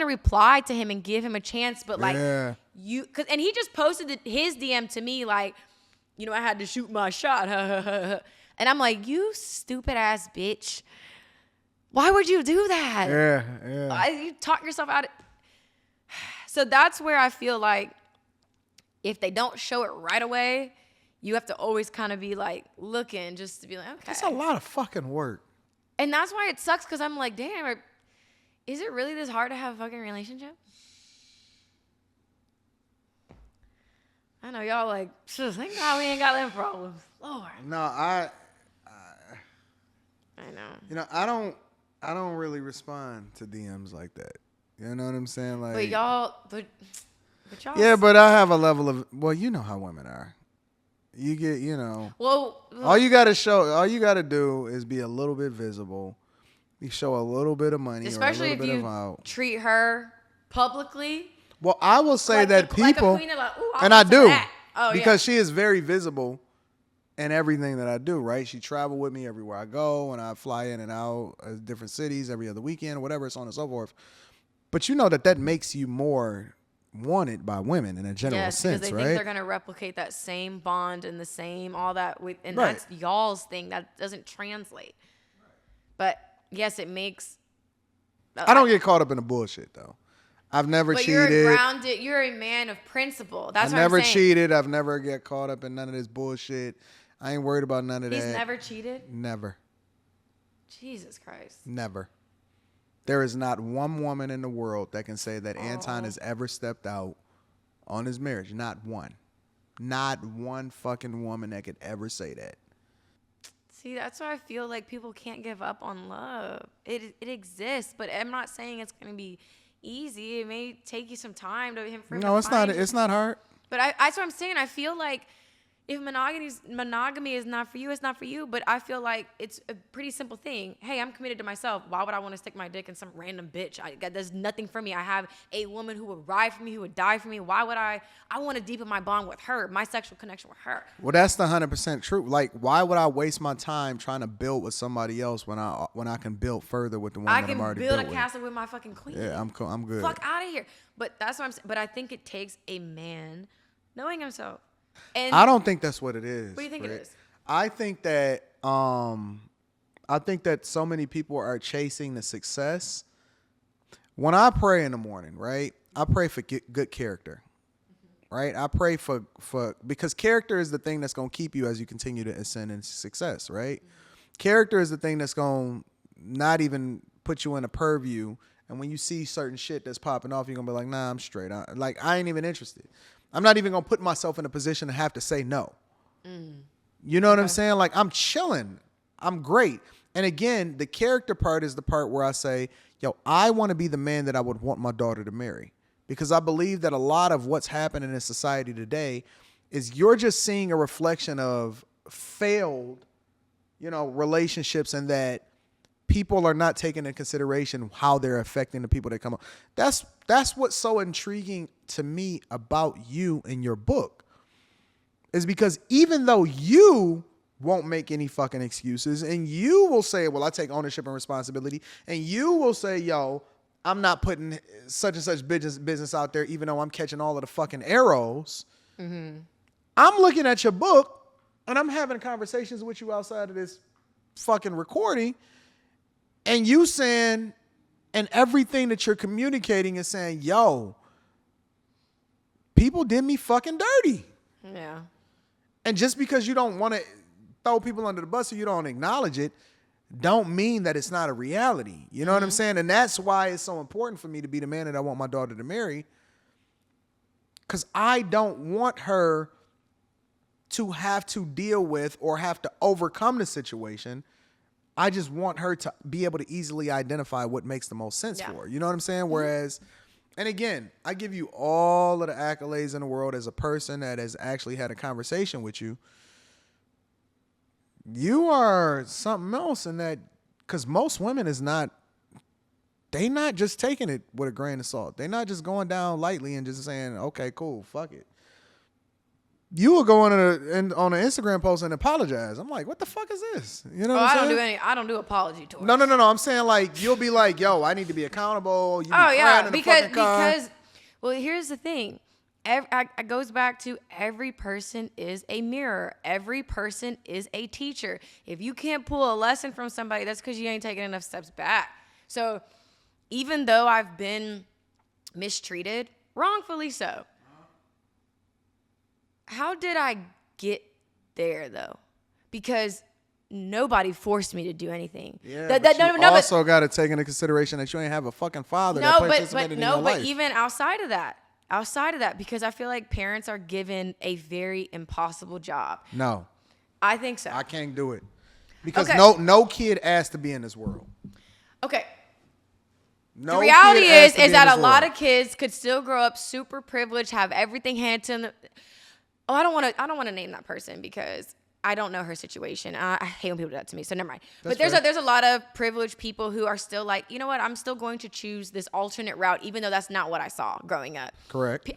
reply to him and give him a chance, but like and he just posted his DM to me like, you know, I had to shoot my shot, and I'm like, you stupid ass bitch, why would you do that? You talk yourself out of. So that's where I feel like, if they don't show it right away, you have to always kind of be like looking, just to be like, okay. That's a lot of fucking work. And that's why it sucks, because I'm like, damn, is it really this hard to have a fucking relationship? I know y'all like, thank God we ain't got them problems. Lord. No, I know. You know, I don't really respond to DMs like that. You know what I'm saying? Like, but y'all. Yeah, but I have a level of, well, you know how women are. You get, you know. Well, all you got to do is be a little bit visible. You show a little bit of money, especially or a if little bit you of treat her publicly. Well, I will say like that people, like and I do, yeah. because she is very visible in everything that I do, right? She travel with me everywhere I go, and I fly in and out of different cities every other weekend, whatever, so on and so forth. But you know that makes you more wanted by women in a general sense, because they right? think they're going to replicate that same bond and the same all that with, and right. That's y'all's thing. That doesn't translate. But yes, it makes. I don't get caught up in the bullshit though. I've never cheated. You're a man of principle. That's what I've never I'm saying. cheated. I've never get caught up in none of this bullshit. I ain't worried about none of that. He's never cheated? Never. Jesus Christ. Never. There is not one woman in the world that can say that Anton has ever stepped out on his marriage. Not one. Not one fucking woman that could ever say that. See, that's why I feel like people can't give up on love. It exists, but I'm not saying it's going to be easy. It may take you some time to him. No, it's not. It's not hard. But that's what I'm saying. I feel like if monogamy is not for you, it's not for you. But I feel like it's a pretty simple thing. Hey, I'm committed to myself. Why would I want to stick my dick in some random bitch? There's nothing for me. I have a woman who would ride for me, who would die for me. Why would I want to deepen my bond with her, my sexual connection with her. Well, that's the 100% truth. Like, why would I waste my time trying to build with somebody else when I can build further with the one that I'm already built with? I can build a castle with my fucking queen. Yeah, I'm good. Fuck out of here. But that's what I'm saying. But I think it takes a man knowing himself. And I don't think that's what it is. What do you think it is? I think that so many people are chasing the success. When I pray in the morning, right? I pray for good character. Right? I pray for because character is the thing that's going to keep you as you continue to ascend in success, right? Character is the thing that's going to not even put you in a purview, and when you see certain shit that's popping off, you're going to be like, "Nah, I'm straight. I ain't even interested." I'm not even going to put myself in a position to have to say no. You know what I'm saying? Like, I'm chilling. I'm great. And again, the character part is the part where I say, yo, I want to be the man that I would want my daughter to marry. Because I believe that a lot of what's happening in society today is you're just seeing a reflection of failed, relationships, and that people are not taking into consideration how they're affecting the people that come up. That's what's so intriguing to me about you and your book, is because even though you won't make any fucking excuses, and you will say, well, I take ownership and responsibility, and you will say, yo, I'm not putting such and such business out there, even though I'm catching all of the fucking arrows. Mm-hmm. I'm looking at your book, and I'm having conversations with you outside of this fucking recording, and you saying, and everything that you're communicating is saying, yo, people did me fucking dirty. Yeah. And just because you don't want to throw people under the bus or you don't acknowledge it, don't mean that it's not a reality. You know what I'm saying? And that's why it's so important for me to be the man that I want my daughter to marry. Because I don't want her to have to deal with or have to overcome the situation. I just want her to be able to easily identify what makes the most sense for her. You know what I'm saying? Whereas, and again, I give you all of the accolades in the world as a person that has actually had a conversation with you. You are something else in that, because most women they not just taking it with a grain of salt. They're not just going down lightly and just saying, okay, cool, fuck it. you will go on an Instagram post and apologize. I'm like, what the fuck is this? You know what I'm saying? I don't do apology tours. No. I'm saying like you'll be like, yo, I need to be accountable. You be yeah, in the fucking car. because well, here's the thing. It goes back to every person is a mirror. Every person is a teacher. If you can't pull a lesson from somebody, that's because you ain't taking enough steps back. So even though I've been mistreated, wrongfully so, how did I get there though? Because nobody forced me to do anything. Yeah, but you also got to take into consideration that you ain't have a fucking father that participated in your life. But even outside of that, because I feel like parents are given a very impossible job. No. I think so. I can't do it. Because no kid asked to be in this world. Okay. No the reality is that a lot world. of kids could still grow up super privileged, have everything handed to them. Oh, I don't want to name that person because I don't know her situation. I hate when people do that to me, so never mind. But there's a lot of privileged people who are still like, you know what? I'm still going to choose this alternate route, even though that's not what I saw growing up. Correct.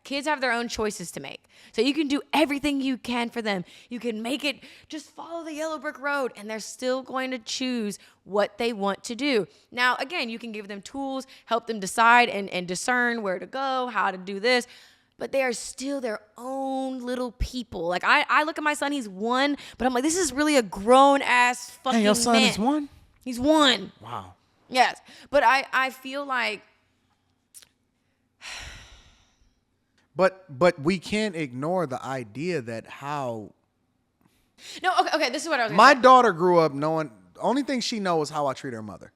Kids have their own choices to make. So you can do everything you can for them. You can make it, just follow the yellow brick road, and they're still going to choose what they want to do. Now, again, you can give them tools, help them decide and discern where to go, how to do this. But they are still their own little people. Like, I look at my son, he's 1, but I'm like, this is really a grown-ass fucking man. Hey, your son is 1? He's 1. Wow. Yes. But I feel like... But we can't ignore the idea that how... No, okay, this is what I was going to My say. daughter grew up knowing... The only thing she knows is how I treat her mother.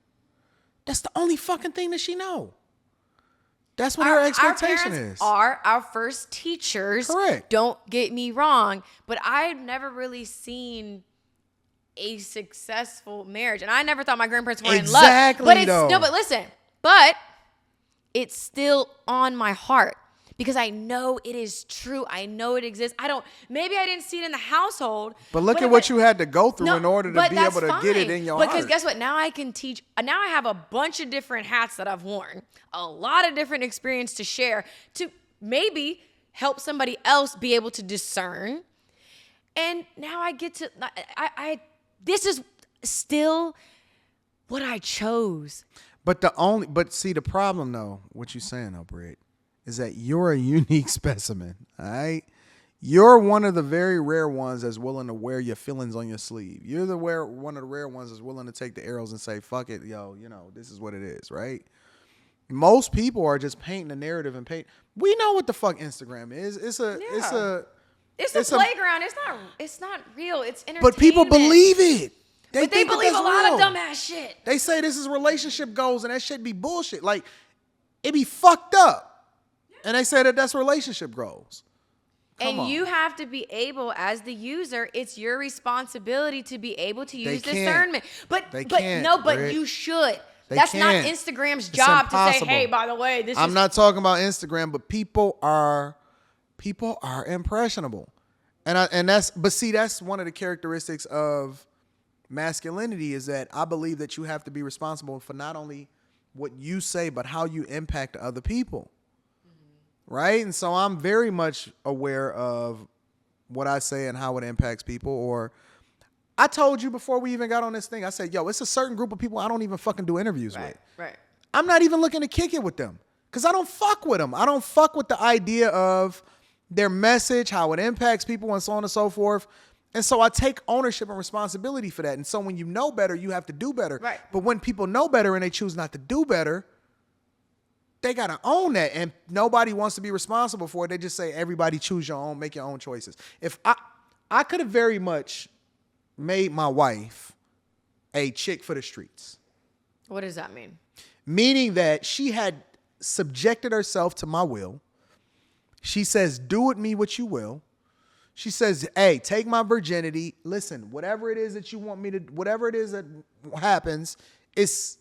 That's the only fucking thing that she know. That's what her expectation is. Are our first teachers. Correct. Don't get me wrong, but I've never really seen a successful marriage, and I never thought my grandparents were in love. Exactly. But listen, but it's still on my heart because I know it is true. I know it exists. Maybe I didn't see it in the household. But look at what you had to go through in order to be able to get it in your heart. Because guess what? Now I can teach. Now I have a bunch of different hats that I've worn, a lot of different experience to share to maybe help somebody else be able to discern. And now I get to, this is still what I chose. But see, the problem though, what you saying though, Britt, is that you're a unique specimen, all right? You're one of the very rare ones that's willing to wear your feelings on your sleeve. You're one of the rare ones that's willing to take the arrows and say, fuck it, yo, this is what it is, right? Most people are just painting a narrative and we know what the fuck Instagram is. It's a playground. It's not real. It's entertainment. But people believe it. They believe a lot of dumbass shit. They say this is relationship goals and that shit be bullshit. Like, it be fucked up. And they say that that's relationship goals. You have to be able, as the user, it's your responsibility to be able to use discernment. But you should. That's not Instagram's job to say, hey, by the way, I'm not talking about Instagram, but people are impressionable. That's one of the characteristics of masculinity is that I believe that you have to be responsible for not only what you say, but how you impact other people. Right? And so I'm very much aware of what I say and how it impacts people. Or I told you before we even got on this thing, I said, yo, it's a certain group of people I don't even fucking do interviews with. Right. I'm not even looking to kick it with them because I don't fuck with them. I don't fuck with the idea of their message, how it impacts people and so on and so forth. And so I take ownership and responsibility for that. And so when you know better, you have to do better. Right. But when people know better and they choose not to do better, they got to own that, and nobody wants to be responsible for it. They just say, everybody choose your own, make your own choices. If I could have very much made my wife a chick for the streets. What does that mean? Meaning that she had subjected herself to my will. She says, do with me what you will. She says, hey, take my virginity. Listen, whatever it is that you want me to, whatever it is that happens, it's,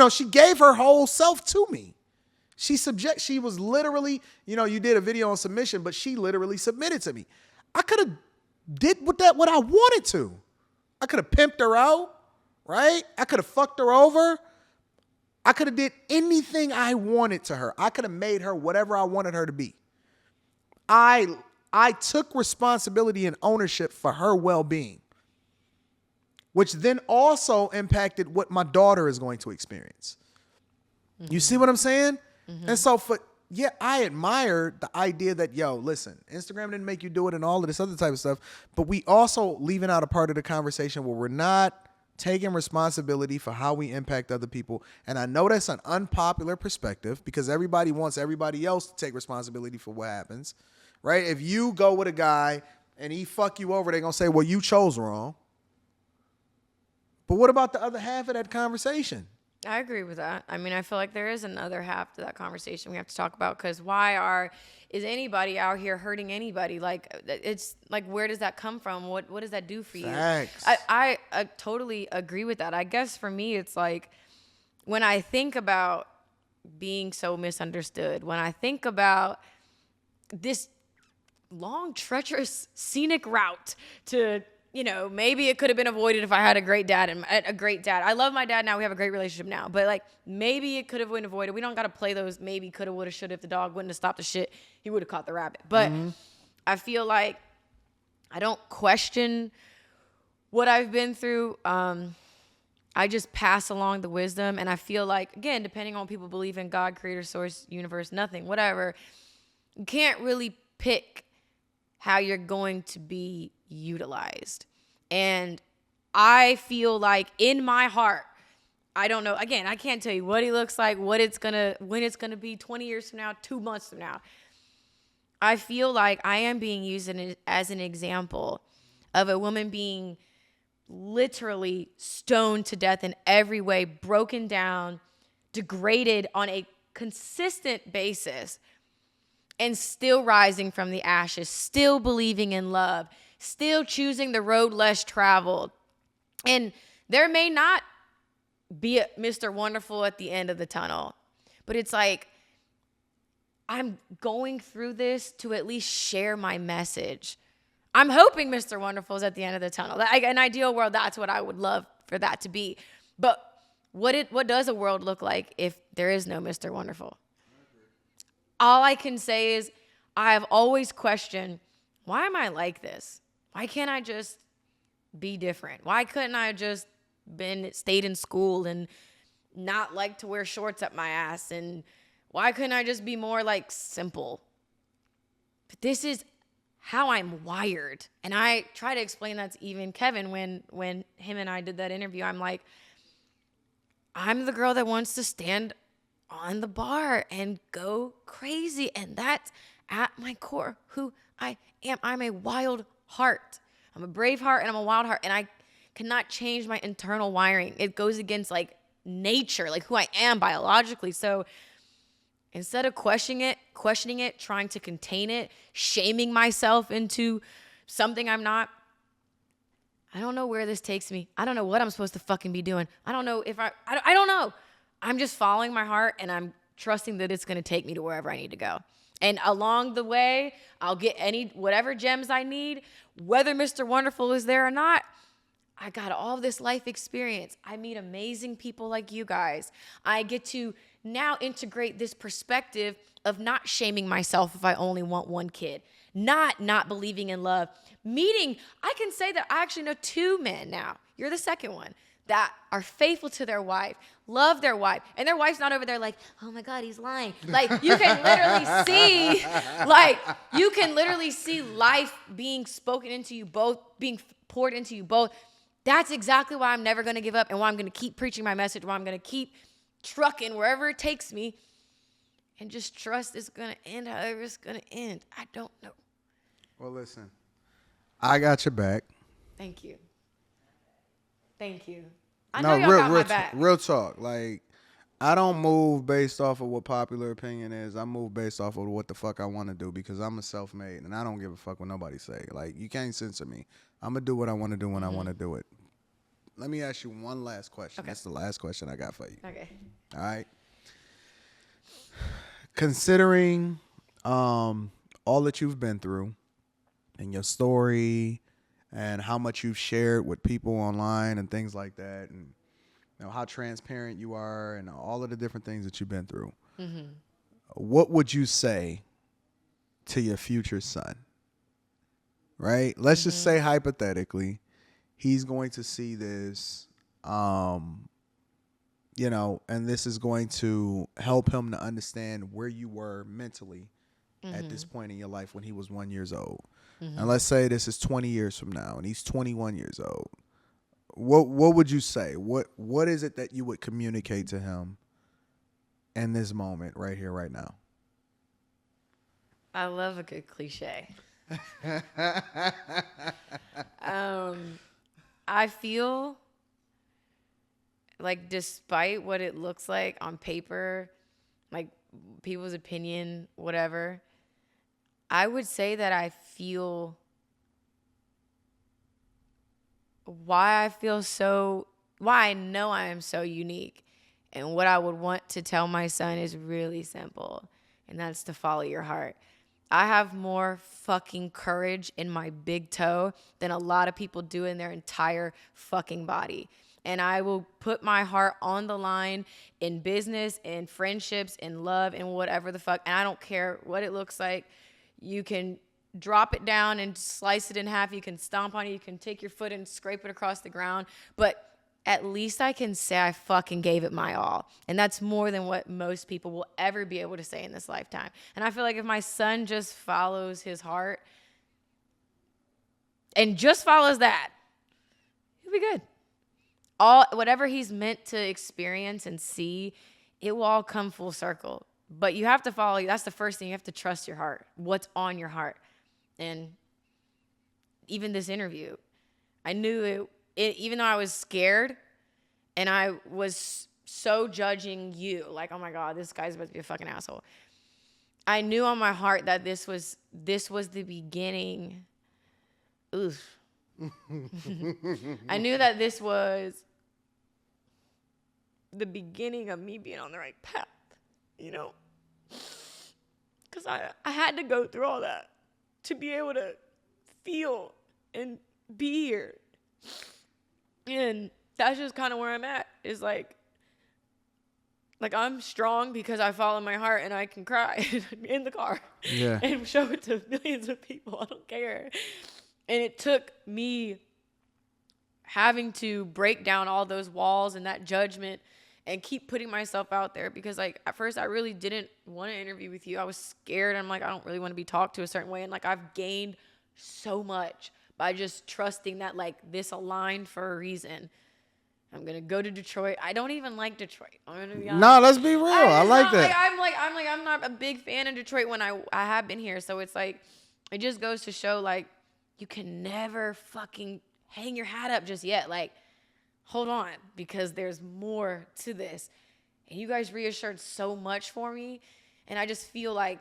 she gave her whole self to me. She was literally, you did a video on submission, but she literally submitted to me. I could have did with that what I wanted to. I could have pimped her out, right? I could have fucked her over. I could have did anything I wanted to her. I could have made her whatever I wanted her to be. I I took responsibility and ownership for her well-being, which then also impacted what my daughter is going to experience. You see what I'm saying? And so I admire the idea that, listen, Instagram didn't make you do it and all of this other type of stuff, but we also leaving out a part of the conversation where we're not taking responsibility for how we impact other people. And I know that's an unpopular perspective because everybody wants everybody else to take responsibility for what happens, right? If you go with a guy and he fuck you over, they're going to say, well, you chose wrong. But what about the other half of that conversation? I agree with that. I mean, I feel like there is another half to that conversation we have to talk about, because is anybody out here hurting anybody? Like, it's like, where does that come from? What does that do for you? Facts. I totally agree with that. I guess for me, it's like, when I think about being so misunderstood, when I think about this long, treacherous, scenic route to, maybe it could have been avoided if I had a great dad. I love my dad now. We have a great relationship now. But, like, maybe it could have been avoided. We don't got to play those maybe, coulda, woulda, shoulda. If the dog wouldn't have stopped the shit, he would have caught the rabbit. But I feel like I don't question what I've been through. I just pass along the wisdom. And I feel like, again, depending on what people believe in, God, creator, source, universe, nothing, whatever, you can't really pick how you're going to be utilized. And I feel like in my heart, I don't know, again, I can't tell you what he looks like, when it's gonna be 20 years from now, 2 months from now. I feel like I am being used as an example of a woman being literally stoned to death in every way, broken down, degraded on a consistent basis, and still rising from the ashes, still believing in love, still choosing the road less traveled. And there may not be a Mr. Wonderful at the end of the tunnel, but it's like, I'm going through this to at least share my message. I'm hoping Mr. Wonderful is at the end of the tunnel. Like, an ideal world, that's what I would love for that to be. But what does a world look like if there is no Mr. Wonderful? All I can say is I have always questioned, why am I like this? Why can't I just be different? Why couldn't I just stayed in school and not like to wear shorts up my ass? And why couldn't I just be more like simple? But this is how I'm wired. And I try to explain that to even Kevin when him and I did that interview. I'm like, I'm the girl that wants to stand on the bar and go crazy. And that's at my core who I am. I'm a wild heart. I'm a brave heart and I'm a wild heart. And I cannot change my internal wiring. It goes against like nature, like who I am biologically. So instead of questioning it, trying to contain it, shaming myself into something I'm not, I don't know where this takes me. I don't know what I'm supposed to fucking be doing. I don't know if I don't know. I'm just following my heart and I'm trusting that it's going to take me to wherever I need to go. And along the way, I'll get whatever gems I need, whether Mr. Wonderful is there or not. I got all this life experience. I meet amazing people like you guys. I get to now integrate this perspective of not shaming myself if I only want one kid, not believing in love. I can say that I actually know 2 men now. You're the second one that are faithful to their wife, love their wife, and their wife's not over there like, oh my God, he's lying. Like, you can literally see life being spoken into you both, being poured into you both. That's exactly why I'm never going to give up and why I'm going to keep preaching my message, why I'm going to keep trucking wherever it takes me and just trust it's going to end however it's going to end. I don't know. Well, listen, I got your back. Thank you. I know y'all got my back. Real talk. Like, I don't move based off of what popular opinion is. I move based off of what the fuck I want to do because I'm a self-made and I don't give a fuck what nobody say. Like, you can't censor me. I'm going to do what I want to do when I want to do it. Let me ask you one last question. Okay. That's the last question I got for you. Okay. All right. Considering all that you've been through and your story and how much you've shared with people online and things like that, and how transparent you are and all of the different things that you've been through, what would you say to your future son? right? Let's just say hypothetically, he's going to see this, you know, and this is going to help him to understand where you were mentally at this point in your life when he was 1 year old. And let's say this is 20 years from now and he's 21 years old. What would you say? What is it that you would communicate to him in this moment right here, right now? I love a good cliche. I feel like despite what it looks like on paper, like people's opinion, whatever, I would say that I feel why I know I am so unique. And what I would want to tell my son is really simple, and that's to follow your heart. I have more fucking courage in my big toe than a lot of people do in their entire fucking body. And I will put my heart on the line in business, in friendships, in love, and whatever the fuck. And I don't care what it looks like. You can drop it down and slice it in half. You can stomp on it. You can take your foot and scrape it across the ground. But at least I can say I fucking gave it my all. And that's more than what most people will ever be able to say in this lifetime. And I feel like if my son just follows his heart and just follows that, he'll be good. Whatever he's meant to experience and see, it will all come full circle. But you have to follow. That's the first thing. You have to trust your heart. What's on your heart? And even this interview, I knew it even though I was scared and I was so judging you, like, oh my God, this guy's about to be a fucking asshole. I knew on my heart that this was the beginning. Oof. I knew that this was the beginning of me being on the right path, you know? Because I had to go through all that to be able to feel and be here. And that's just kind of where I'm at, is like I'm strong because I follow my heart and I can cry in the car and show it to millions of people. I don't care. And it took me having to break down all those walls and that judgment and keep putting myself out there, because like at first I really didn't want to interview with you. I was scared. I'm like, I don't really want to be talked to a certain way. And like I've gained so much by just trusting that like this aligned for a reason. I'm going to go to Detroit. I don't even like Detroit. I'm going to be honest. No, let's be real. I like that. I'm not a big fan of Detroit when I have been here. So it's like, it just goes to show like you can never fucking hang your hat up just yet. Like, hold on, because there's more to this. And you guys reassured so much for me. And I just feel like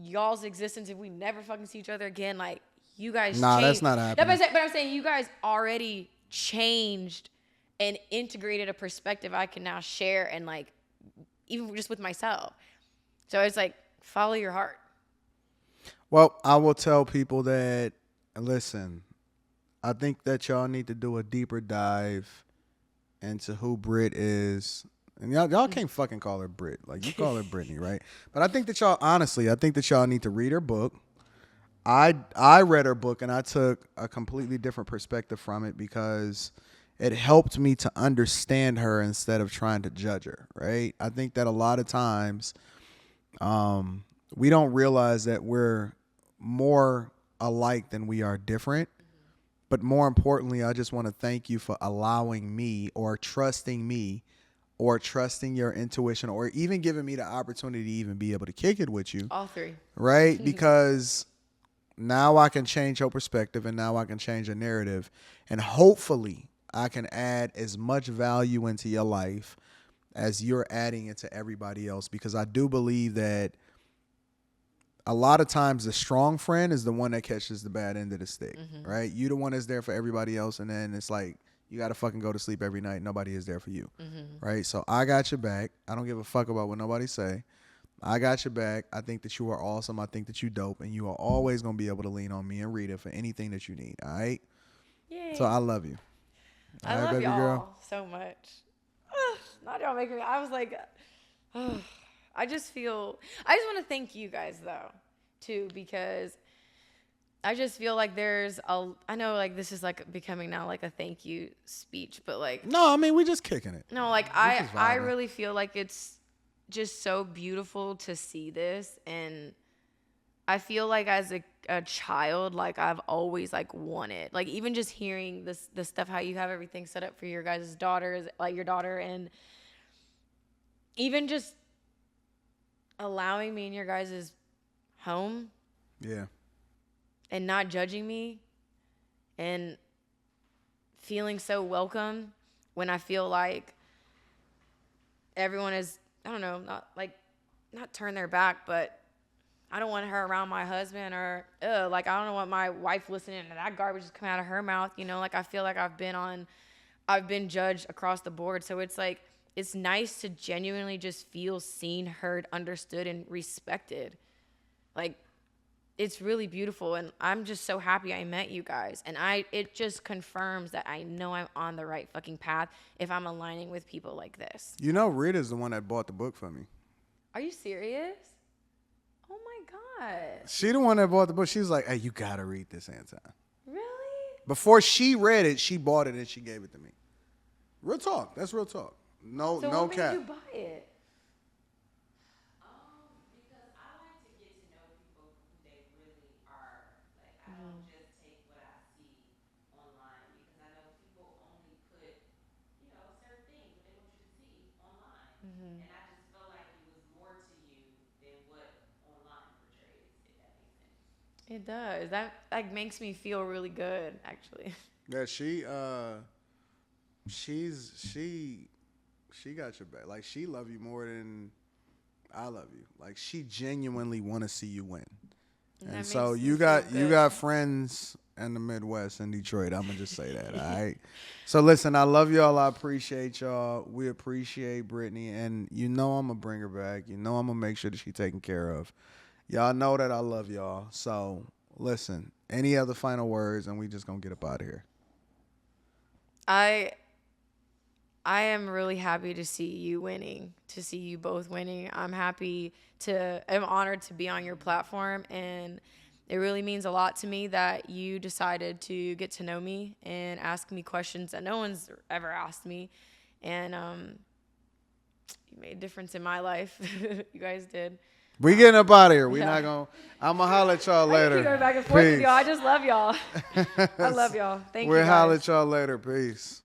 y'all's existence, if we never fucking see each other again, like you guys changed. Nah, that's not happening. But I'm saying you guys already changed and integrated a perspective I can now share, and like even just with myself. So it's like, follow your heart. Well, I will tell people that, listen, I think that y'all need to do a deeper dive into who Britt is. And y'all can't fucking call her Britt. Like, you call her Brittany, right? But I think that y'all need to read her book. I read her book and I took a completely different perspective from it, because it helped me to understand her instead of trying to judge her, right? I think that a lot of times we don't realize that we're more alike than we are different. But more importantly, I just want to thank you for allowing me, or trusting me, or trusting your intuition, or even giving me the opportunity to even be able to kick it with you. All three. Right? Because now I can change your perspective, and now I can change your narrative. And hopefully I can add as much value into your life as you're adding into everybody else. Because I do believe that a lot of times the strong friend is the one that catches the bad end of the stick, right? You the one that's there for everybody else, and then it's like you got to fucking go to sleep every night. Nobody is there for you, right? So I got your back. I don't give a fuck about what nobody say. I got your back. I think that you are awesome. I think that you dope, and you are always going to be able to lean on me and Rita for anything that you need, all right? Yay. So I love you. I love baby y'all girl? So much. Not y'all making me, I was like, I just want to thank you guys though, too, because I just feel like I know like this is like becoming now like a thank you speech, but like, No, I mean, we just kicking it. no, like just I vibing. really feel like it's just so beautiful to see this. And I feel like as a child, like I've always like wanted, like even just hearing this stuff, how you have everything set up for your guys' daughters, like your daughter, and even just allowing me in your guys' home Yeah. and not judging me and feeling so welcome when I feel like everyone is, I don't know, not turn their back, but I don't want her around my husband, or like I don't want my wife listening to that garbage just come out of her mouth, you know, like I feel like I've been judged across the board. So it's like, it's nice to genuinely just feel seen, heard, understood, and respected. Like, it's really beautiful, and I'm just so happy I met you guys. And it just confirms that I know I'm on the right fucking path if I'm aligning with people like this. You know, Rita's the one that bought the book for me. Are you serious? Oh my God. She the one that bought the book. She was like, hey, you gotta read this, Anton. Really? Before she read it, she bought it and she gave it to me. Real talk. That's real talk. No, So no what cap. made you buy it? Because I like to get to know people who they really are. Like, I don't just take what I see online, because I know people only put, certain things that they want you to see online. And I just felt like it was more to you than what online portrays, if that makes sense. It does. That like makes me feel really good, actually. Yeah, she got your back. Like, she love you more than I love you. Like, she genuinely want to see you win. And that so makes me you feel got good. friends in the Midwest, in Detroit. I'm gonna just say that. All right. So listen, I love y'all. I appreciate y'all. We appreciate Brittany, and I'm gonna bring her back. I'm gonna make sure that she's taken care of. Y'all know that I love y'all. So listen. Any other final words, and we just gonna get up out of here. I am really happy to see you winning, to see you both winning. I'm honored to be on your platform, and it really means a lot to me that you decided to get to know me and ask me questions that no one's ever asked me. And you made a difference in my life. You guys did. We getting up out of here. We Yeah. not gonna. I'm gonna holler at y'all I can later. keep going back and forth with Peace. y'all. I just love y'all. I love y'all. Thank you We'll guys. holler at y'all later. Peace.